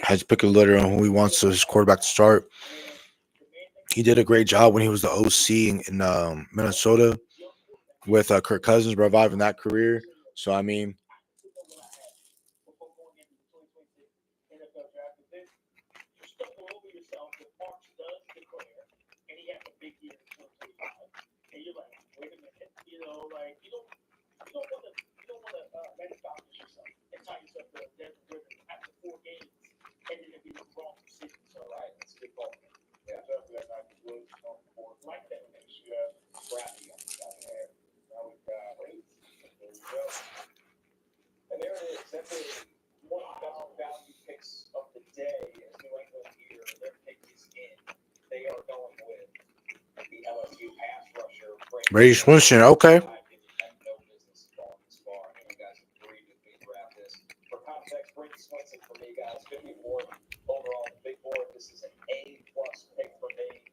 has picked a litter on who he wants his quarterback to start. He did a great job when he was the OC in Minnesota with Kirk Cousins, reviving that career. So, I mean, And there it is. That's one of the value picks of the day as New England here. Their pick is in. They are going with the LSU pass rusher. Brady Swinson, okay. No business going this far. I know you guys agreed with me throughout this. For context, Brady Swinson for me, guys, 54 overall on the big board. This is an A+ pick for me.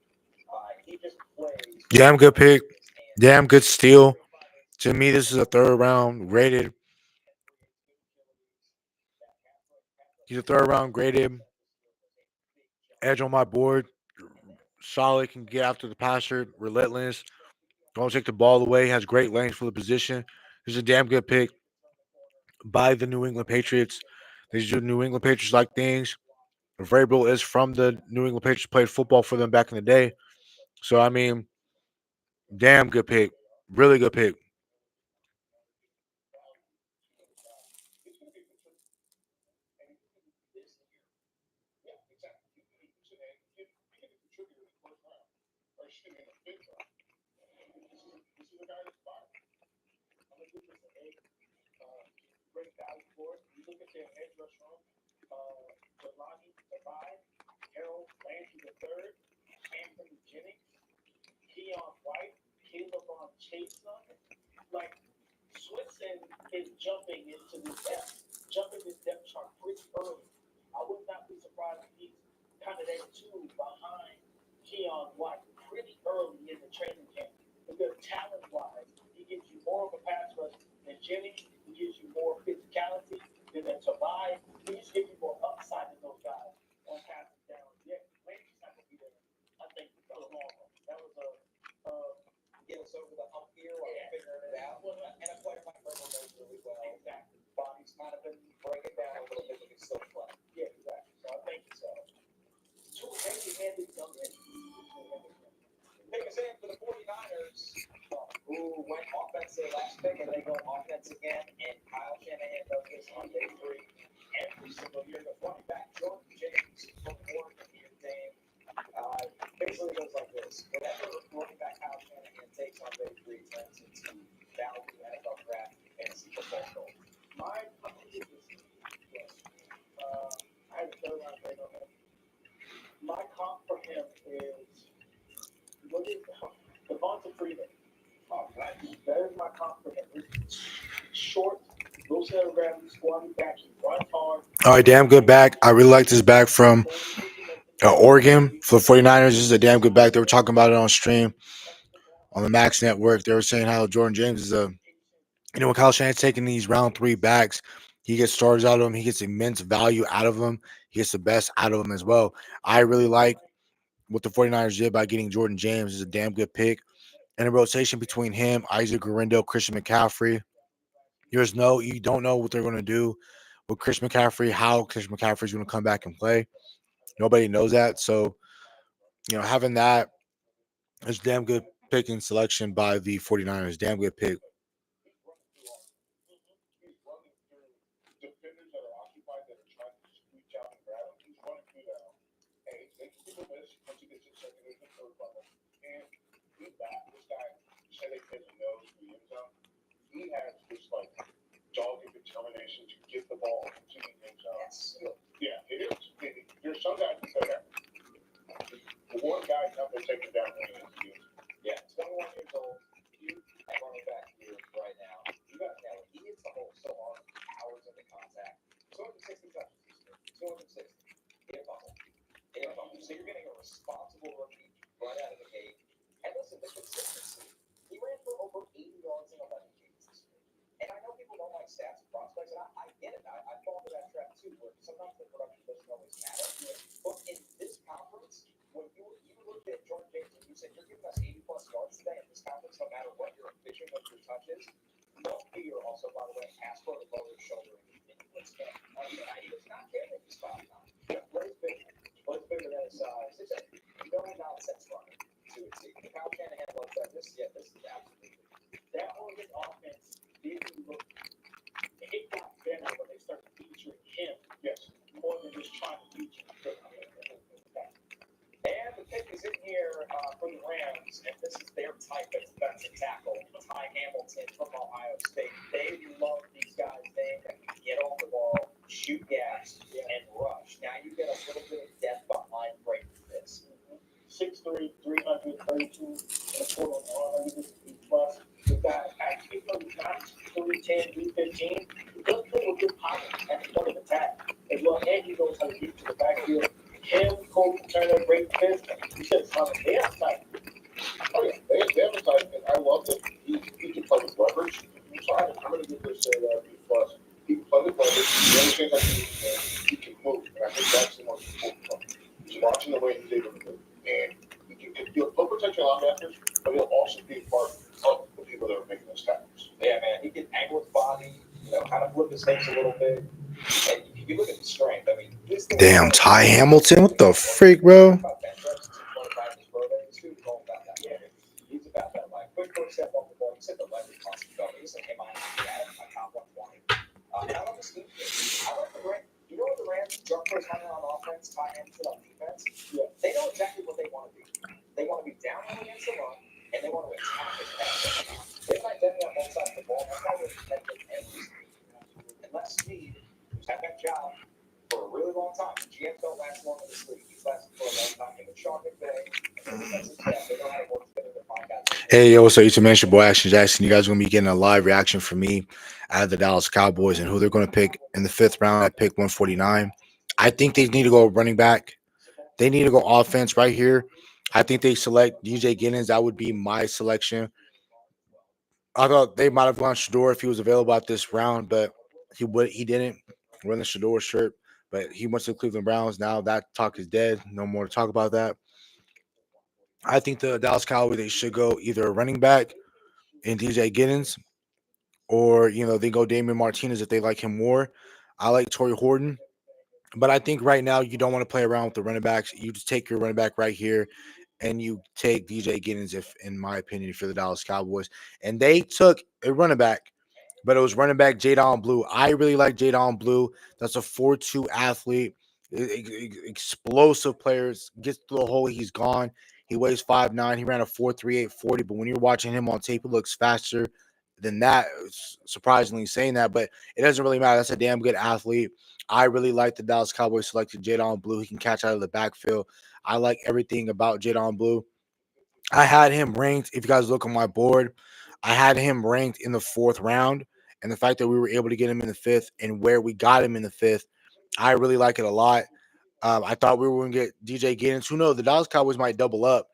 He just plays. Damn good pick. Damn good steal. To me, this is a 3rd round graded. He's a 3rd round graded edge on my board. Solid, can get after the passer, relentless. Don't take the ball away. Has great length for the position. This is a damn good pick by the New England Patriots. These are New England Patriots like things. Vrabel is from the New England Patriots, played football for them back in the day. So, I mean, damn good pick. Really good pick. Great value for it. You look at their edge rush room, Jelani Tavai, Harold Landry III, Anthony Jennings, Keon White, Caleb on Chase. Like, Swinson is jumping into this depth chart pretty early. I would not be surprised if he's kind of that 2 behind Keon White pretty early in the training camp. Because talent-wise, he gives you more of a pass rush than Jennings. He gives you more physicality than Tavai. He just gives you more upside than those guys on passes down. Yeah, Landry's not going to be there, I think, for the long run. That was Get us over the hump here while you're figuring it out. And a player like Vrabel knows really well. exactly. Body's kind of been breaking down a little bit, but he still play. Yeah, exactly. So I think it's two heavy-handed young men. Take us in for the 49ers, who went offensive last pick, and they go offense again. And Kyle Shanahan does this on day 3 every single year. The running back, Jordan James, from Oregon here, Dame. Basically goes like this. Whatever running back Kyle Shanahan takes on day 3 turns into value NFL draft and fantasy football goal. My opinion is yes. I had a 3rd round grade on him. My comp for him is what is Devonta Freeman. That is my comp for him. He's short, low center of gravity, squatting back. He runs hard. All right, damn good back. I really like this back from Oregon for the 49ers. This is a damn good back. They were talking about it on stream on the Max Network. They were saying how Jordan James is a, when Kyle Shanahan's taking these round 3 backs, he gets stars out of them. He gets immense value out of them. He gets the best out of them as well. I really like what the 49ers did by getting Jordan James. Is a damn good pick. And a rotation between him, Isaac Guerrero, Christian McCaffrey. You don't know what they're going to do with Christian McCaffrey, how Christian McCaffrey is going to come back and play. Nobody knows that. So, having that is damn good pick and selection by the 49ers. Damn good pick. He's running through defenders that are occupied that are trying to just reach out and grab him. He's running through that. And he makes people miss once he gets to the second or the third level. And he's back. This guy said they hit the nose to the end zone. He has this like dogged determination to get the ball into the end zone. Yeah, it is. There's some guys who say that. The one guy's not going to take it down when he needs to. Yeah, 21 years old. You at running back here right now. You got to know he hits the hole so hard, hours in the contact. 260 touches this year. 260. Hit a bubble. So you're getting a responsible rookie right out of the gate. And listen, the consistency. He ran for over 80 yards in 11 games this year. And I know people don't like stats and prospects, and I get it. I fall into that trap too, where sometimes the production doesn't always matter. But in this conference, when you looked at Jordan James and you said you're giving us 80 plus yards today in this conference, no matter what your efficient with your touches, no fear also, by the way, ask for the lower shoulder in this game. He does not care that he's 5'9". What is bigger? What's bigger than his size? It's a no nonsense runner to a T. Kyle Shanahan loves that. This is absolutely. That Oregon offense didn't look. It got better when they started featuring him. Yes. More than just trying to feature him. And the pick is in here for the Rams, and this is their type of defensive tackle, Ty Hamilton from Ohio State. They love these guys. They can get off the ball, shoot gaps, and rush. Now you get a little bit of depth behind breaking this. 6'3", 332, and a total of 150 plus. The guy actually from not 310, 315. He does play with good power at the point of attack as well, and he knows how to get to the backfield. Him, Colton Turner, Ray Fisk, he said something. They have type. Oh, yeah. They have a type, and I love it. He can play with leverage. I'm going to give this a B+. He can play with leverage. He understands that he can move, and I think that's the most important part. He's watching the way he's able to move. And he'll protect your linebackers, but he'll also be part of the people that are making those tackles. Yeah, man, he can angle his body, kind of flip his hips a little bit. And if you look at the strength, I mean, this thing. Damn, Ty Hamilton. What the freak, bro? He's about that, like, quick step off the ball. He said the leg responsibility. He's like, hey, my top 120. And I love the scheme. I like the Rams. You know what the Rams, Chuck first running on offense, Ty Hamilton on defense? Yeah. They know exactly what they want to be. They want to be down against the run, and they want to attack his pass. They have an identity on both sides of the ball. That's why they're competitive every speed. And Les Snead, who's had that job for a really long time. The GM don't last long in this league. He's lasted for a long time. Him and Sean McVay, and the defensive staff, they know how to work together to find guys. Hey, yo, what's up? YouTube, man? It's your boy, Action Jackson. You guys are going to be getting a live reaction from me at the Dallas Cowboys and who they're going to pick in the 5th round. I pick 149. I think they need to go running back. They need to go offense right here. I think they select DJ Giddens. That would be my selection. I thought they might have gone Shador if he was available at this round, but he didn't run the Shador shirt. But he went to the Cleveland Browns. Now that talk is dead. No more to talk about that. I think the Dallas Cowboys, they should go either a running back in DJ Giddens, or they go Damian Martinez if they like him more. I like Torrey Horton, but I think right now you don't want to play around with the running backs. You just take your running back right here, and you take DJ Giddens, in my opinion, for the Dallas Cowboys. And they took a running back, but it was running back Jadon Blue. I really like Jadon Blue. That's a 4.2 athlete, explosive players. Gets through the hole, he's gone. He weighs 5'9". He ran a 4.38 40, but when you're watching him on tape, he looks faster than that. Surprisingly saying that, but it doesn't really matter. That's a damn good athlete. I really like the Dallas Cowboys selected Jadon Blue. He can catch out of the backfield. I like everything about Jadon Blue. I had him ranked, if you guys look on my board, I had him ranked in the 4th round. And the fact that we were able to get him in the 5th and where we got him in the 5th, I really like it a lot. I thought we were going to get DJ Giddens. Who knows? The Dallas Cowboys might double up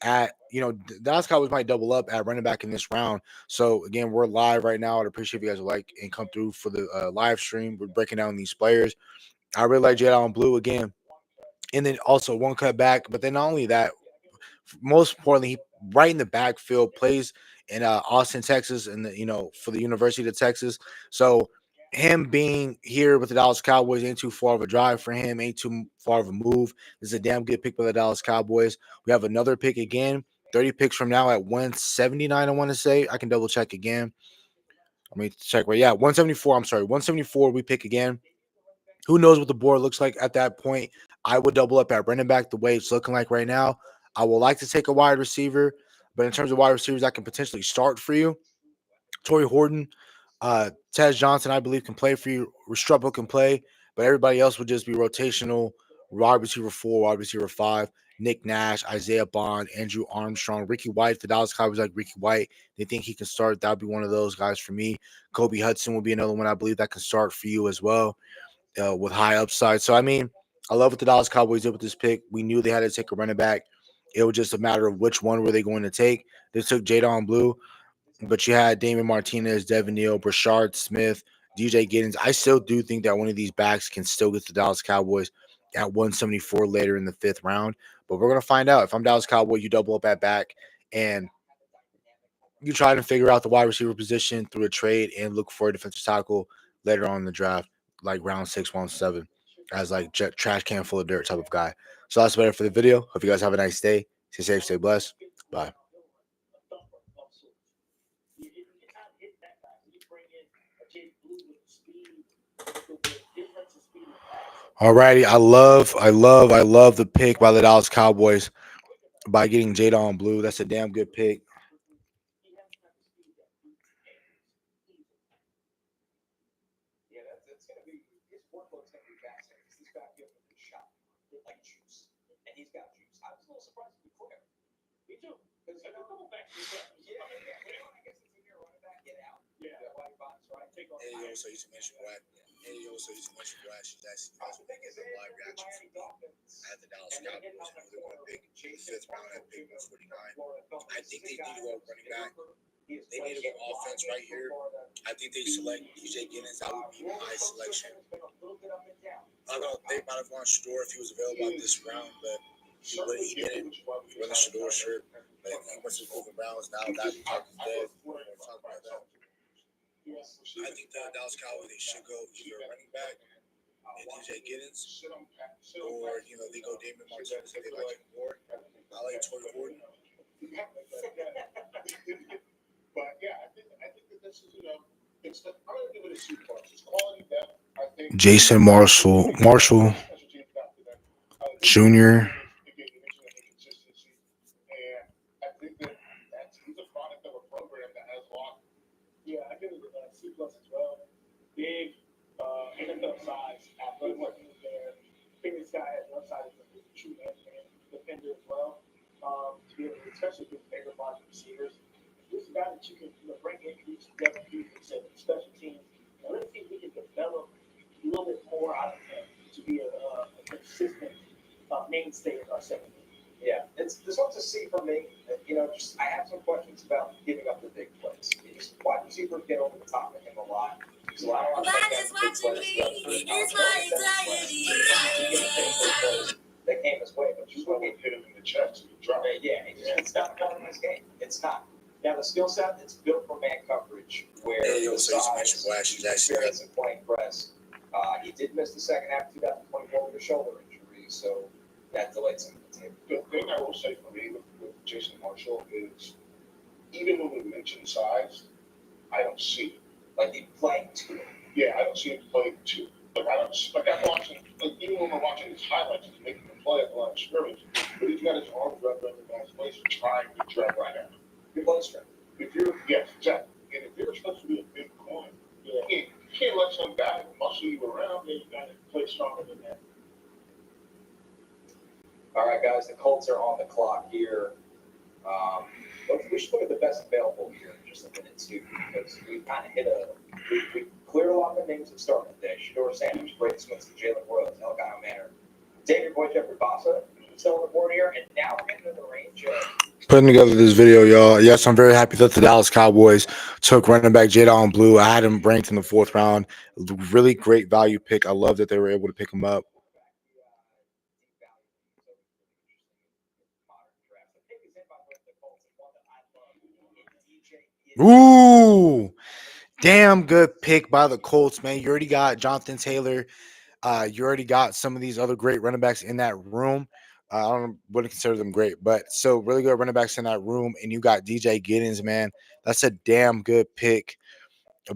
at, the Dallas Cowboys might double up at running back in this round. So again, we're live right now. I'd appreciate if you guys would like and come through for the live stream. We're breaking down these players. I really like Jadon Blue again. And then also one cut back. But then not only that, most importantly, he right in the backfield, plays in Austin, Texas, and for the University of Texas. So him being here with the Dallas Cowboys ain't too far of a drive for him, ain't too far of a move. This is a damn good pick by the Dallas Cowboys. We have another pick again, 30 picks from now at 179. I want to say I can double check again. Let me check. Right, yeah, 174. I'm sorry, 174. We pick again. Who knows what the board looks like at that point? I would double up at running back the way it's looking like right now. I would like to take a wide receiver, but in terms of wide receivers that can potentially start for you, Torrey Horton, Tez Johnson, I believe, can play for you. Restrepo can play, but everybody else would just be rotational. Wide receiver 4, wide receiver 5, Nick Nash, Isaiah Bond, Andrew Armstrong, Ricky White. If the Dallas Cowboys like Ricky White, they think he can start. That would be one of those guys for me. Kobe Hudson will be another one I believe that can start for you as well. With high upside. So, I mean, I love what the Dallas Cowboys did with this pick. We knew they had to take a running back. It was just a matter of which one were they going to take. They took Jadon Blue, but you had Damon Martinez, Devin Neal, Brashard Smith, DJ Giddens. I still do think that one of these backs can still get the Dallas Cowboys at 174 later in the 5th round. But we're going to find out. If I'm Dallas Cowboy, you double up at back and you try to figure out the wide receiver position through a trade and look for a defensive tackle later on in the draft, like round 6, round 7, as like trash can full of dirt type of guy. So that's about it for the video. Hope you guys have a nice day. Stay safe, stay blessed. Bye. Alrighty, I love the pick by the Dallas Cowboys by getting Jadon Blue. That's a damn good pick. Yeah, that's going to be his workload's going to be fascinating because this guy gives him a shot like juice, and he's got juice. I was a little surprised to be clear. Me too. Because I go back to the I guess it's in here running back, get out. Yeah, white box, right? Take off. And he also used to mention Black. She's actually also making a live reaction for me at the Dallas Cowboys. They're going to pick in the 5th round at pick 149. I think they need to go running back. They need to go offense right here. I think they select DJ Giddens. That would be my selection. I don't think might have gone Shador if he was available at this round, but he didn't. He wore the Shador shirt. But he went to the Cleveland Browns. Now that talk is dead. We're going to talk about that. I think the Dallas Cowboys, they should go either running back and DJ Giddens, or they go Damon Martinez if they like him more. I like Torrey Horton. But yeah, I think that this is, it's the, I'm going to give it a C+. It's quality depth. I think Jason Marshall Jr. And I think he's a product of a program that has lost. Yeah, I give it a C+ as well. Big NFL size, athletic there. I think this guy has upside as a true man defender as well. To be able to, especially with bigger body receivers. This is a guy that you can bring in, use together, use special teams. And let's see if we can develop a little bit more out of him to be a consistent mainstay in our second. Yeah, this one's a C for me. I have some questions about giving up the big plays. Wide receivers get over the top of him a lot. There's a lot of that came his way, but You want to hit him in the chest and drop it. yeah, it's not coming in this game. It's not. Now the skill set it's built for man coverage, where the size, experience in playing press. He did miss the second half of 2024 with a shoulder injury, so that delayed some of the team. The thing I will say for me with Jason Marshall is, even when we mention size, I don't see it. Like he playing too. Yeah, I don't see him playing two. I'm watching, even when we're watching his highlights, he's making a play at the line of scrimmage, but he's got his arms wrapped around the guy's waist trying to drag right at him. Your play strength. Yes, exactly. And if you're supposed to be a big coin, you can't let some guy muscle you around, then you got to play stronger than that. All right, guys, the Colts are on the clock here. We should look at the best available here in just a minute, too, because we kind of we cleared a lot of the names that started today. Shador Sanders, Brady Smith, Jalen Royals, Elgato Manor. David Boy, Jeffrey Bossa, still on the board here, and now we're getting to the range of Putting together this video, y'all. Yes, I'm very happy that the Dallas Cowboys took running back Jadon Blue. I had him ranked in the 4th round. Really great value pick. I love that they were able to pick him up. Ooh, damn good pick by the Colts, man. You already got Jonathan Taylor. You already got some of these other great running backs in that room. Wouldn't consider them great, but so really good running backs in that room. And you got DJ Giddens, man. That's a damn good pick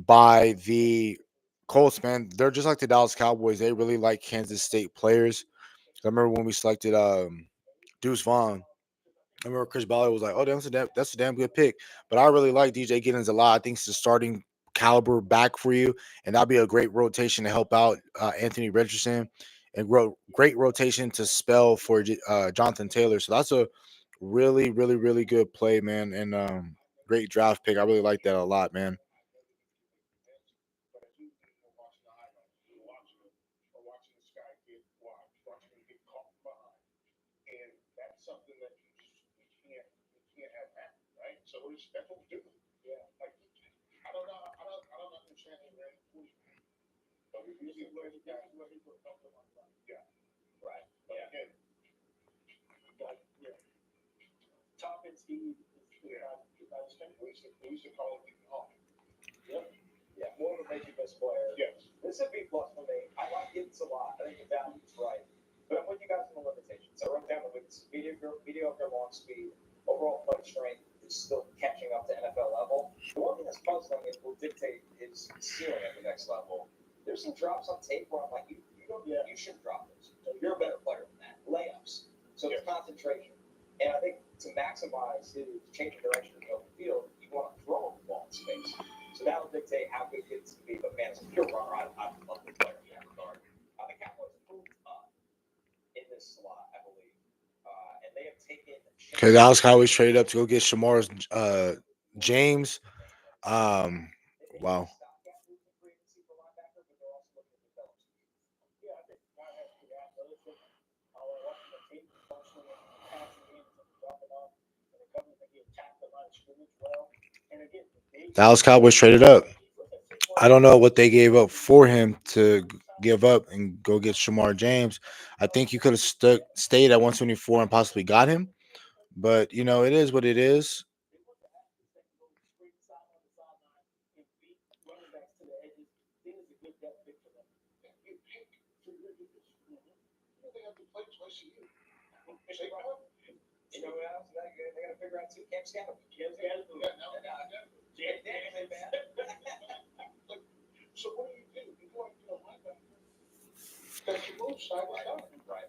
by the Colts, man. They're just like the Dallas Cowboys. They really like Kansas State players. I remember when we selected Deuce Vaughn. I remember Chris Ballard was like, "Oh, that's a damn good pick." But I really like DJ Giddens a lot. I think it's the starting caliber back for you, and that'll be a great rotation to help out Anthony Richardson, and great rotation to spell for Jonathan Taylor. So that's a really, really, really good play, man, and great draft pick. I really like that a lot, man. Watching this guy get blocked, watching him get caught behind, and that's something that you can't have happen, right? So that's what we're doing. Yeah, like I don't know, I don't understand him, man. But we usually play the guys who he put up on that. Yeah, right. But again, Top and speed. we used to call him off. yeah, more of a major best player. Yes. This is a B plus for me. I like Giddens a lot. I think the value's right. But I'm with you guys on the limitations. I wrote down the weakness. Mediocre long speed. Overall play strength is still catching up to NFL level. The one thing that's puzzling is will dictate his ceiling at the next level. There's some drops on tape where I'm like, you shouldn't drop those. You're a better player than that. Layups. So it's concentration. And I think to maximize his change of direction in the open field, you want to throw the ball in space. So that'll dictate how good Giddens can be. But man, as a pure runner, I love the player in that regard. The Cowboys moved up in this slot, I believe. And they have taken. Okay, Dallas Cowboys traded up to go get Shamar James. Wow. Dallas Cowboys traded up. I don't know what they gave up for him to give up and go get Shamar James. I think you could have stayed at 124 and possibly got him. But, you know, it is what it is. You know what else? They got to figure out too. Cam Scannell. So what do? You go into a linebacker that you move side by side. Right.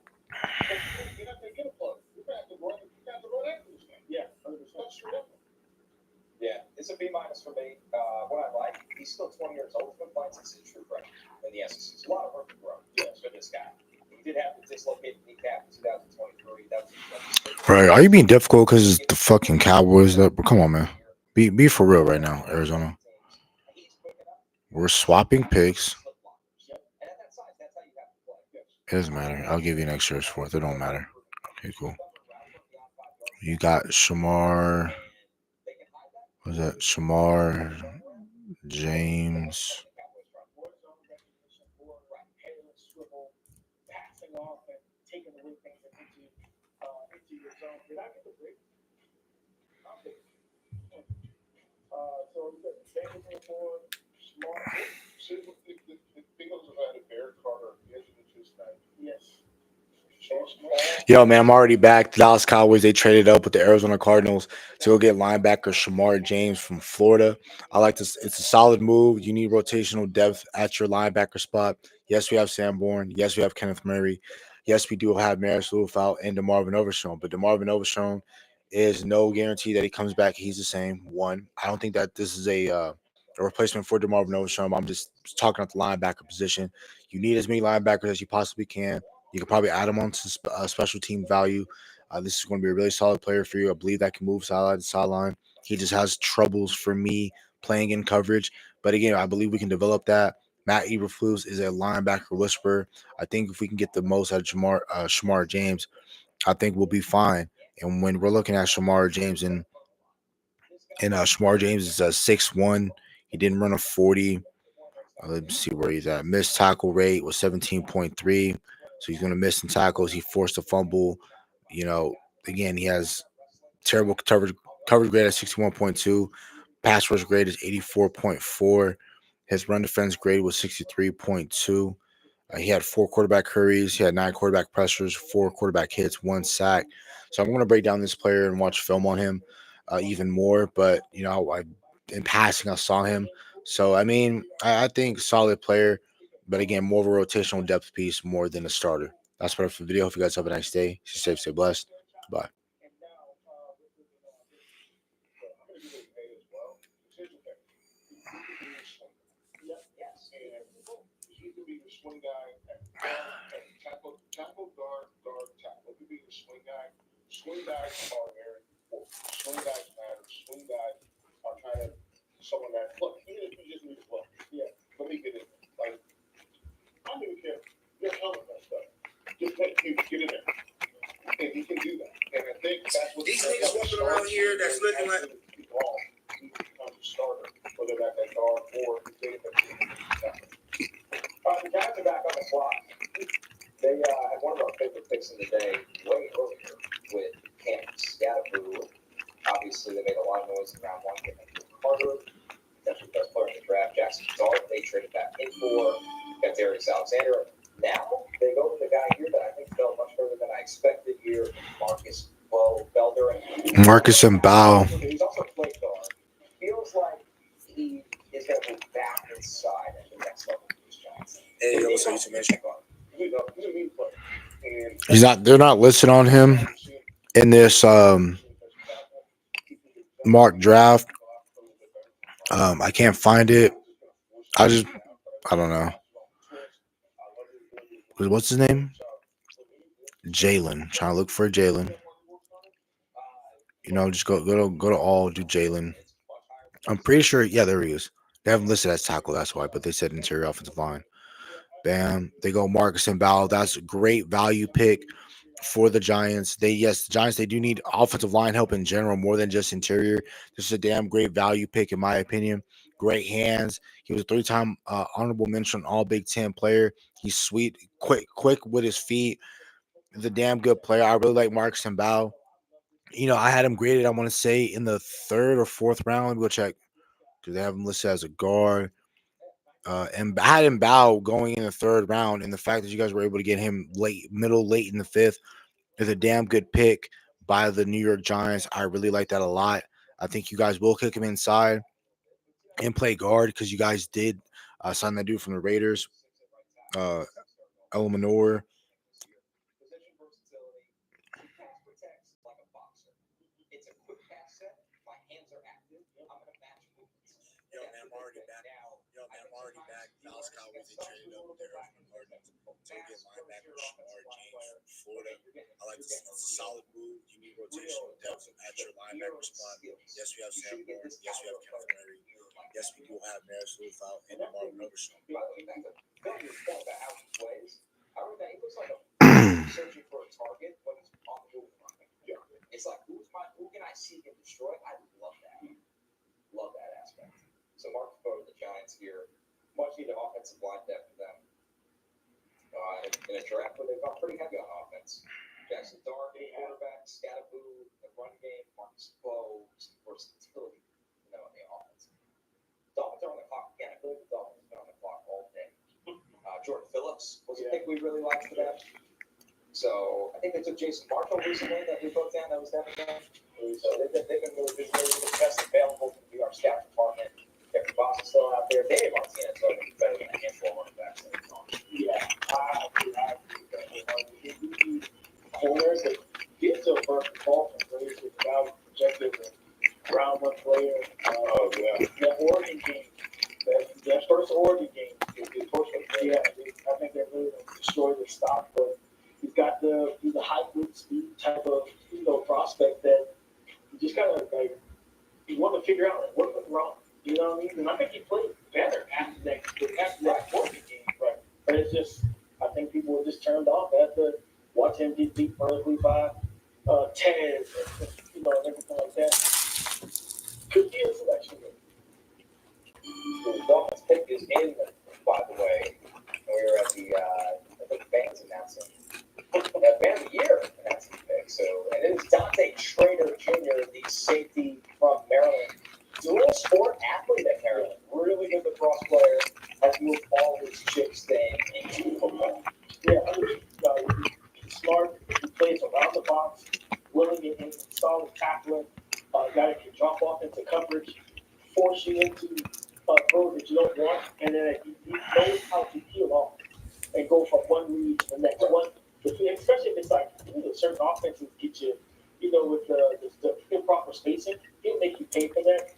You're not going to get a plug. You're going to have to run. You're going to have to run after this guy. Yeah, That's true. Yeah, it's a B minus for me. What I like, he's still 20 years old. He's been playing since he's a true freshman in the SEC. It's a lot of room to grow. Yes, for this guy. He did have to dislocate the kneecap in 2023. That was Right. Are you being difficult because it's the fucking Cowboys? Come on, man. Be for real right now, Arizona. We're swapping picks. It doesn't matter. I'll give you an extra fourth. It don't matter. Okay, cool. You got Shamar. What's that? Shamar James. Yo, man, I'm already back. The Dallas Cowboys, they traded up with the Arizona Cardinals to go get linebacker Shamar James from Florida. I like this. It's a solid move. You need rotational depth at your linebacker spot. Yes, we have Sanborn. Yes, we have Kenneth Murray. Yes, we do have Maris Lufau and DeMarvin Overshown. But DeMarvin Overshown is no guarantee that he comes back. He's the same. One, I don't think that this is a replacement for DeMarvin Overshown. I'm just talking about the linebacker position. You need as many linebackers as you possibly can. You can probably add him on to special team value. This is going to be a really solid player for you. I believe that can move sideline to sideline. He just has troubles for me playing in coverage. But again, I believe we can develop that. Matt Eberflus is a linebacker whisperer. I think if we can get the most out of Shamar James, I think we'll be fine. And when we're looking at Shamar James and Shamar James is a 6'1". He didn't run a 40. Let's see where he's at. Missed tackle rate was 17.3. So he's going to miss some tackles. He forced a fumble. Again, he has terrible coverage grade at 61.2. Pass rush grade is 84.4. His run defense grade was 63.2. He had 4 quarterback hurries. He had 9 quarterback pressures, 4 quarterback hits, 1 sack. So I'm going to break down this player and watch film on him even more. But, in passing, I saw him. So, I think solid player. But, again, more of a rotational depth piece more than a starter. That's part of the video. Hope you guys have a nice day. Stay safe, stay blessed. Bye. Swing guy, tackle, guard, tackle. It could be the swing guy. Swing guys are very important. Swing guys matter. Swing guys are kind of someone that, look, even if you just need to look, let me get in there. Like, I don't even care. Your helmet messed up. Just let you get in there. And he can do that. And I think that's what these niggas walking around here that's looking like he becomes a starter, whether that's at guard or The Giants are back on the clock. They had one of our favorite picks in the day way earlier with Cam Scatterboo. Obviously, they made a lot of noise in round 1, getting Carter, potentially best player in the draft, Jackson Dart. They traded back in for, got Darius Alexander. Now they go with the guy here that I think fell much further than I expected here, Marcus Belder. Marcus and Bow. He's also played guard. Feels like he is going to move back inside at the next level. and also you should mention They're not listed on him in this mock draft. I can't find it. I don't know. What's his name? Jalen. Trying to look for Jalen. Just go to all, do Jalen. I'm pretty sure. Yeah, there he is. They haven't listed as tackle, that's why, but they said interior offensive line. Bam. They go Marcus and Bowell. That's a great value pick for the Giants. The Giants, they do need offensive line help in general, more than just interior. This is a damn great value pick, in my opinion. Great hands. He was a 3-time honorable mention All Big Ten player. He's sweet, quick with his feet. He's a damn good player. I really like Marcus and Bowell. I had him graded, I want to say, in the 3rd or 4th round. Let me go check. Because they have him listed as a guard. And I had him Bow going in the 3rd round, and the fact that you guys were able to get him late in the 5th is a damn good pick by the New York Giants. I really like that a lot. I think you guys will kick him inside and play guard because you guys did sign that dude from the Raiders, Elmanor. I'm already back. Dallas Cowboys, they traded up with their Cardinals to get linebacker Shamar James from Florida. I like this. It's a solid move. You need rotational depth at your linebacker spot. Yes, we have Sam Warren. Yes, we have Kenneth Murray. Yes, we do have Maris Lufau and Marvin Overshawn. He looks like a searching for a target when he's on the move. It's like, who can I seek and destroy? I love that. Love that aspect. So Mark go to the Giants here. Much needed offensive line depth for them. In a draft where they've gone pretty heavy on offense. Jackson Dart, quarterback, Scatterboo, the run game, Marcus Bowe, versatility, in the offense. Dolphins are on the clock again. I feel like the Dolphins have been on the clock all day. Jordan Phillips was a pick we really liked for them. So I think they took Jason Marshall recently that we broke down. That was them again. So they've been really good. The best available to be our staff department. Jeffrey Boss is still out there. Dave Martinez is going to be better than a handful of running backs. Yeah, I agree. We need corners that get to a first ball and players with value projected round 1 player. That Oregon game, that first Oregon game, yeah, I think that really destroyed their stock. But he's got he's a high root speed type of prospect that you just kind of you want to figure out what went wrong. You know what I mean? And I think he played better after that beat early by 10, and everything like that. Could be a selection. The Dolphins pick is in, by the way. We were at the fans announcing. Fan of the year announcing the pick. So, and it is Dante Schrader Jr., the safety from Maryland. Dual sport athlete at Maryland. Really good lacrosse player. Has moved all his chips staying into football. Yeah, I mean, he's smart. He plays around the box, willing and solid tackling. Guy that can drop off into coverage, force you into throws that you don't want, and then he knows how to peel off and go from one read to the next one. Especially if it's like certain offenses get you, with the improper spacing, he'll make you pay for that.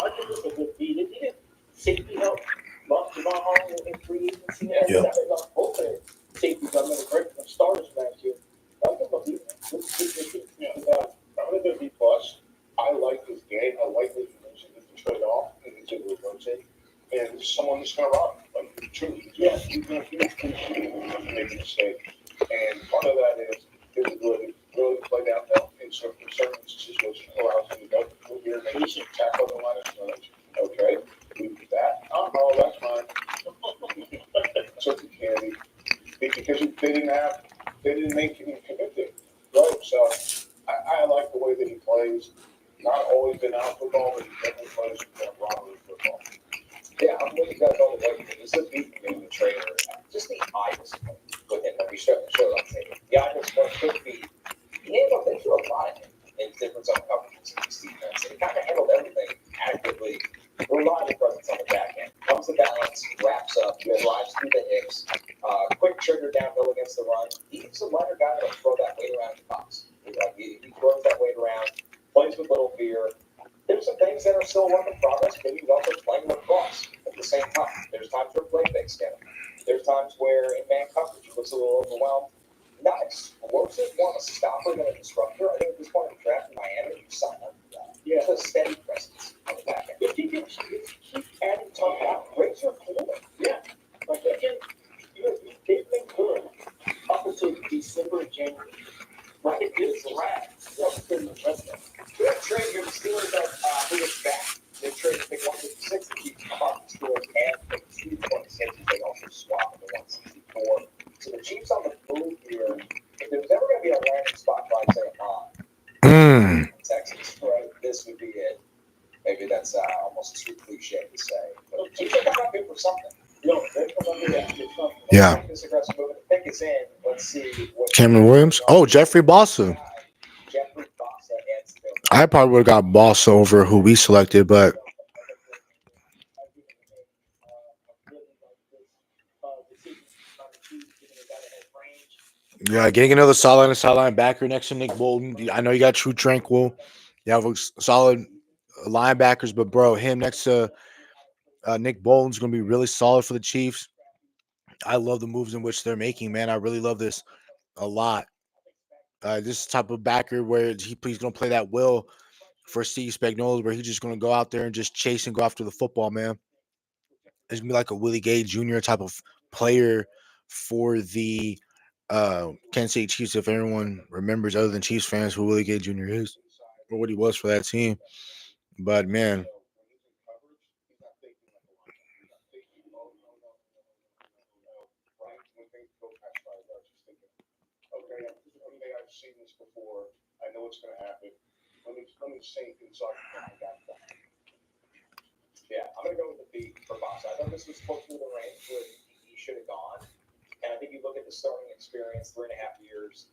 I think this is a good beat. He didn't safety help. Lost Javon Holland in free agency. Yeah. Lost both their safeties. I remember breaking them starters last year. I think they'll beat them. I'm going to go B plus. I like his game. I like that he mentioned the trade off and he's able to rotate. And someone that's going to run. Like, truly. Yes. He's going to make a mistake. And part of that is his ability to really play downhill in certain situations, allows him to go through here and maybe tackle the line of scrimmage. Okay, we do that. Oh, that's fine. So he candy. Because they didn't make him convicted. Right? So I like the way that he plays. Not always been out football, but he definitely plays robbery football. Yeah, I'm with you guys all the way. This is a beat in the trainer. Just the eye discipline with him that we showed on tape. The eye discipline could be. He handled it through a lot in different zone coverages in this defense. And he kind of handled everything adequately. Reliable presence on the back end. Comes to balance, wraps up, drives through the hips. Quick trigger downhill against the run. He's a lighter guy that'll throw that weight around in the box. He throws that weight around, plays with little fear. There's some things that are still a work in progress, but he's also playing lacrosse at the same time. There's times where play fakes get him. There's times where in man coverage he looks a little overwhelmed. Not explosive, more of a stopper than a disruptor. I think at this point in the draft in Miami, you sign up for that. Yeah. It's a steady presence on the back end. If he can keep adding top out, raise your floor. Yeah. Like, again, they've been good up until December and January. Right? It's draft. That's been the rest of it. We have trade here. The Steelers are moving back. They traded pick 156 to keep about the Steelers and pick 226. They also swapped the 164. So the Chiefs on the move here. If there was ever going to be a landing spot for Isaiah Bond, Texas, right? This would be it. Maybe that's almost too cliche to say. But the Chiefs are coming up in for something. They're coming up with that. Yeah. This aggressive movement. The pick is in. Let's see what Cameron Williams. Oh, Jeffrey Bossa. Jeffrey Bossa and Still. I probably would have got Bossa over who we selected, but yeah, getting another sideline backer next to Nick Bolton. I know you got True Tranquil. You have a solid linebackers, but bro, him next to Nick Bolton's going to be really solid for the Chiefs. I love the moves in which they're making, man. I really love this a lot. This type of backer where he's going to play that will for Steve Spagnuolo, where he's just going to go out there and just chase and go after the football, man. It's going to be like a Willie Gay Jr. type of player for the Kansas City Chiefs, if everyone remembers other than Chiefs fans who Willie Gay Jr. is or what he was for that team. But, man, Okay, I've seen this before. I know what's going to happen. Let me sink inside. Yeah, I'm going to go with the beat for Bossa. I know this was supposed to be the range where he should have gone. And I think you look at the starting experience, 3.5 years.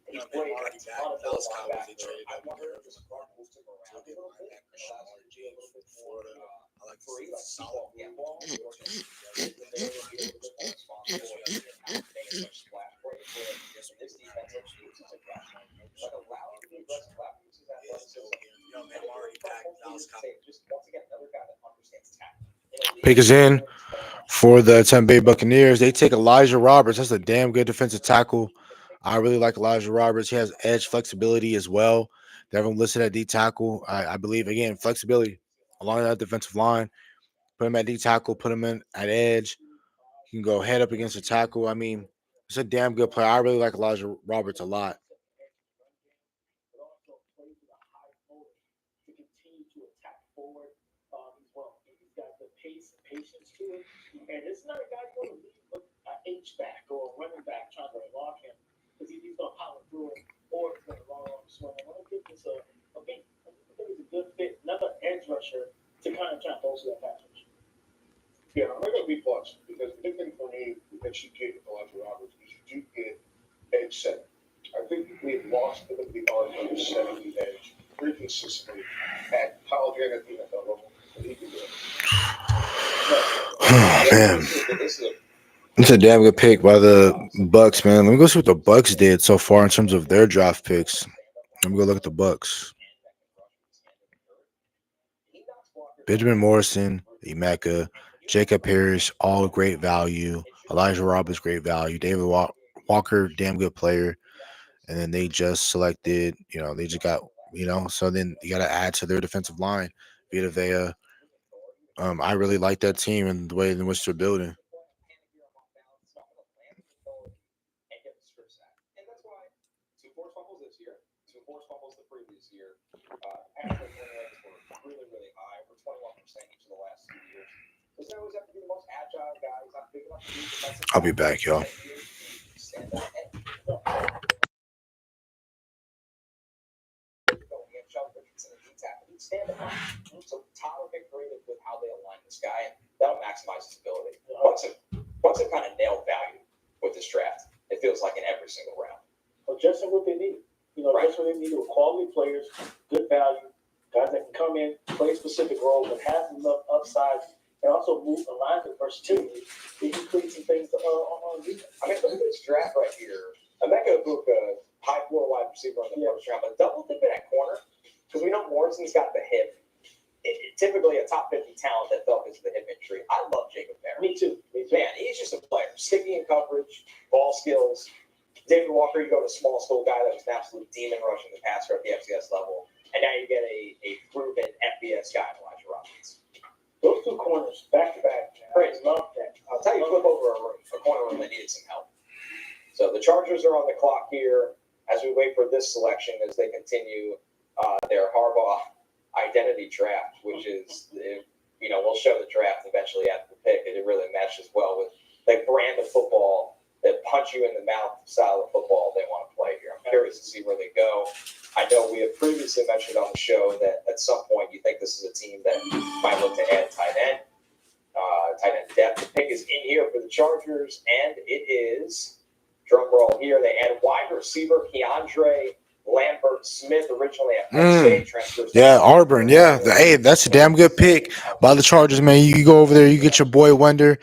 He's played a ton of those linebackers. I wonder if the Spartans took him around a little bit. Shamar James from Florida. I like to Free, see like solid handball, move. or just they would be able to be responsible and make as much splash for it. This defensive uses a guy. Like allowing the aggressive lap uses that athleticism. Man, I'm already back. Dallas Cowboys. Just once again, another guy that understands tackling. pick is in for the Tampa Bay Buccaneers. They take Elijah Roberts. That's a damn good defensive tackle. I really like Elijah Roberts. He has edge flexibility as well. They have him listed at D tackle. I believe, again, flexibility along that defensive line. Put him at D tackle, put him in at edge. He can go head up against the tackle. I mean, it's a damn good player. I really like Elijah Roberts a lot. plays with a high motor to continue to attack forward. He's well. He's got the pace and patience to it. And it's not a guy going to leave with an H-back or a running back trying to lock him because he's going to power through it or he's going to long arm swing. I want to give this a beat. I think it's a good fit. Another edge rusher to kind of try to bolster that pass rush. Yeah, I'm going to be plus because the big thing for me that you get with Elijah Roberts is you do get edge set. I think we've lost the art of the 70 edge pretty consistently at college and at the NFL level. And he can do it. Man, it's a damn good pick by the Bucks, man. Let me go see what the Bucks did so far in terms of their draft picks. Let me go look at the Bucks. Benjamin Morrison, Emeka, Jacob Harris, all great value. Elijah Roberts, great value. David Walker, damn good player. And then they just selected, they just got, so then you got to add to their defensive line. Vita Vea. I really like that team and the way in which they're building. And that's why 2 forced fumbles this year, 2 forced fumbles the previous year. Pass win rates were really, really high, over 21% each of the last 2 years. Because they always have to be the most agile guys. Not big enough to do defensive. I'll be back, y'all. Stand up and stand up. So Tyler get creative with how they align this guy, and that'll maximize his ability. Once it kind of nailed value with this draft, it feels like in every single round. Well, just what they need. Just what they need with quality players, good value, guys that can come in, play specific roles, and have enough upside, and also move the line with versatility. They can create some things on defense. I mean, look at this draft right here. Emeka Egbuka, high floor wide receiver in the first round, but double dipping at corner because we know Morrison's got the hip. Typically a top 50 talent that fell into the hip injury. I love Jacob Harris. Me too. Man, he's just a player. Sticky in coverage, ball skills. David Walker, you go to a small school guy that was an absolute demon rushing the passer at the FCS level. And now you get a proven FBS guy, Elijah Roberts. Those 2 corners, back to back. Crazy. I love that. I'll tell you, flip over a corner room that needed some help. So the Chargers are on the clock here as we wait for this selection as they continue their Harbaugh identity draft, which is, we'll show the draft eventually after the pick. It really meshes well with the brand of football, that punch you in the mouth style of football they want to play here. I'm curious to see where they go. I know we have previously mentioned on the show that at some point you think this is a team that might look to add tight end depth. The pick is in here for the Chargers, and it is, drum roll here, they add wide receiver Keandre Lambert Smith, originally at Penn State, transfers. Yeah, Auburn. Yeah, hey, that's a damn good pick by the Chargers, man. You go over there, you get your boy Wonder,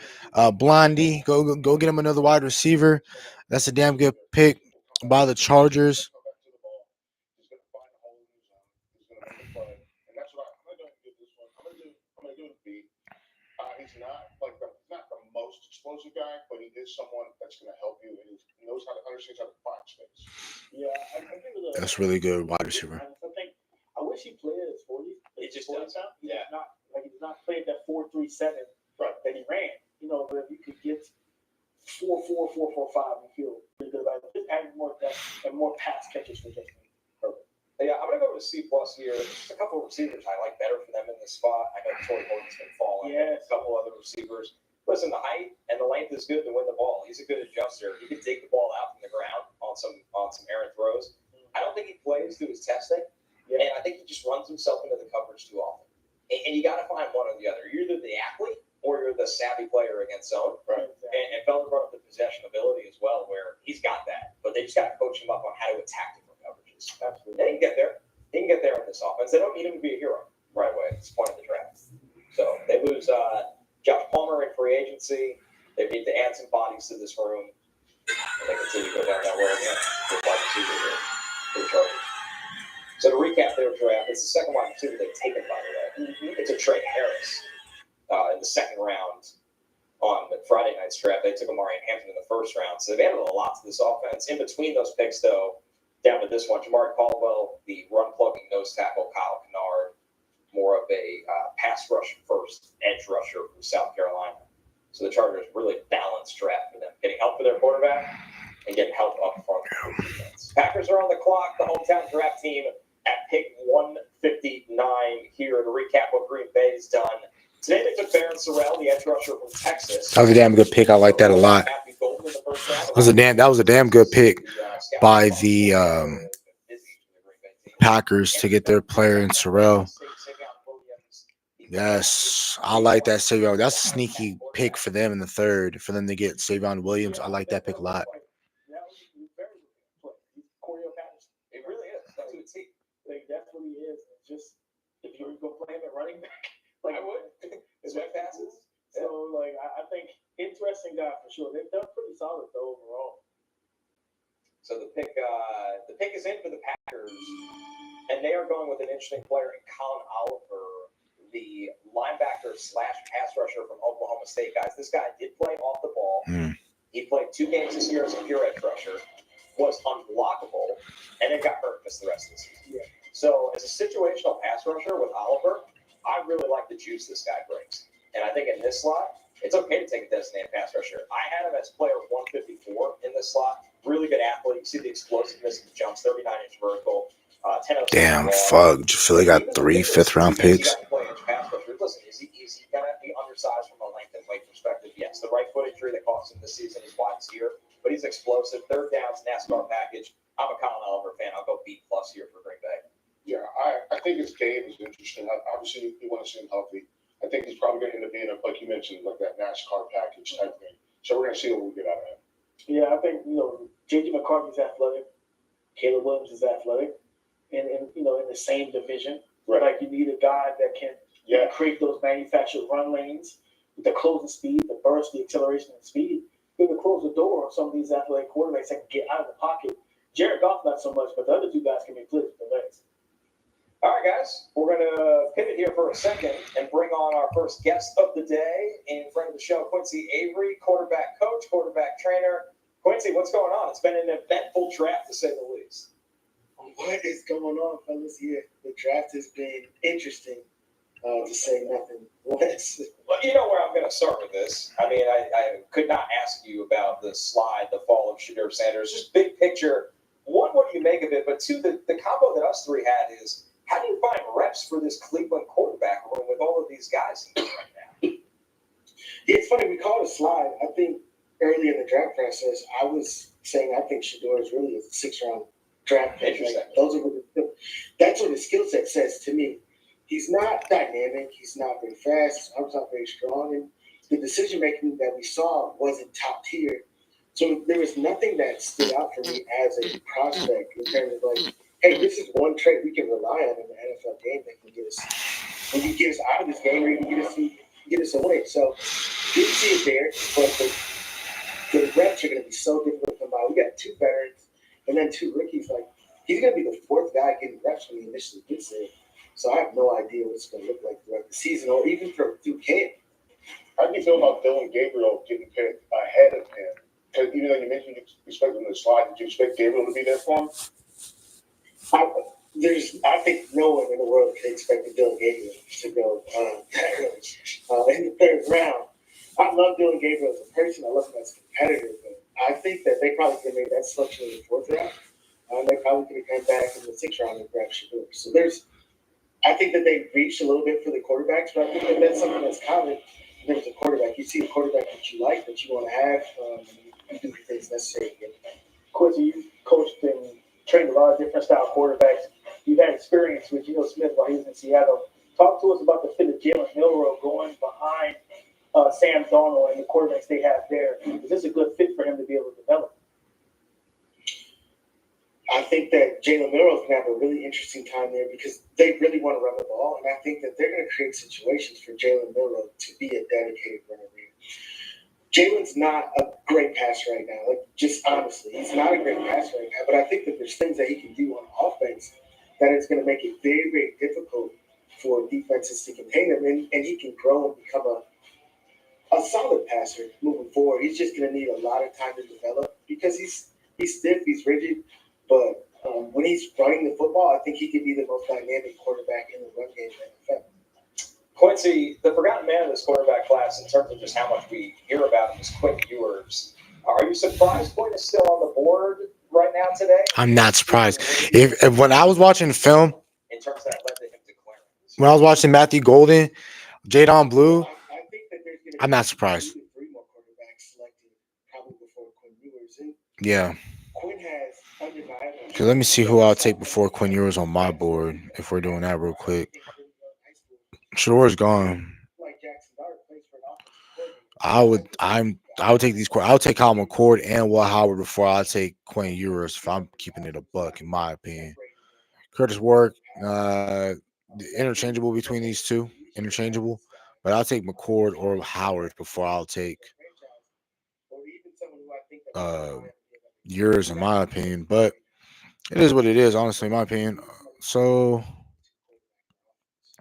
Blondie. Go get him another wide receiver. That's a damn good pick by the Chargers. He's going to find a hole in his zone. He's going to make a play. And that's what I'm going to give this one. I'm going to give it a B. He's not the most explosive guy, but he is someone that's going to help you. And he knows how to understand how to find space. Yeah, I give it a. That's really good wide receiver. I wish he played at his 40s. He just does. Yeah. He did not play that 4.37 that he ran. But if you could get 4.4, 4.45, you feel pretty good about it. Just adding more depth and more pass catches for Jason. Yeah, I'm going to go with a C+ here. Just a couple of receivers I like better for them in this spot. I know Torrey Horton's been falling. Yes. A couple other receivers. Listen, the height and the length is good to win the ball. He's a good adjuster. He can dig the ball out from the ground on some errant throws. I don't think he plays through his testing, and I think he just runs himself into the coverage too often. And you got to find one or the other. You're either the athlete or you're the savvy player against zone. Right. And Feller brought up the possession ability as well, where he's got that, but they just got to coach him up on how to attack different coverages. Absolutely. They can get there. He can get there in this offense. They don't need him to be a hero right away at this point in the draft. So they lose Josh Palmer in free agency. They need to add some bodies to this room. And they continue to go down that road again with wide receiver here for the Chargers. So to recap their draft, it's the second wide receiver they've taken, by the way. It's a Trey Harris in the second round on the Friday night's draft. They took Amari Hampton in the first round. So they've added a lot to this offense. In between those picks, though, down to this one, Jamari Caldwell, the run-plugging nose tackle, Kyle Kennard, more of a pass rush first edge rusher from South Carolina. So the Chargers really balanced draft for them, getting help for their quarterback and getting help up front for their defense. Packers are on the clock. The hometown draft team at pick here to recap what Green Bay has done. Today they took Barron Sorrell, the edge rusher from Texas. That was a damn good pick. I like that a lot. Matthew Golden in the first round. That was a damn good pick by the Packers to get their player in Sorrell. Yes, I like that Savion. That's a sneaky pick for them in the third, for them to get Savion Williams. I like that pick a lot. It really is. That's who it's he. It definitely is. Just if you were to go play him at running back, I would. His web passes. So like I think interesting guy for sure. They've done pretty solid though overall. So the pick is in for the Packers, and they are going with an interesting player in Colin Oliver, the linebacker / pass rusher from Oklahoma State. Guys, this guy did play off the ball. He played 2 games this year as a pure edge rusher, was unblockable, and then got hurt for the rest of the season. Yeah. So as a situational pass rusher with Oliver, I really like the juice this guy brings. And I think in this slot, it's okay to take a designated pass rusher. I had him as player 154 in this slot. Really good athlete. You see the explosiveness of the jumps, 39-inch vertical. 10 Damn, fuck. Philly got 3 fifth-round picks. Listen, is he going to be undersized from a length and weight perspective? Yes. The right foot injury that cost him this season is why he's here. But he's explosive. Third downs, NASCAR package. I'm a Colin Oliver fan. I'll go B+ here for Green Bay. Yeah, I think his game is interesting. Obviously, you want to see him healthy. I think he's probably going to end up being, like you mentioned, like that NASCAR package type thing. So we're going to see what we get out of him. Yeah, I think, J.J. McCarthy's athletic. Caleb Williams is athletic. And in the same division. Right. Like, you need a guy that can create those manufactured run lanes with the closing speed, the burst, the acceleration, and speed. He can close the door on some of these athletic quarterbacks that can get out of the pocket. Jared Goff, not so much, but the other 2 guys can be plays with their legs. All right, guys, we're going to pivot here for a second and bring on our first guest of the day in front of the show, Quincy Avery, quarterback coach, quarterback trainer. Quincy, what's going on? It's been an eventful draft, to say the least. What is going on, fellas? Here, the draft has been interesting, to say nothing less. Well, you know where I'm going to start with this. I mean, I could not ask you about the slide, the fall of Shedeur Sanders. Just big picture. One, what do you make of it? But 2, the combo that us 3 had is, how do you find reps for this Cleveland quarterback room with all of these guys in there right now? Yeah, it's funny. We call it a slide. I think early in the draft process, I was saying I think Shedeur is really a 6th-round draft pick. That's what his skill set says to me. He's not dynamic. He's not very fast. His arm's not very strong. And the decision-making that we saw wasn't top tier. So there was nothing that stood out for me as a prospect in terms of like, hey, this is one trait we can rely on in the NFL game that can get us out of this game, or even get us away. So didn't see it there, but the reps are going to be so difficult to come by. We got 2 veterans and then 2 rookies. Like, he's going to be the 4th guy getting reps when he initially gets there. So I have no idea what it's going to look like throughout the season, or even through camp. How do you feel about Dillon Gabriel getting picked ahead of him? Because even though you mentioned you expect him to slide, did you expect Gabriel to be there for him? I think no one in the world could expect Dillon Gabriel to go in the 3rd round. I love Dillon Gabriel as a person. I love him as a competitor. But I think that they probably could have made that selection in the 4th round. They probably could have come back in the 6th round and grabbed Shedeur. So I think that they reached a little bit for the quarterbacks, but I think that that's something that's common in terms of quarterback. You see a quarterback that you like, that you want to have, you do the things necessary to get it. Quincy, you've coached and trained a lot of different style quarterbacks. You've had experience with Geno Smith while he was in Seattle. Talk to us about the fit of Jalen Milroe going behind Sam Darnold and the quarterbacks they have there. Is this a good fit for him to be able to develop? I think that Jalen Milroe is going to have a really interesting time there because they really want to run the ball, and I think that they're going to create situations for Jalen Milroe to be a dedicated runner there. Jalen's not a great passer right now. Like, just honestly, he's not a great passer right now, but I think that there's things that he can do on offense that is going to make it very, very difficult for defenses to contain him, and he can grow and become a solid passer moving forward. He's just going to need a lot of time to develop because he's stiff, he's rigid, but when he's running the football, I think he could be the most dynamic quarterback in the run game in the NFL. Quincy, the forgotten man of this quarterback class in terms of just how much we hear about him is Quinn Ewers. Are you surprised Quinn is still on the board right now today? I'm not surprised. If when I was watching the film, in terms of that led to him declaring. when I was watching Matthew Golden, Jadon Blue, I think that there's gonna I'm be not surprised. 2 to 3 more quarterbacks selected probably before Quinn Ewers. And Yeah. Quinn has undeniable. Okay, let me see who I'll take before Quinn Ewers on my board. If we're doing that real quick, Shadour's gone. Like Jackson Dart plays for an offensive coordinator. I would take these. I would take Kyle McCord and Will Howard before I take Quinn Ewers. If I'm keeping it a buck, in my opinion, Curtis Work, interchangeable between these two, interchangeable. But I'll take McCord or Howard before I'll take Ewers, in my opinion. But it is what it is, honestly, in my opinion. So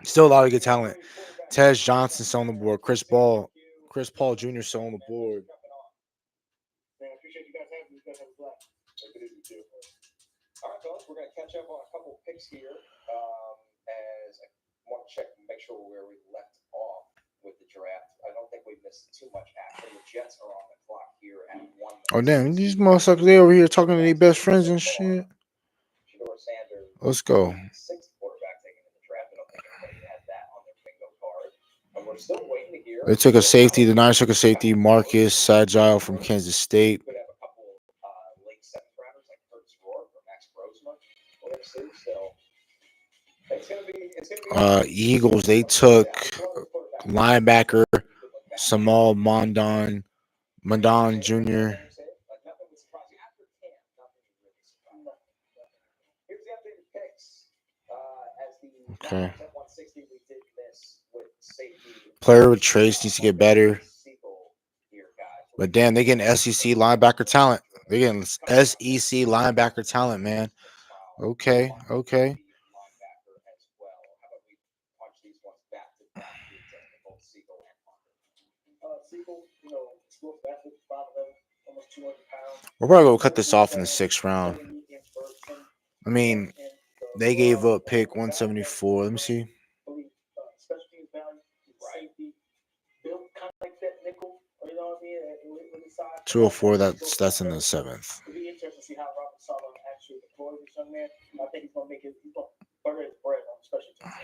still a lot of good talent. Tej Johnson still on the board. Chris Paul Jr. still on the board. Man, I appreciate you guys having me. You guys have a blast. All right, fellas, we're going to catch up on a couple of picks here as I want to check and make sure where we left off with the draft. I don't think we missed too much action. The Jets are on the clock here at 1. Oh, damn. These motherfuckers, they over here talking to their best friends and shit. Shedeur Sanders, Let's go. 6th quarterback taken in the draft. I don't think anybody had that on their bingo card. And we're still waiting to hear. They took a safety. The Niners took a safety. Marcus Sagile from Kansas State. Could have a couple late 7th rounders like Curtis Rourke or Max Brosma. We'll see. So it's gonna be Eagles, they took linebacker Samal Mondon Jr. Okay. Player with trace needs to get better. But damn, they getting SEC linebacker talent. They're getting SEC linebacker talent, man. Okay. We're probably gonna cut this off in the 6th round. I mean, they gave up pick 174. Let me see. 204. That's in the 7th. It'll be interesting to see how Robert Saleh actually deploys this young man. I think he's gonna butter his bread on special teams.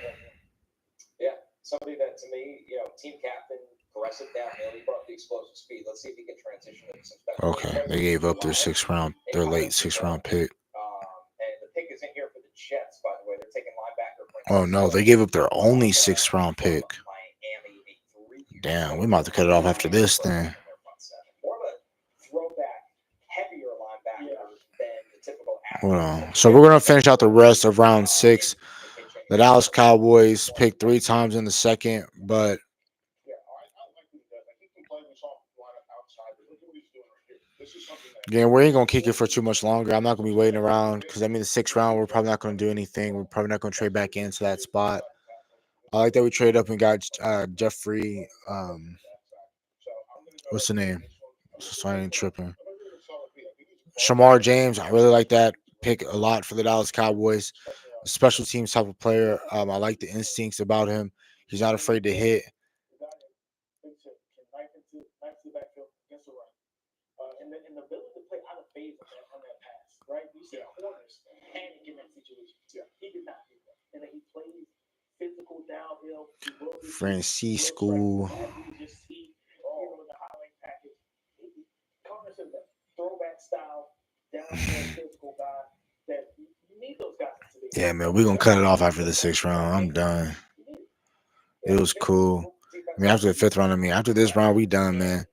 Yeah, somebody that to me, team captain, aggressive downhill. He brought the explosive speed. Let's see if he can transition into some special. Okay, they gave up their late 6th round pick. And the pick is in here for the Jets, by the way. They're taking linebacker. Oh no, they gave up their only 6th round pick. Damn, we might have to cut it off after this then. Hold on. So we're gonna finish out the rest of round 6. The Dallas Cowboys picked 3 times in the 2nd, but again, we ain't gonna kick it for too much longer. I'm not gonna be waiting around because the 6th round, we're probably not gonna do anything. We're probably not gonna trade back into that spot. I like that we traded up and got Jeffrey. What's the name? So I ain't tripping. Shamar James. I really like that pick a lot for the Dallas Cowboys. A special teams type of player. I like the instincts about him. He's not afraid to hit. And the ability to play out of phase on that pass, right? You see corners panic in that situation. He did not do that. And then he plays physical downhill. Francisco. You just see, with the highlight package. Connors is a throwback style, downhill physical guy that you need those guys to be. Yeah, man, we're going to cut it off after the 6th round. I'm done. It was cool. I mean, after the 5th round, after this round, we done, man.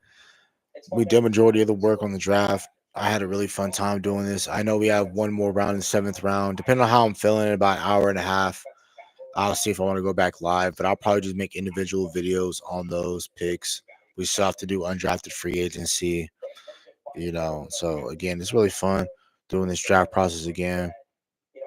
We did majority of the work on the draft. I had a really fun time doing this. I know we have one more round in the 7th round. Depending on how I'm feeling, in about an hour and a half, I'll see if I want to go back live. But I'll probably just make individual videos on those picks. We still have to do undrafted free agency, So, again, it's really fun doing this draft process again. Yeah,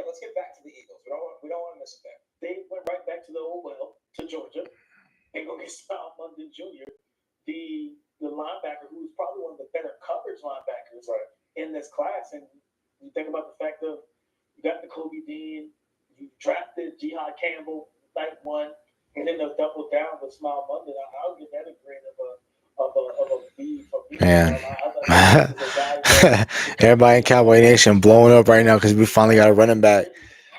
let's get back to the Eagles. We don't want to miss a pick. They went right back to the old well, to Georgia, and go get Sal London Jr., the linebacker who's probably one of the better coverage linebackers in this class. And you think about the fact of you got the Kobe Dean, you drafted Jihad Campbell night 1, and then they'll double down with Sal London. I'll give that a grade of a B for me. Man, I Everybody in Cowboy Nation blowing up right now because we finally got a running back.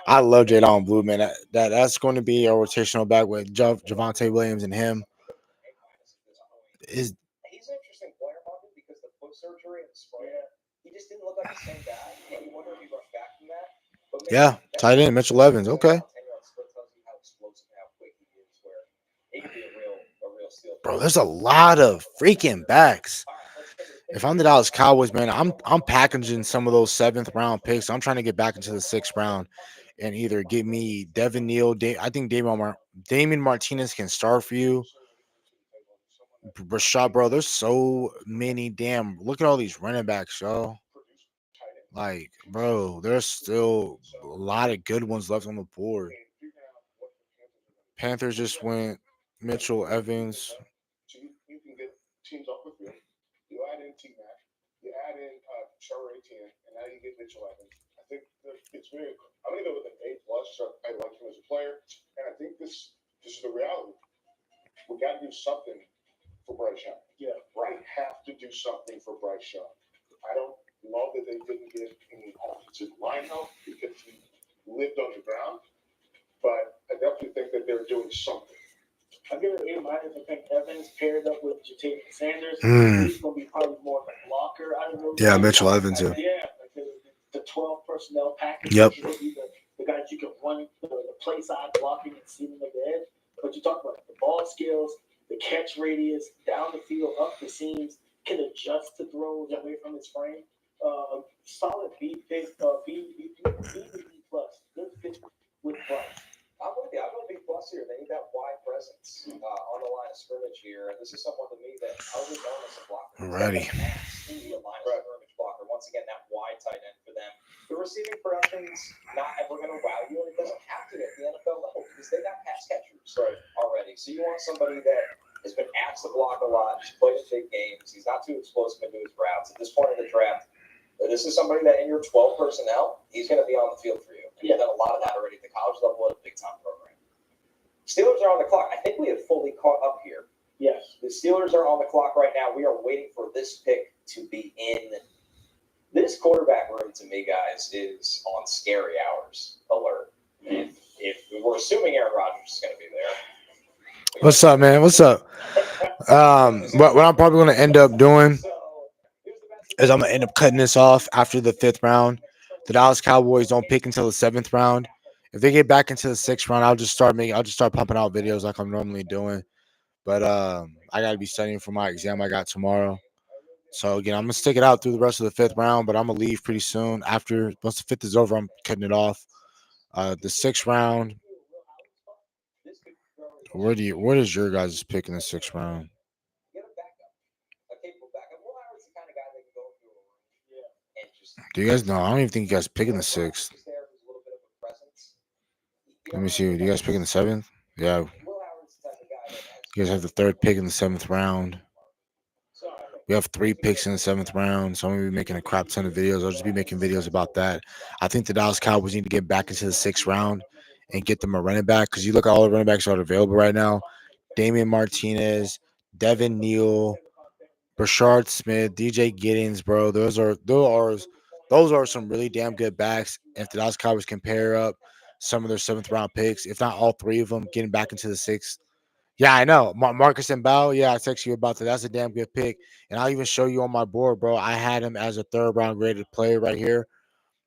I love Jadon Blue, man. That's going to be a rotational back with Javante Williams and him. Is He's an interesting player, Marvin, because the foot surgery and the sprain, he just didn't look like the same guy. And you wonder if he rushed back from that. But yeah, tight end Mitchell Evans. Okay, how explosive and how quick he is, where he could be a real steal. bro. There's a lot of freaking backs. If I'm the Dallas Cowboys, man, I'm packaging some of those 7th round picks. I'm trying to get back into the 6th round and either get me Devin Neal. I think Damon Martinez can start for you. Rashad, bro, there's so many damn. Look at all these running backs, yo. Like, bro, there's still a lot of good ones left on the board. Panthers just went Mitchell Evans. So you can get teams off the field. You add in T-Mac, you add in Trevor Etienne, and now you get Mitchell Evans. I think it's very. I'm gonna go with an A+. I like him as a player, and I think this is the reality. We got to do something for Bryce Young. Yeah, right. Have to do something for Bryce Young. I don't love that they didn't get any offensive line help because he lived on the ground, but I definitely think that they're doing something. I give it an A-. I think Evans paired up with Jatavian Sanders. Mm. He's going to be probably more of a blocker. I don't know. Yeah, Mitchell Evans. Yeah, like the 12 personnel package. Yep. He'll be the guys you can run the play side blocking and seating at the edge. But you talk about the ball skills, the catch radius, down the field, up the seams, can adjust to throws away from his frame. Solid B pick, B plus. Good fit with Bryce. I'm with you. I'm going to be plus here. They need that wide presence on the line of scrimmage here. And this is someone to me that I would bonus a blocker. Alrighty. The line of scrimmage blocker. Once again, that wide tight end for them. The receiving production's not ever going to wow you, and it doesn't have to at the NFL level because they got pass catchers already. So you want somebody that has been asked to block a lot. He's played in big games. He's not too explosive into his routes. At this point in the draft, this is somebody that in your 12 personnel, he's going to be on the field for you. And you've done a lot of that already at the college level at a big-time program. Steelers are on the clock. I think we have fully caught up here. Yes. The Steelers are on the clock right now. We are waiting for this pick to be in. This quarterback room, to me, guys, is on scary hours alert. If we're assuming Aaron Rodgers is going to be there. What's up, man? What's up? What I'm probably going to end up doing is I'm going to end up cutting this off after the 5th round. The Dallas Cowboys don't pick until the 7th round. If they get back into the 6th round, I'll just start pumping out videos like I'm normally doing. But I got to be studying for my exam I got tomorrow. So again, I'm gonna stick it out through the rest of the 5th round, but I'm gonna leave pretty soon. Once the 5th is over, I'm cutting it off. The 6th round. What is your guys' pick in the 6th round? Do you guys know? I don't even think you guys pick in the 6th. Let me see. Do you guys pick in the 7th? Yeah. You guys have the 3rd pick in the 7th round. We have 3 picks in the 7th round, so I'm going to be making a crap ton of videos. I'll just be making videos about that. I think the Dallas Cowboys need to get back into the 6th round and get them a running back because you look at all the running backs that are available right now. Damian Martinez, Devin Neal, Brashard Smith, DJ Giddens, bro. Those are some really damn good backs. If the Dallas Cowboys can pair up some of their 7th round picks, if not all 3 of them, getting back into the 6th. Yeah, I know. Marcus and Bow. Yeah, I text you about that. That's a damn good pick. And I'll even show you on my board, bro. I had him as a 3rd round graded player right here.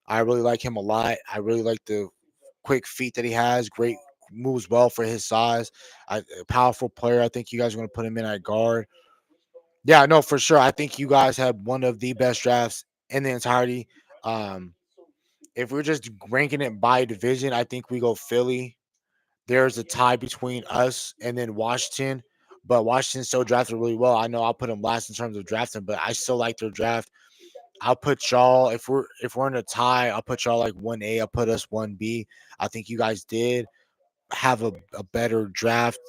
I really like him a lot. I really like the quick feet that he has. Great, moves well for his size. A powerful player. I think you guys are going to put him in at guard. Yeah, no, for sure. I think you guys have one of the best drafts in the entirety. If we're just ranking it by division, I think we go Philly. There's a tie between us and then Washington, but Washington still drafted really well. I know I'll put them last in terms of drafting, but I still like their draft. I'll put y'all if we're in a tie. I'll put y'all like 1A. I'll put us 1B. I think you guys did have a better draft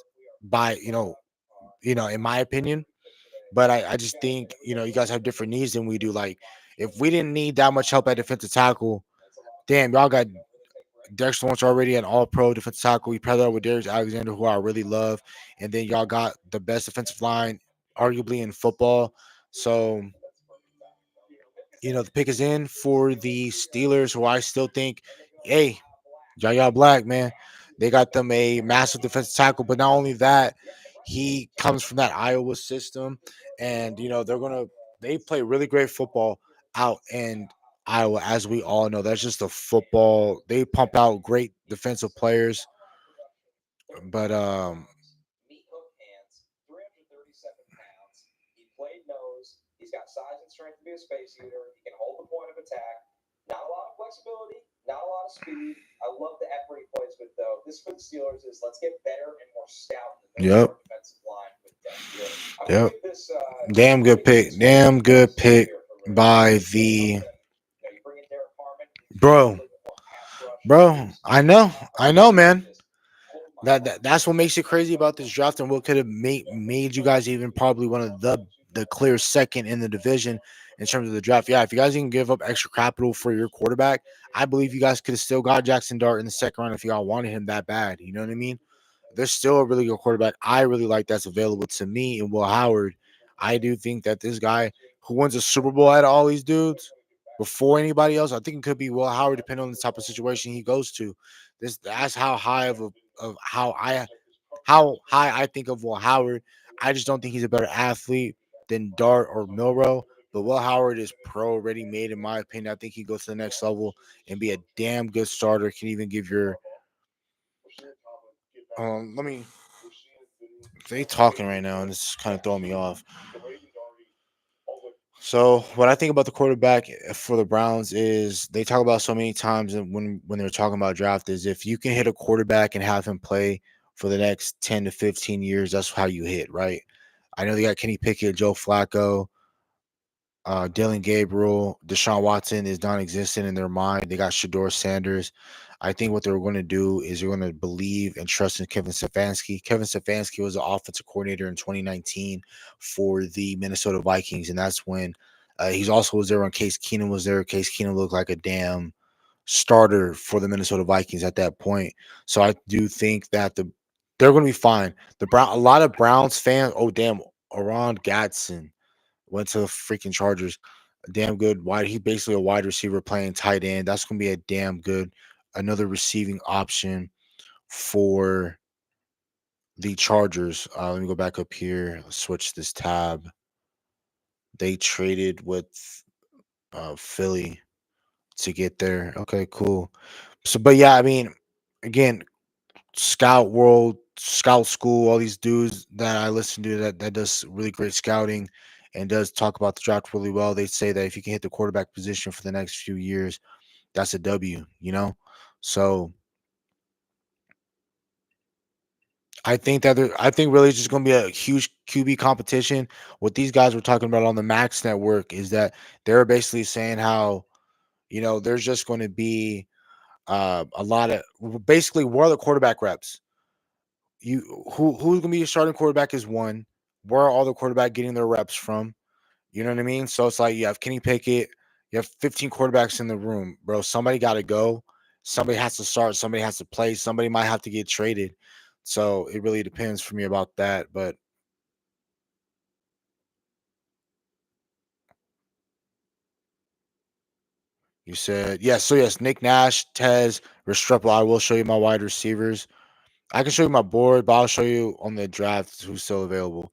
by in my opinion. But I just think you guys have different needs than we do. Like if we didn't need that much help at defensive tackle, damn, y'all got Dexter Lawrence already an all-pro defensive tackle. We paired that with Darius Alexander, who I really love. And then y'all got the best defensive line, arguably, in football. So, the pick is in for the Steelers, who I still think, hey, Yaya Black, man, they got them a massive defensive tackle. But not only that, he comes from that Iowa system, and they play really great football out in Iowa, as we all know. That's just a football. They pump out great defensive players, but Meat hook hands, 337 pounds. He played nose. He's got size and strength to be a space eater. He can hold the point of attack. Not a lot of flexibility, not a lot of speed. I love the effort he plays with, though. This for the Steelers is let's get better and more stout in the Yep. defensive line with depth here. Yep. Damn good pick. Damn good pick by the bro. I know, man. That's what makes it crazy about this draft, and what could have made you guys even probably one of the clear second in the division in terms of the draft. Yeah, if you guys didn't give up extra capital for your quarterback, I believe you guys could have still got Jackson Dart in the second round if y'all wanted him that bad. You know what I mean? There's still a really good quarterback I really like that's available to me, and Will Howard. I do think that this guy who wins a Super Bowl out of all these dudes before anybody else, I think it could be Will Howard, depending on the type of situation he goes to. That's how high of how high I think of Will Howard. I just don't think he's a better athlete than Dart or Milrow. But Will Howard is pro ready made, in my opinion. I think he goes to the next level and be a damn good starter. Can even give your let me they talking right now, and it's kind of throwing me off. So what I think about the quarterback for the Browns is they talk about so many times when they're talking about draft is if you can hit a quarterback and have him play for the next 10 to 15 years, that's how you hit, right? I know they got Kenny Pickett, Joe Flacco, Dylan Gabriel, Deshaun Watson is non-existent in their mind. They got Shador Sanders. I think what they're going to do is they're going to believe and trust in Kevin Stefanski. Kevin Stefanski was the offensive coordinator in 2019 for the Minnesota Vikings, and that's when he's also was there when Case Keenum was there. Case Keenum looked like a damn starter for the Minnesota Vikings at that point. So I do think that they're going to be fine. A lot of Browns fans. Oh damn, Oron Gatson went to the freaking Chargers. A damn good wide. He basically a wide receiver playing tight end. That's gonna be a damn good another receiving option for the Chargers. Let me go back up here. Switch this tab. They traded with Philly to get there. Okay, cool. So, but yeah, I mean, again, Scout World, Scout School, all these dudes that I listen to that does really great scouting and does talk about the draft really well. They say that if you can hit the quarterback position for the next few years, that's a W. So I think really it's just gonna be a huge QB competition. What these guys were talking about on the Max Network is that they're basically saying how, there's just going to be a lot of basically what are the quarterback reps? Who's gonna be your starting quarterback is one. Where are all the quarterback getting their reps from? You know what I mean? So it's like you have Kenny Pickett, you have 15 quarterbacks in the room, bro. Somebody got to go. Somebody has to start. Somebody has to play. Somebody might have to get traded. So it really depends for me about that. But you said yes. So yes, Nick Nash, Tez, Restrepo. I will show you my wide receivers. I can show you my board, but I'll show you on the draft who's still available.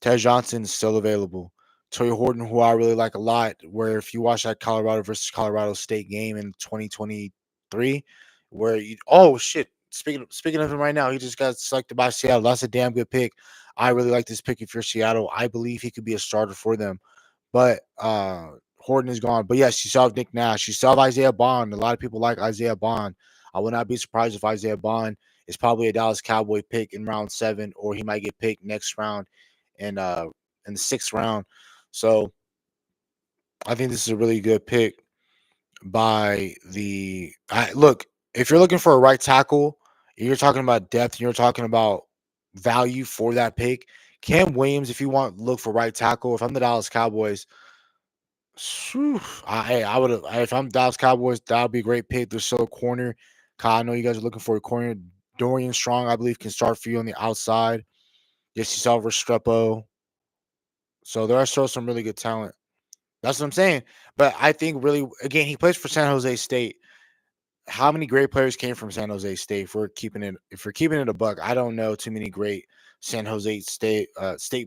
Ted Johnson is still available. Tory Horton, who I really like a lot, where if you watch that Colorado versus Colorado State game in 2023, where oh shit, speaking of him right now, he just got selected by Seattle. That's a damn good pick. I really like this pick if you're Seattle. I believe he could be a starter for them. But Horton is gone. But yes, you still have Nick Nash. You still have Isaiah Bond. A lot of people like Isaiah Bond. I would not be surprised if Isaiah Bond is probably a Dallas Cowboy pick in round 7, or he might get picked next round in the 6th round. So I think this is a really good pick by look, if you're looking for a right tackle, you're talking about depth, you're talking about value for that pick. Cam Williams, if you want look for right tackle, if I'm the Dallas Cowboys, I would have if I'm Dallas Cowboys, that would be a great pick. There's still a corner. Kyle, I know you guys are looking for a corner. Dorian Strong, I believe, can start for you on the outside. Yes, you saw Restrepo. So there are still some really good talent That's what I'm saying. But I think really, again, he plays for San Jose State. How many great players came from San Jose State? If we're keeping it a buck, I don't know too many great San Jose State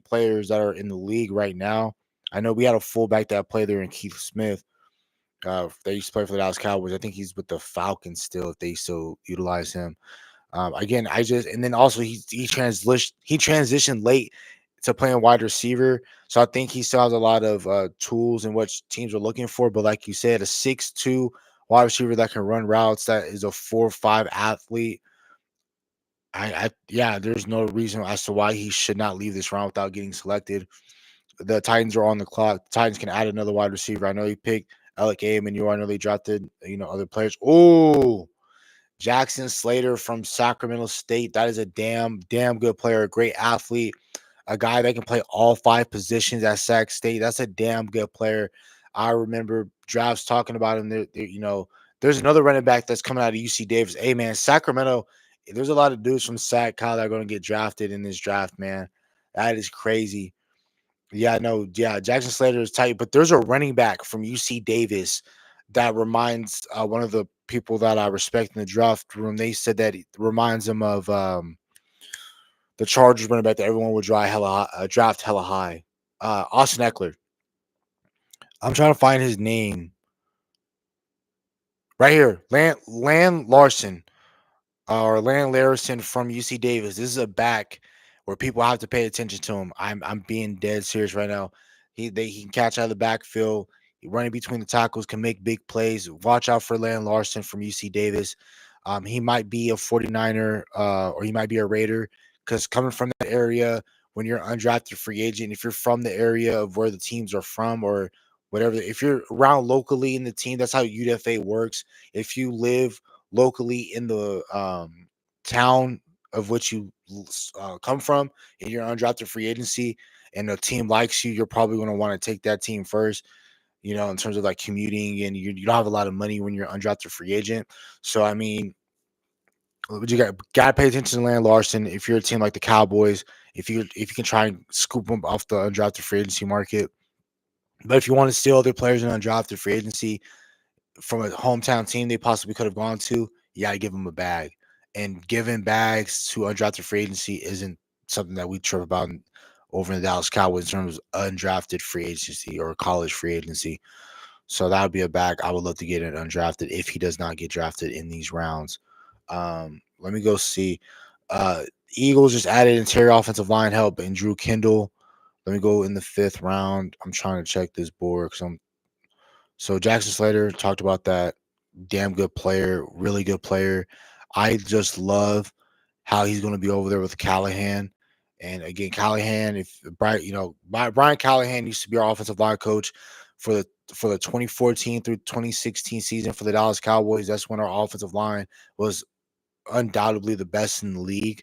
players that are in the league right now. I know we had a fullback that played there in Keith Smith. They used to play for the Dallas Cowboys. I think he's with the Falcons still, if they still utilize him. Again, and then also he transitioned late to playing wide receiver, so I think he still has a lot of tools and what teams are looking for. But like you said, a 6'2" wide receiver that can run routes, that is a 4'5" athlete. Yeah, there's no reason as to why he should not leave this round without getting selected. The Titans are on the clock. The Titans can add another wide receiver. I know he picked Alec Aim, and I know they drafted other players. Oh, Jackson Slater from Sacramento State. That is a damn good player, a great athlete, a guy that can play all 5 positions at Sac State. That's a damn good player. I remember drafts talking about him. There's another running back that's coming out of UC Davis. Hey, man, Sacramento, there's a lot of dudes from Sac Cal that are going to get drafted in this draft, man. That is crazy. Yeah, no, yeah, Jackson Slater is tight, but there's a running back from UC Davis that reminds one of the people that I respect in the draft room. They said that it reminds them of the Chargers running back that everyone would draft hella high. Austin Eckler. I'm trying to find his name right here. Land Larson. Or Larry Larison from UC Davis. This is a back where people have to pay attention to him. I'm being dead serious right now. He can catch out of the backfield, running between the tackles, can make big plays. Watch out for Larry Larson from UC Davis. He might be a 49er or he might be a Raider, because coming from that area, when you're undrafted free agent, if you're from the area of where the teams are from or whatever, if you're around locally in the team, that's how UDFA works. If you live locally in the town of which you come from, and you're undrafted free agency, and the team likes you, you're probably going to want to take that team first. In terms of like commuting, and you don't have a lot of money when you're undrafted free agent. So I mean, you got to pay attention to Land Larson. If you're a team like the Cowboys, if you can try and scoop them off the undrafted free agency market. But if you want to steal other players in undrafted free agency from a hometown team they possibly could have gone to, you got to give them a bag. And giving bags to undrafted free agency isn't something that we trip about over in the Dallas Cowboys in terms of undrafted free agency or college free agency. So that would be a bag I would love to get an undrafted if he does not get drafted in these rounds. Let me go see. Eagles just added interior offensive line help and Drew Kendall. Let me go in the 5th round. I'm trying to check this board because So Jackson Slater, talked about that. Damn good player, really good player. I just love how he's going to be over there with Callahan. And again, Callahan, if Brian Callahan used to be our offensive line coach for the 2014 through 2016 season for the Dallas Cowboys. That's when our offensive line was undoubtedly the best in the league.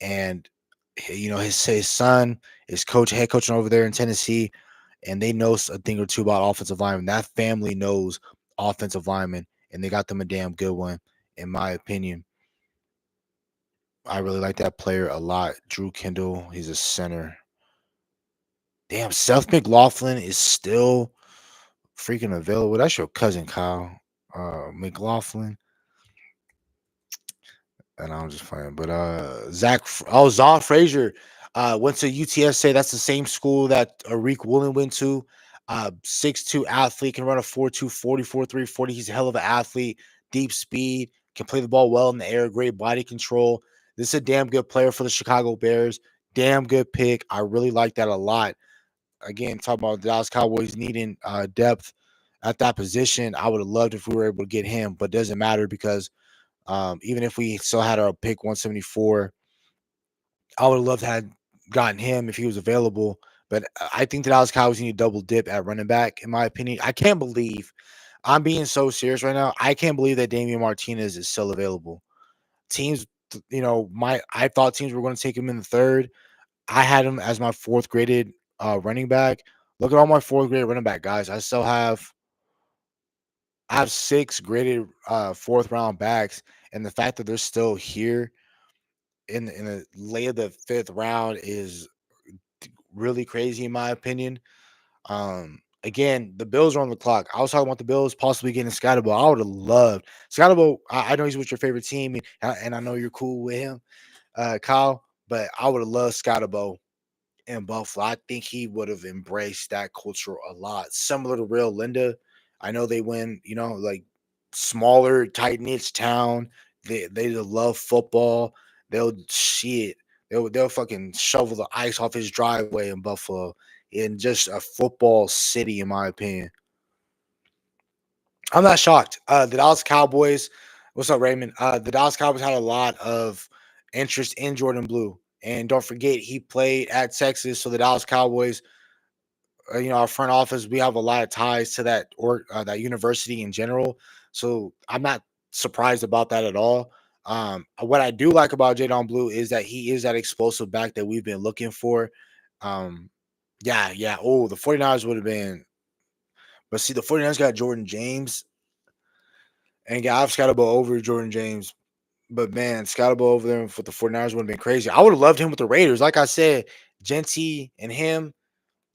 And his son is head coaching over there in Tennessee, and they know a thing or two about offensive linemen. That family knows offensive linemen, and they got them a damn good one, in my opinion. I really like that player a lot. Drew Kendall, he's a center. Damn, Seth McLaughlin is still freaking available. That's your cousin, Kyle. McLaughlin. And I'm just playing. But Zaw Frazier went to UTSA. That's the same school that Arik Woolen went to. 6'2" athlete, can run a 4.2, 40, 4.3, 40. He's a hell of an athlete, deep speed, can play the ball well in the air, great body control. This is a damn good player for the Chicago Bears. Damn good pick. I really like that a lot. Again, talking about the Dallas Cowboys needing depth at that position. I would have loved if we were able to get him, but it doesn't matter because even if we still had our pick 174, I would have loved to have gotten him if he was available. But I think the Dallas Cowboys need to double dip at running back, in my opinion. I can't believe I'm being so serious right now. I can't believe that Damian Martinez is still available. Teams, I thought teams were going to take him in the 3rd. I had him as my 4th graded running back. Look at all my 4th graded running back guys. I have 6 graded 4th round backs, and the fact that they're still here in the late of the 5th round is really crazy in my opinion. again, the Bills are on the clock. I was talking about the Bills possibly getting Scottaboo. I would have loved Scottaboo. I know he's with your favorite team, and I know you're cool with him, Kyle. But I would have loved Scottaboo in Buffalo. I think he would have embraced that culture a lot. Similar to Real Linda. I know they win, like smaller, tight knit town. They love football. They'll shit. They'll fucking shovel the ice off his driveway in Buffalo. In just a football city, in my opinion. I'm not shocked. The Dallas Cowboys, what's up, Raymond? The Dallas Cowboys had a lot of interest in Jordan Blue. And don't forget, he played at Texas. So the Dallas Cowboys, our front office, we have a lot of ties to that university in general. So I'm not surprised about that at all. What I do like about Jadon Blue is that he is that explosive back that we've been looking for. Yeah. Oh, the 49ers would have been, but see, the 49ers got Jordan James and got Scottaboo over Jordan James. But man, Scottaboo over there for the 49ers would have been crazy. I would have loved him with the Raiders. Like I said, Genty and him,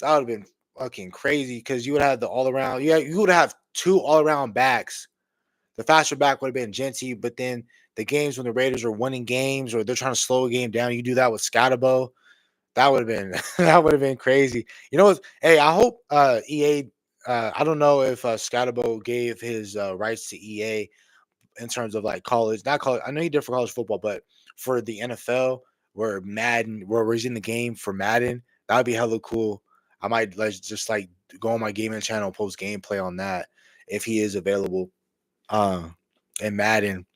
that would have been fucking crazy because you would have the all around. You would have two all around backs. The faster back would have been Genty, but then the games when the Raiders are winning games or they're trying to slow a game down, you do that with Scottaboo. That would have been that would have been crazy. You know what? Hey, I hope EA. I don't know if Scottaboo gave his rights to EA in terms of like college, not college. I know he did for college football, but for the NFL, where he's in the game for Madden, that would be hella cool. I might just like go on my gaming channel and post gameplay on that if he is available, in Madden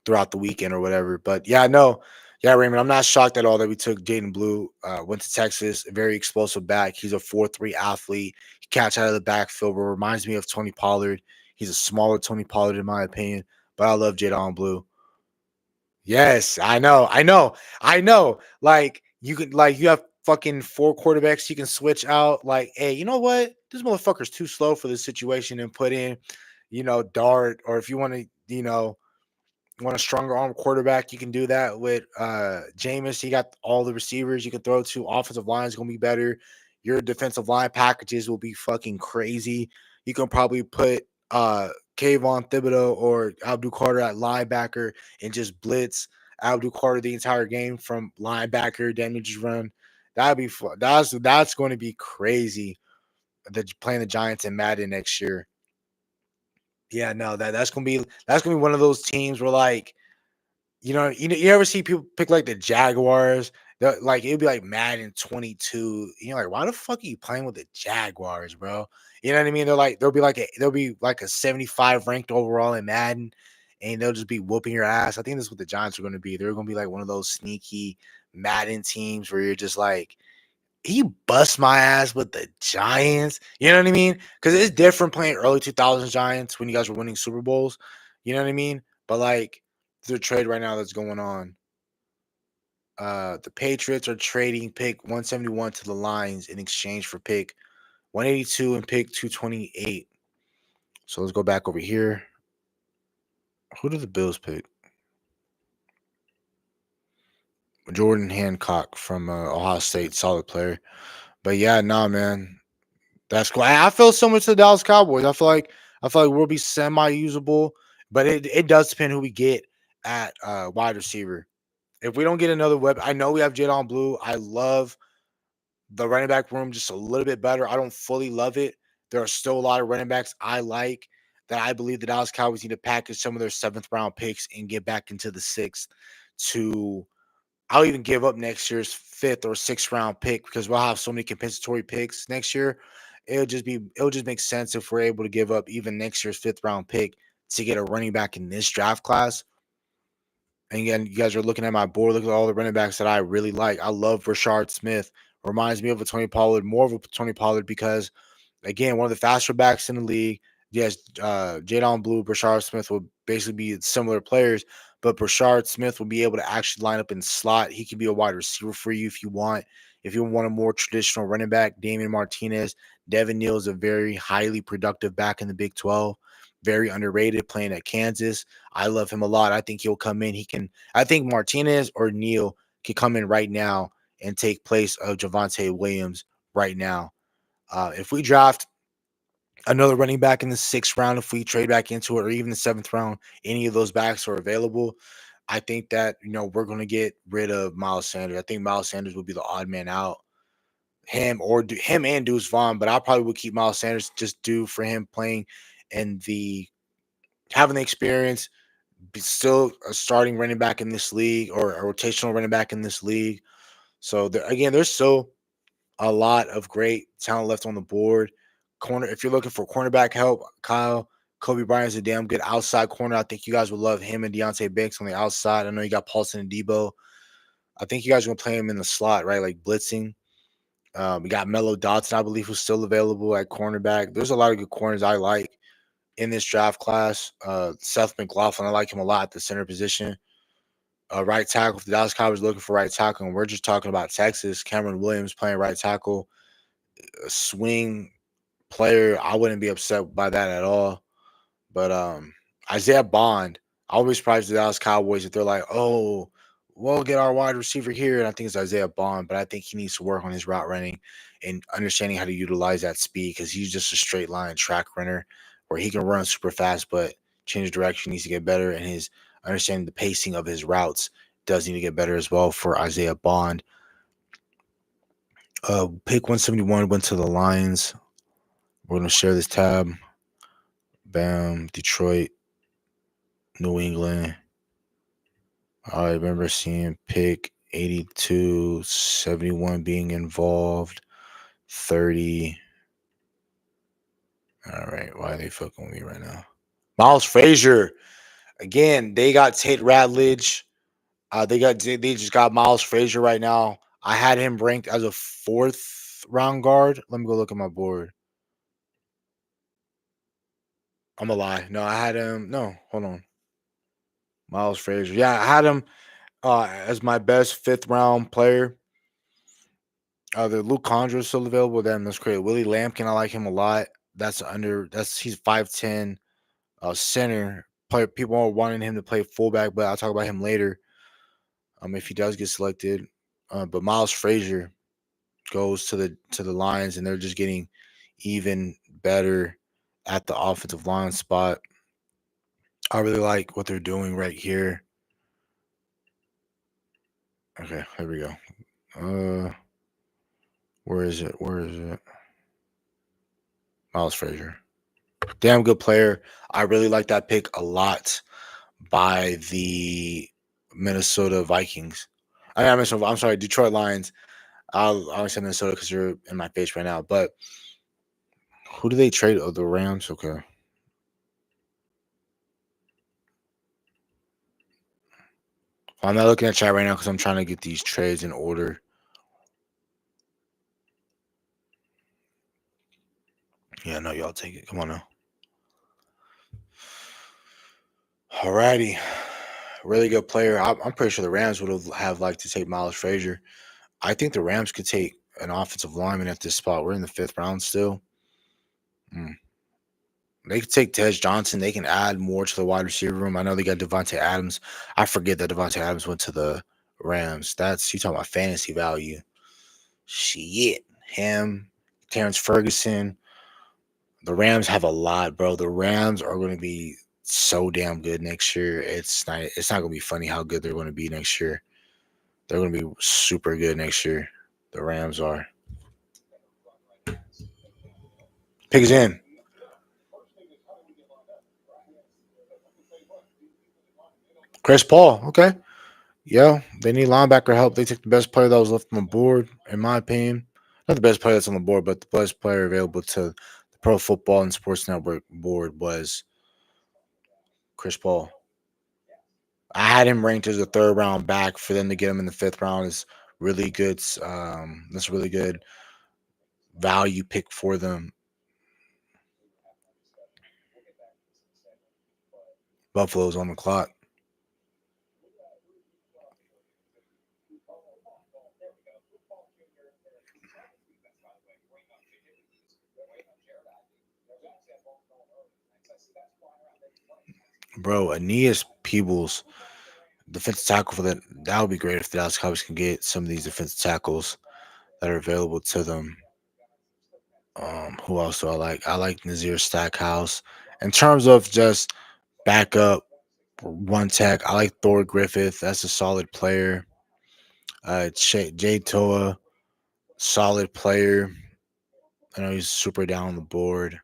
throughout the weekend or whatever. But yeah, no, yeah, Raymond, I'm not shocked at all that we took Jaden Blue. Went to Texas, a very explosive back. He's a 4.3 athlete. He catch out of the backfield, but reminds me of Tony Pollard. He's a smaller Tony Pollard in my opinion, but I love Jadon Blue. Yes, I know. Like you have fucking 4 quarterbacks you can switch out. Like, hey, you know what? This motherfucker's too slow for this situation and put in, Dart, or if you want to, want a stronger arm quarterback, you can do that with Jameis. He got all the receivers you can throw to. Offensive line is gonna be better. Your defensive line packages will be fucking crazy. You can probably put Kayvon Thibodeau or Abdul Carter at linebacker and just blitz Abdul Carter the entire game from linebacker damage run. That'd be fun. That's going to be crazy. Playing the Giants in Madden next year. Yeah, no, that's gonna be one of those teams where like you ever see people pick like the Jaguars? Like it'd be like Madden 22. Like, why the fuck are you playing with the Jaguars, bro? You know what I mean? They'll be like a 75 ranked overall in Madden, and they'll just be whooping your ass. I think that's what the Giants are gonna be. They're gonna be like one of those sneaky Madden teams where you're just like, he bust my ass with the Giants. You know what I mean? Because it's different playing early 2000s Giants when you guys were winning Super Bowls. You know what I mean? But like the trade right now that's going on. The Patriots are trading pick 171 to the Lions in exchange for pick 182 and pick 228. So let's go back over here. Who did the Bills pick? Jordan Hancock from Ohio State, solid player. But yeah, nah, man. That's cool. I feel similar to the Dallas Cowboys. I feel like we'll be semi-usable, but it does depend who we get at wide receiver. If we don't get another I know we have Jadon Blue. I love the running back room just a little bit better. I don't fully love it. There are still a lot of running backs I like that I believe the Dallas Cowboys need to package some of their 7th round picks and get back into the 6th to I'll even give up next year's 5th or 6th round pick because we'll have so many compensatory picks next year. It'll just make sense if we're able to give up even next year's 5th round pick to get a running back in this draft class. And again, you guys are looking at my board. Look at all the running backs that I really like. I love Rashard Smith. Reminds me of a Tony Pollard, more of a Tony Pollard because, again, one of the faster backs in the league. Yes, Jadon Blue, Rashard Smith will basically be similar players, but Rashard Smith will be able to actually line up in slot. He can be a wide receiver for you if you want. If you want a more traditional running back, Damian Martinez, Devin Neal is a very highly productive back in the Big 12. Very underrated playing at Kansas. I love him a lot. I think he'll come in. I think Martinez or Neal can come in right now and take place of Javonte Williams right now. If we draft another running back in the 6th round if we trade back into it, or even the 7th round. Any of those backs are available. I think that we're going to get rid of Miles Sanders. I think Miles Sanders will be the odd man out. Him and Deuce Vaughn, but I probably would keep Miles Sanders just due for him playing and having the experience, still a starting running back in this league or a rotational running back in this league. So there's still a lot of great talent left on the board. Corner, if you're looking for cornerback help, Kyle, Kobe Bryant's a damn good outside corner. I think you guys would love him and Deonte Banks on the outside. I know you got Paulson and Debo. I think you guys are gonna play him in the slot, right? Like blitzing. We got Mello Dotson, I believe, who's still available at cornerback. There's a lot of good corners I like in this draft class. Seth McLaughlin, I like him a lot at the center position. Right tackle, if the Dallas Cowboys looking for right tackle, and we're just talking about Texas. Cameron Williams playing right tackle, a swing player. I wouldn't be upset by that at all. But Isaiah Bond, I always surprised the Dallas Cowboys if they're like, oh, we'll get our wide receiver here. And I think it's Isaiah Bond, but I think he needs to work on his route running and understanding how to utilize that speed because he's just a straight line track runner where he can run super fast, but change direction needs to get better. And his understanding the pacing of his routes does need to get better as well for Isaiah Bond. Pick 171 went to the Lions. We're going to share this tab. Bam, Detroit, New England. I remember seeing pick 82, 71 being involved, 30. All right, why are they fucking with me right now? Miles Frazier. Again, they got Tate Ratledge. They just got Miles Frazier right now. I had him ranked as a 4th round guard. Let me go look at my board. I'm gonna lie. No, I had him. No, hold on. Miles Frazier. Yeah, I had him as my best 5th round player. The Luke Condra is still available. Then that's great. Willie Lampkin, I like him a lot. He's 5'10", center. People are wanting him to play fullback, but I'll talk about him later. If he does get selected. But Miles Frazier goes to the Lions, and they're just getting even better at the offensive line spot. I really like what they're doing right here. Okay, here we go. Where is it? Miles Frazier. Damn good player. I really like that pick a lot by the Minnesota Vikings. I'm sorry, Detroit Lions. I'll say Minnesota because you're in my face right now. But who do they trade? Oh, the Rams? Okay. I'm not looking at chat right now because I'm trying to get these trades in order. Yeah, no, y'all take it. Come on now. Alrighty. Really good player. I'm pretty sure the Rams would have liked to take Miles Frazier. I think the Rams could take an offensive lineman at this spot. We're in the 5th round still. They could take Tej Johnson. They can add more to the wide receiver room. I know they got Devontae Adams. I forget that Devontae Adams went to the Rams. You talking about fantasy value. Shit. Him, Terrence Ferguson. The Rams have a lot, bro. The Rams are going to be so damn good next year. It's not going to be funny how good they're going to be next year. They're going to be super good next year. The Rams are. Pick is in. Chris Paul. Okay. Yeah, they need linebacker help. They took the best player that was left on the board, in my opinion. Not the best player that's on the board, but the best player available to the Pro Football and Sports Network board was Chris Paul. I had him ranked as a 3rd round back. For them to get him in the 5th round is really good. That's a really good value pick for them. Buffalo's on the clock. Bro, Aeneas Peebles, defensive tackle for that would be great if the Dallas Cowboys can get some of these defensive tackles that are available to them. Who else do I like? I like Nazir Stackhouse. In terms of just backup one tech, I like Thor Griffith. That's a solid player. Jay Toa, solid player. I know he's super down on the board,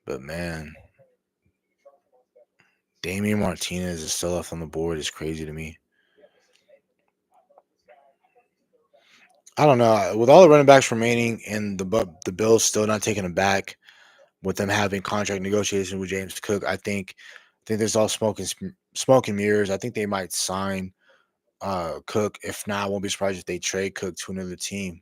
but man, Damian Martinez is still left on the board. Is crazy to me. I don't know. With all the running backs remaining and the Bills still not taking them back, with them having contract negotiations with James Cook, I think there's all smoke and mirrors. I think they might sign Cook. If not, I won't be surprised if they trade Cook to another team.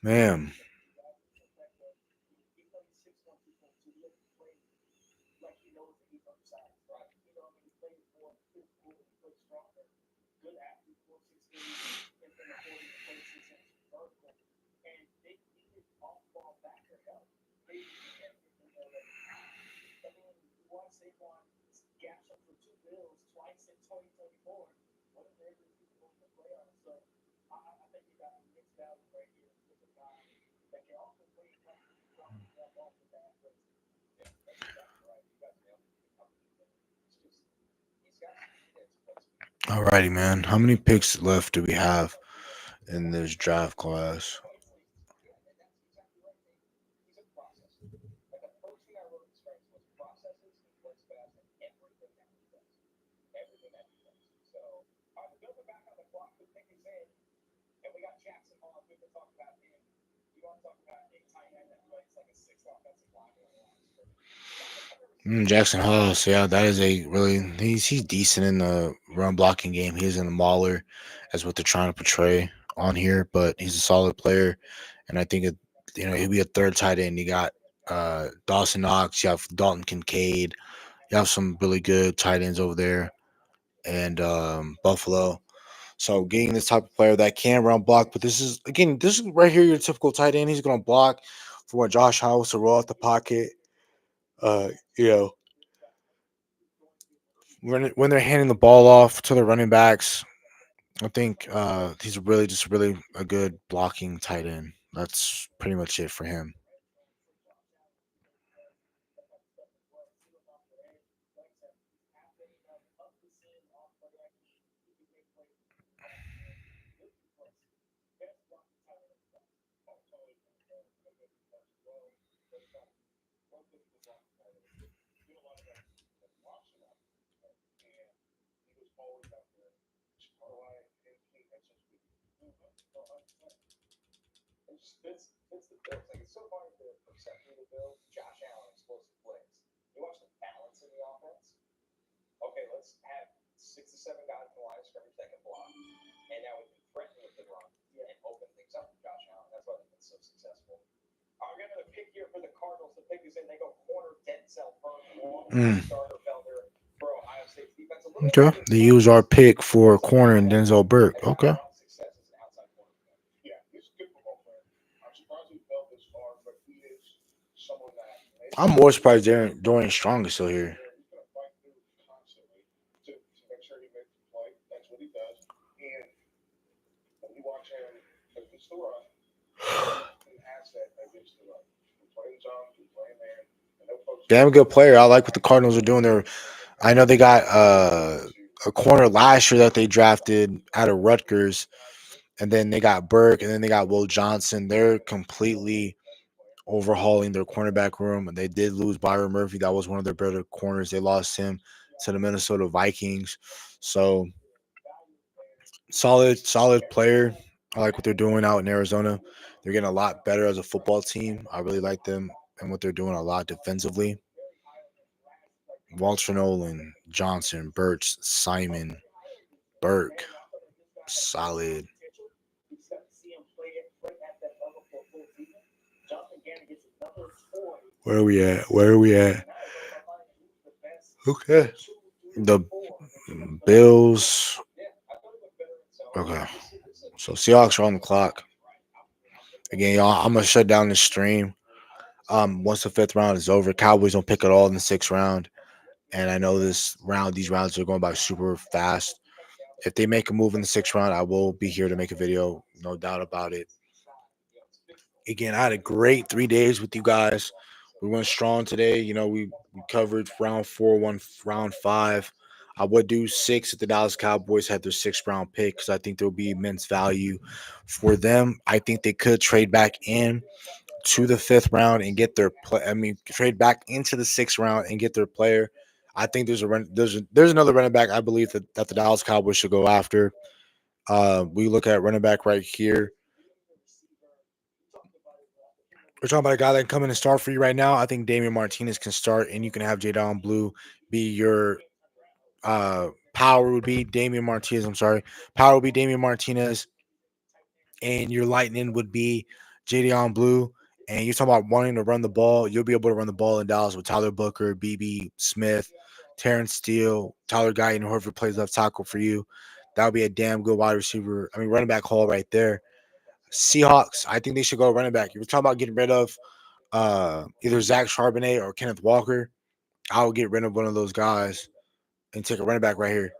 Man, alrighty, man. How many picks left do we have in this draft class? Jackson Hollis, yeah, that is a really he's decent in the run blocking game. He isn't a mauler, as what they're trying to portray on here, but he's a solid player, and I think he'll be a third tight end. You got Dawson Knox, you have Dalton Kincaid, you have some really good tight ends over there, and Buffalo. So getting this type of player that can run block, but this is right here your typical tight end. He's going to block for what Josh House to roll out the pocket. Uh, you know, when they're handing the ball off to the running backs, I think he's really a good blocking tight end. That's pretty much it for him. It's the Bills. Like it's so far the perception of the Bills. Josh Allen explosive plays. You watch the balance in the offense. Okay, let's have 6 to 7 guys in the line of scrimmage that can block, and now we can threaten with the run and open things up for Josh Allen. That's why they've been so successful. We got another pick here for the Cardinals. The pick is in. They go corner Denzel Burke, starter Felder for Ohio State's defense. Okay, they use our pick for corner and Denzel Burke. Okay. Yeah, he's a good football player. I'm surprised he fell this far, but he is someone that I'm more surprised Dorian Strong is still here. he's going to fight through constantly to make sure he makes the play. That's what he does. And when you watch him against the run, an asset against the run. He's playing zone, he's playing man, and no folks. Damn good player. I like what the Cardinals are doing there. I know they got a corner last year that they drafted out of Rutgers, and then they got Burke, and then they got Will Johnson. They're completely overhauling their cornerback room, and they did lose Byron Murphy. That was one of their better corners. They lost him to the Minnesota Vikings. So solid player. I like what they're doing out in Arizona. They're getting a lot better as a football team. I really like them and what they're doing a lot defensively. Walter Nolan, Johnson, Birch, Simon, Burke, solid. Where are we at? Where are we at? Okay. The Bills. Okay. So Seahawks are on the clock. Again, y'all, I'm gonna shut down the stream. Once the 5th round is over, Cowboys don't pick it all in the 6th round. And I know these rounds are going by super fast. If they make a move in the 6th round, I will be here to make a video, no doubt about it. Again, I had a great 3 days with you guys. We went strong today. You know, we covered round 4, round 5. I would do 6 if the Dallas Cowboys had their 6th round pick because I think there'll be immense value for them. I think they could trade back in to the 5th round and get their trade back into the 6th round and get their player. I think there's another running back I believe that the Dallas Cowboys should go after. We look at running back right here. We're talking about a guy that can come in and start for you right now. I think Damian Martinez can start, and you can have Jadon Blue be your power would be Damian Martinez. I'm sorry. Power would be Damian Martinez, and your lightning would be Jadon Blue. And you're talking about wanting to run the ball. You'll be able to run the ball in Dallas with Tyler Booker, BB Smith, Terrence Steele, Tyler Guyton, whoever plays left tackle for you. That would be a damn good wide receiver. Running back haul right there. Seahawks, I think they should go running back. If you're talking about getting rid of either Zach Charbonnet or Kenneth Walker, I would get rid of one of those guys and take a running back right here.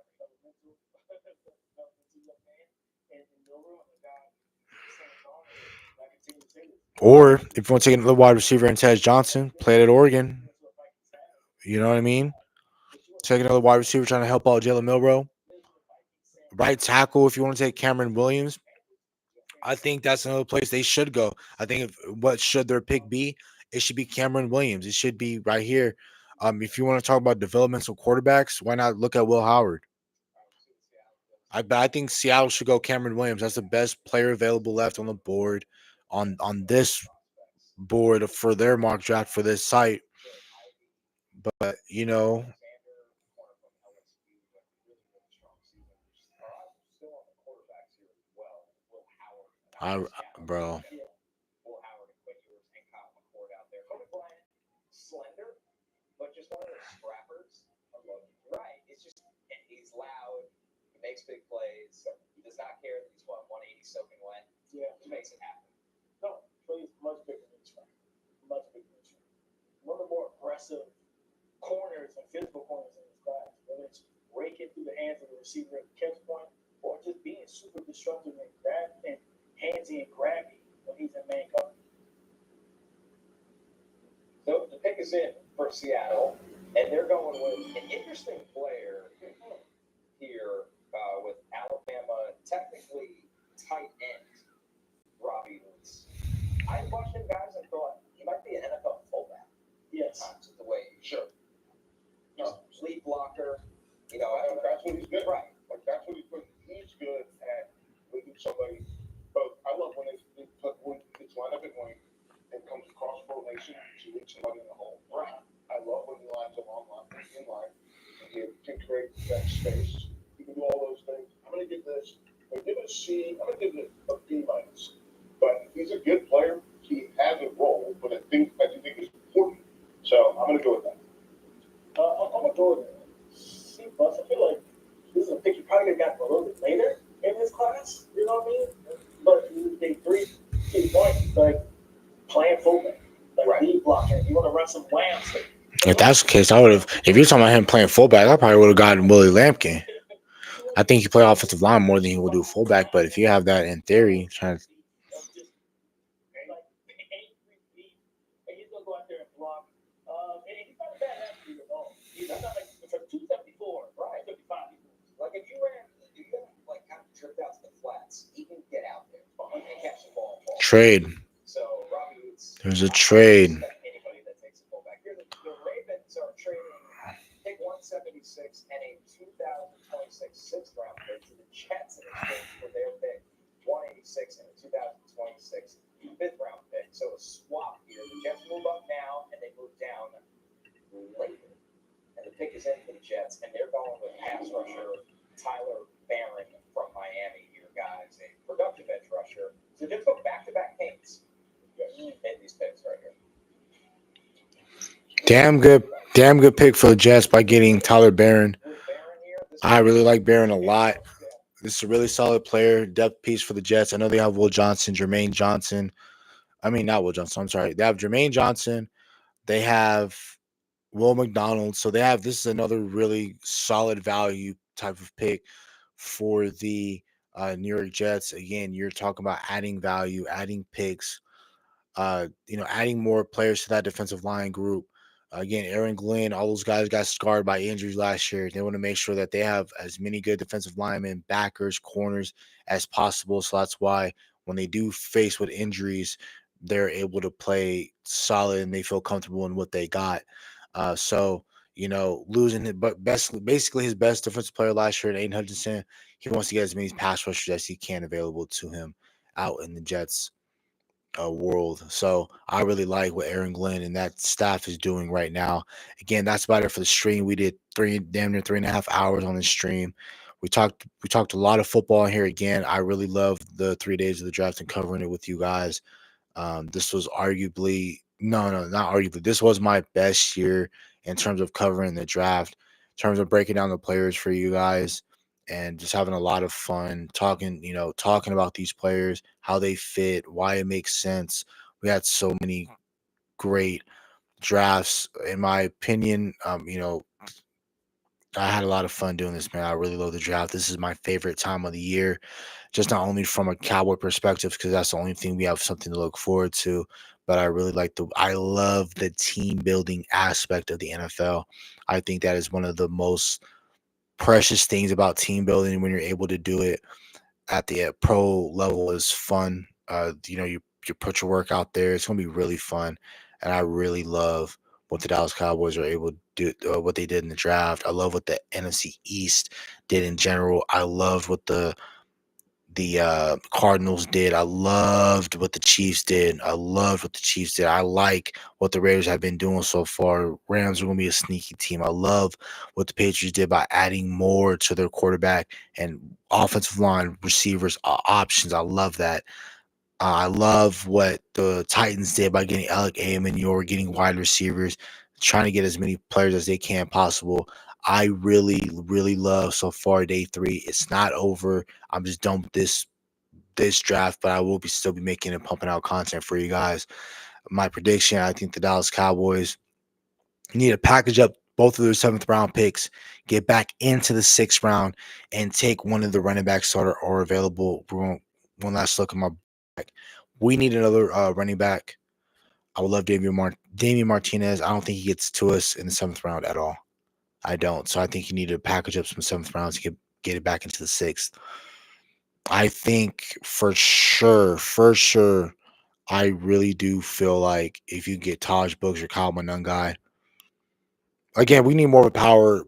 Or if you want to take another wide receiver and Tej Johnson, play it at Oregon. You know what I mean? Take another wide receiver trying to help out Jalen Milroe. Right tackle, if you want to take Cameron Williams, I think that's another place they should go. I think what should their pick be? It should be Cameron Williams. It should be right here. If you want to talk about developmental quarterbacks, why not look at Will Howard? I think Seattle should go Cameron Williams. That's the best player available left on the board, on this board for their mock draft for this site. But you know, bro. Slender, but just one of those scrappers. Right. It's just he's loud. He makes big plays. He does not care that he's 180 soaking wet. Yeah, He makes it happen. no, plays much bigger than Trent. Much bigger than Trent. One of the more aggressive corners and physical corners in this class, whether it's raking through the hands of the receiver at the catch point or just being super disruptive and handsy and grabby when he's in man coverage. So the pick is in for Seattle, and they're going with an interesting player here with Alabama, technically tight end, Robbie Woods. I watched him, guys, and thought he might be an NFL fullback. Yes. Just the way Sure. just lead blocker. You know, That's what he's good. Right. Like that's what he's good. He's good at making somebody. But I love when it's line up and wing and comes across formation to lead somebody in the hole. Right. I love when he lines up in line. He can create that space. He can do all those things. I'm gonna give this. I'm gonna give it a C. I'm gonna give it a B minus. But he's a good player. He has a role, but I think is important. So I'm gonna go with that. I'm gonna go with C plus. I feel like this is a pick you probably got a little bit later in this class. You know what I mean? But they three key points like playing fullback, like Right. lead blocker. You want to run some whams. If that's the case, I would have. If you're talking about him playing fullback, I probably would have gotten Willie Lampkin. I think he play offensive line more than he will do fullback. But if you have that in theory, trying to, And he's gonna go out there and block. And he's not a bad athlete at all. He's not like from 274, right? 55. Like if you have like kind of tripped out to the flats, he can get out there and catch the ball. trade. So Robbie Woods. There's a trade. Anybody that takes a fullback. Here, the Ravens are trading pick 176 and a 2026 sixth round pick to the Jets in exchange for their pick 186 and a 2026 fifth round pick. So a swap here. The Jets move up now and they move down later. And the pick is in for the Jets, and they're going with pass rusher Tyler Barron from Miami here, guys. A productive edge rusher. So just go back-to-back Canes. In these picks right here. Damn good pick for the Jets by getting Tyler Barron. I really like Barron a lot. This is a really solid player, depth piece for the Jets. I know they have Will Johnson, Jermaine Johnson, I mean, not Will Johnson. I'm sorry. They have Jermaine Johnson. They have Will McDonald. So they have, this is another really solid value type of pick for the New York Jets. Again, you're talking about adding value, adding picks, adding more players to that defensive line group. Again, Aaron Glenn, all those guys got scarred by injuries last year. They want to make sure that they have as many good defensive linemen, backers, corners as possible. So that's why when they do face with injuries, they're able to play solid and they feel comfortable in what they got. Losing it, but basically his best defensive player last year, Aiden Hutchinson, he wants to get as many pass rushers as he can available to him out in the Jets world. So I really like what Aaron Glenn and that staff is doing right now. Again, that's about it for the stream. We did damn near 3.5 hours on the stream. We talked a lot of football in here. Again, I really love the 3 days of the draft and covering it with you guys. This was arguably not arguably. This was my best year in terms of covering the draft, in terms of breaking down the players for you guys, and just having a lot of fun talking about these players, how they fit, why it makes sense. We had so many great drafts, in my opinion. I had a lot of fun doing this, man. I really love the draft. This is my favorite time of the year, just not only from a Cowboy perspective, because that's the only thing we have something to look forward to, but I love the team building aspect of the NFL. I think that is one of the most precious things about team building when you're able to do it at the pro level is fun. You put your work out there. It's gonna be really fun, and I really love what the Dallas Cowboys are able to do, what they did in the draft. I love what the NFC East did in general. I loved what the Cardinals did. I loved what the Chiefs did. I like what the Raiders have been doing so far. Rams are going to be a sneaky team. I love what the Patriots did by adding more to their quarterback and offensive line, receivers, options. I love that. I love what the Titans did by getting Alec Amenior, getting wide receivers, trying to get as many players as they can possible. I really, really love so far day 3. It's not over. I'm just done with this draft, but I will still be making and pumping out content for you guys. My prediction, I think the Dallas Cowboys need to package up both of their 7th round picks, get back into the 6th round, and take one of the running backs that are available. One last look at my back. We need another running back. I would love Damian Martinez. I don't think he gets to us in the 7th round at all. I don't. So I think you need to package up some 7th rounds to get it back into the 6th. I think for sure, I really do feel like if you get Taj Brooks or Kyle Monangai, again, we need more of a power,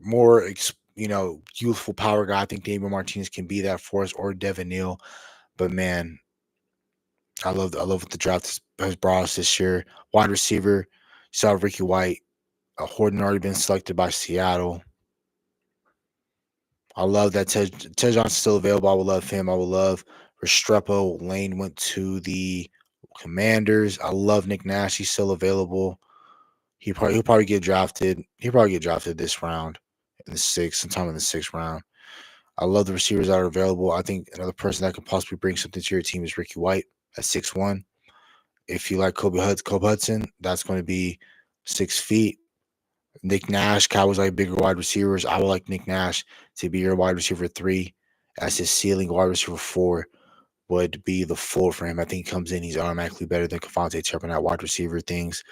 youthful power guy. I think Damian Martinez can be that for us, or Devin Neal. But man, I love what the draft has brought us this year. Wide receiver, you saw Ricky White. Horton already been selected by Seattle. I love that Ted Johnson's still available. I would love him. I would love Restrepo. Lane went to the Commanders. I love Nick Nash. He's still available. He'll probably get drafted. He'll probably get drafted this round in the 6th, sometime in the 6th round. I love the receivers that are available. I think another person that could possibly bring something to your team is Ricky White at 6'1". If you like Kobe Hudson, that's going to be 6 feet. Nick Nash, Cowboys like bigger wide receivers. I would like Nick Nash to be your wide receiver 3. As his ceiling, wide receiver 4 would be the floor for him. I think he comes in, he's automatically better than Kevontae Turpin at wide receiver things.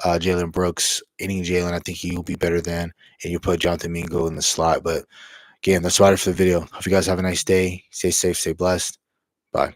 Jalen Brooks, I think he will be better than. And you put Jonathan Mingo in the slot. But again, that's about it for the video. Hope you guys have a nice day. Stay safe, stay blessed. Bye.